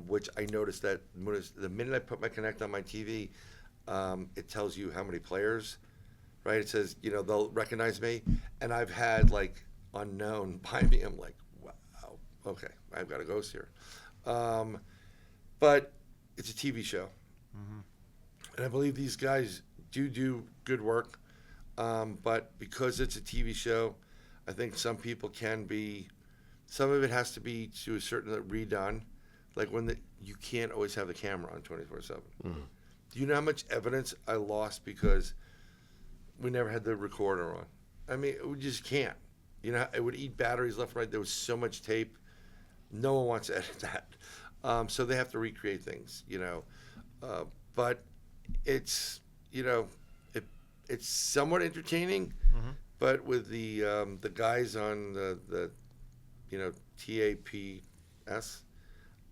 which I noticed that the minute I put my Kinect on my TV, it tells you how many players. Right, it says, you know, they'll recognize me, and I've had like unknown by me. I'm like, wow, okay, I've got a ghost here, but it's a TV show, and I believe these guys do good work, but because it's a TV show, I think some people can be, some of it has to be to a certain redone, like when you can't always have the camera on 24/7. Do you know how much evidence I lost because we never had the recorder on? I mean, we just can't. You know, it would eat batteries left and right. There was so much tape. No one wants to edit that. So they have to recreate things, you know. But it's, you know, it's somewhat entertaining. Mm-hmm. But with the guys on the you know, TAPS,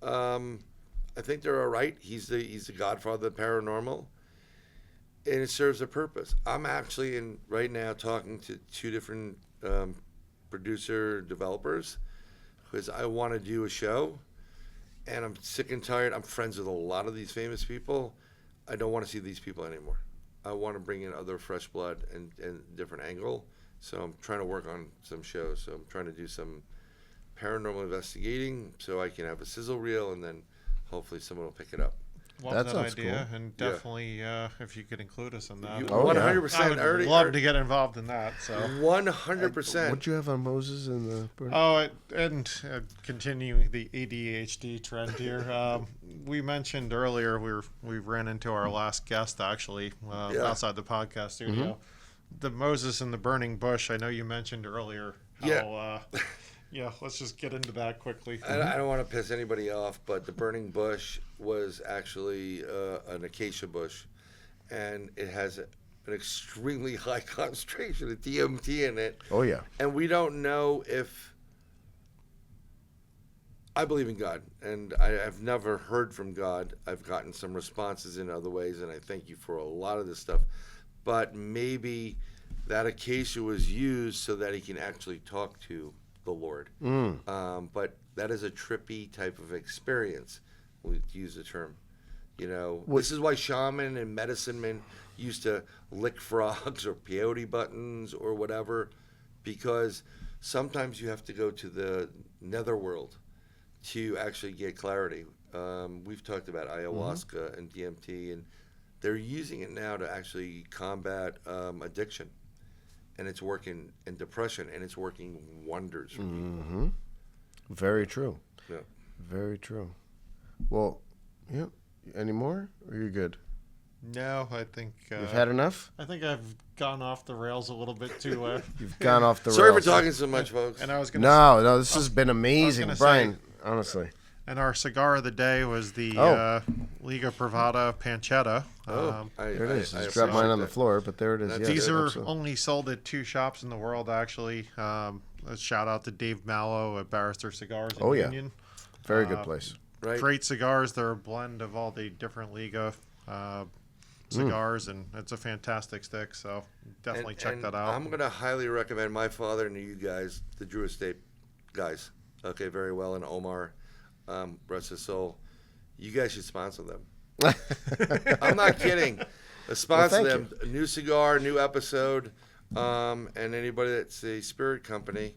I think they're all right. He's the godfather of the paranormal. And it serves a purpose. I'm actually right now talking to two different producer developers because I want to do a show, and I'm sick and tired. I'm friends with a lot of these famous people. I don't want to see these people anymore. I want to bring in other fresh blood and different angle. So I'm trying to work on some shows. So I'm trying to do some paranormal investigating so I can have a sizzle reel, and then hopefully someone will pick it up. Love that idea, cool. And definitely if you could include us in that. 100%. I would love to get involved in that. So 100%. What do you have on Moses in the? And continuing the ADHD trend here. We mentioned earlier we ran into our last guest actually outside the podcast studio. Mm-hmm. The Moses in the burning bush. I know you mentioned earlier how. Yeah, let's just get into that quickly. I don't want to piss anybody off, but the burning bush was actually an acacia bush, and it has an extremely high concentration of DMT in it. Oh, yeah. And we don't know if... I believe in God, and I've never heard from God. I've gotten some responses in other ways, and I thank you for a lot of this stuff. But maybe that acacia was used so that he can actually talk to the Lord. But that is a trippy type of experience. We'll use the term. You know, this is why shaman and medicine men used to lick frogs or peyote buttons or whatever, because sometimes you have to go to the netherworld to actually get clarity. We've talked about ayahuasca and DMT, and they're using it now to actually combat addiction. And it's working in depression, and it's working wonders for people. Very true. Yeah. Very true. Well, yeah. Any more? Or are you good? No, I think... You've had enough? I think I've gone off the rails a little bit too... You've gone off the rails. Sorry for talking so much, folks. And I was No, this has been amazing, Bryan, honestly. And our cigar of the day was the Liga Privada Pancetta. There it is. I just dropped mine on the floor, but there it is. These are only sold at 2 shops in the world, actually. A shout out to Dave Mallow at Barrister Cigars in Union. Very good place. Right. Great cigars. They're a blend of all the different Liga cigars, and it's a fantastic stick, so definitely check that out. I'm going to highly recommend. My father knew you guys, the Drew Estate guys, very well, and Omar. Rest his soul. You guys should sponsor them. I'm not kidding. Sponsor them. A new cigar, new episode, and anybody that's a spirit company,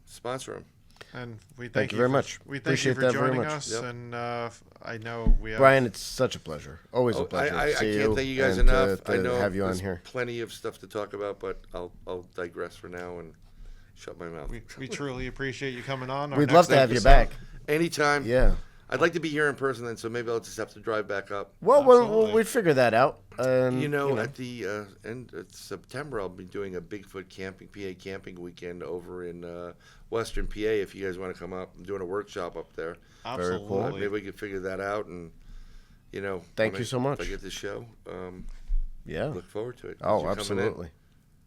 sponsor them. And we thank you very much. We thank you for joining us. Yep. And I know we have... Bryan, it's such a pleasure. Always a pleasure. I can't thank you guys enough. I know have you on here. Plenty of stuff to talk about, but I'll digress for now and shut my mouth. We truly appreciate you coming on. We'd love to have you back. Anytime. Yeah. I'd like to be here in person then, so maybe I'll just have to drive back up. Well, we'd figure that out. At the end of September, I'll be doing a Bigfoot PA camping weekend over in Western PA. If you guys want to come up, I'm doing a workshop up there. Absolutely. Very cool. Maybe we could figure that out, and thank you so much. If I get the show, look forward to it. Oh, absolutely.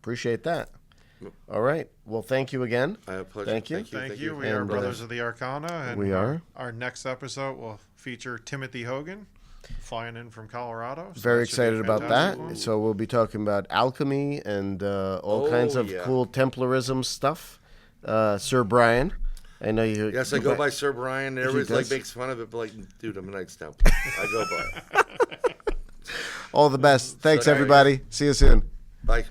Appreciate that. All right. Well, thank you again. I have a pleasure. Thank you. Thank you. We are Brothers of the Arcana. And we are. Our next episode will feature Timothy Hogan, flying in from Colorado. So Very excited about that. one. So we'll be talking about alchemy and all kinds of cool Templarism stuff. Sir Bryan, I know you. Yes, I go by Sir Bryan. Everybody's makes fun of it, but dude, I'm a Knights Templar. I go by it. All the best. Thanks, everybody. See you soon. Bye.